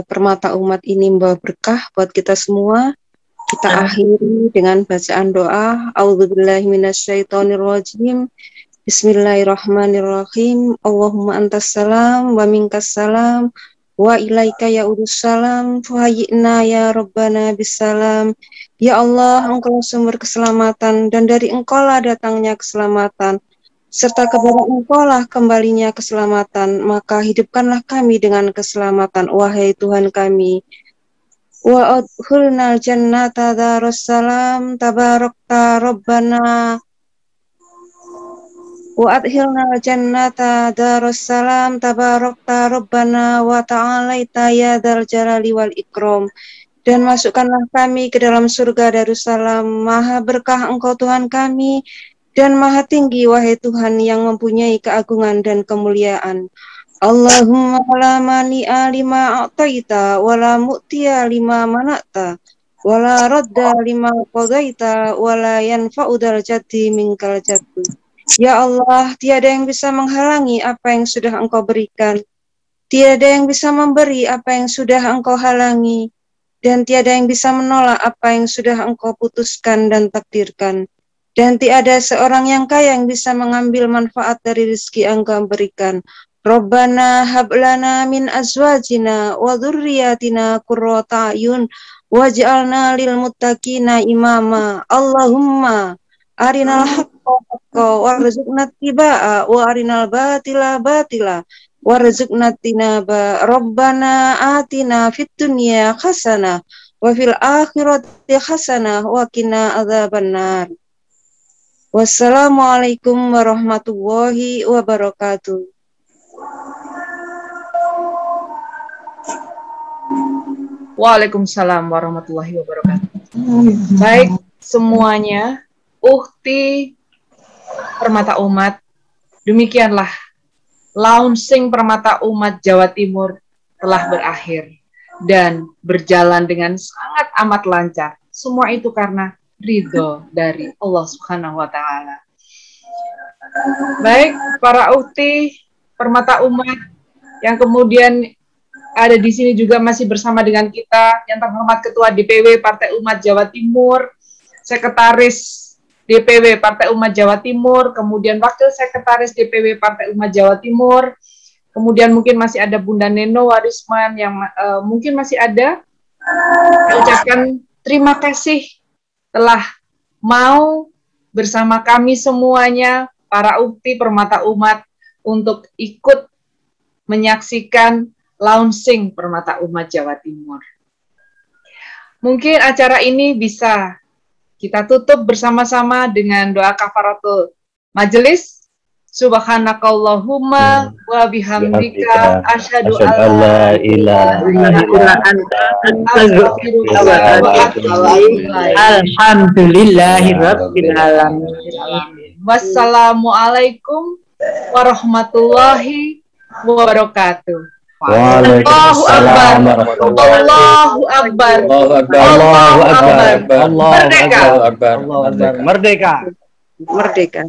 Permata Umat ini membawa berkah buat kita semua. Kita akhiri dengan bacaan doa. A'udzubillahi minasyaitonirrajim. Bismillahirrahmanirrahim. Allahumma antas salam wa minkas salam wa ilaika ya'udus salam fahayyina ya Rabbana bisalam. Ya Allah, Engkau sumber keselamatan dan dari Engkaulah datangnya keselamatan serta kepada Engkaulah kembalinya keselamatan, maka hidupkanlah kami dengan keselamatan, wahai Tuhan kami. Wa adkhulnal jannata darussalam tabarakta Rabbana. Wa adkhilnal jannata darussalam tabarakta Rabbana wa ta'alaita ya dzal jalali wal ikram. Dan masukkanlah kami ke dalam surga Darussalam, maha berkah Engkau Tuhan kami dan maha tinggi wahai Tuhan yang mempunyai keagungan dan kemuliaan. Allahumma la mani'a lima a'taita wa la mu'tiya lima mana'ta wa la radda lima qadaita wa la yanfa'u dzal jaddi minkal jaddu. Ya Allah, tiada yang bisa menghalangi apa yang sudah Engkau berikan, tiada yang bisa memberi apa yang sudah Engkau halangi, dan tiada yang bisa menolak apa yang sudah Engkau putuskan dan takdirkan. Dan tiada seorang yang kaya yang bisa mengambil manfaat dari rezeki yang Engkau berikan. Rabbana hablana min azwajina wa dzurriyyatina qurrata a'yun waj'alna lil muttaqina imama. Allahumma arinal haqqa warzuqna ittiba'a wa arinal batila batila warzuqna tinaba. Rabbana atina fid dunya hasanah wa fil akhirati hasanah wa qina adzabannar. Wassalamualaikum warahmatullahi wabarakatuh. Waalaikumsalam warahmatullahi wabarakatuh. Baik semuanya, Ukhti Permata Umat, demikianlah launching Permata Umat Jawa Timur telah berakhir dan berjalan dengan sangat amat lancar. Semua itu karena ridho dari Allah Subhanahu wa Ta'ala. Baik, para Ukhti Permata Umat yang kemudian ada di sini juga masih bersama dengan kita, yang terhormat Ketua DPW Partai Umat Jawa Timur, Sekretaris DPW Partai Umat Jawa Timur, kemudian Wakil Sekretaris DPW Partai Umat Jawa Timur, kemudian mungkin masih ada Bunda Neno Warisman yang mungkin masih ada. Saya ucapkan terima kasih telah mau bersama kami semuanya, para Ukhti Permata Umat, untuk ikut menyaksikan launching Permata Umat Jawa Timur. Mungkin acara ini bisa kita tutup bersama-sama dengan doa kafaratul majelis. Subhanakallahumma wa bihamdika asyhadu an la ilaha illa anta astaghfiruka wa atubu ilaik. Alhamdulillahirabbil alamin. Wassalamualaikum warahmatullahi wabarakatuh. Allahu Akbar. Allahu Akbar. Allahu Akbar. Merdeka. Merdeka. Merdeka.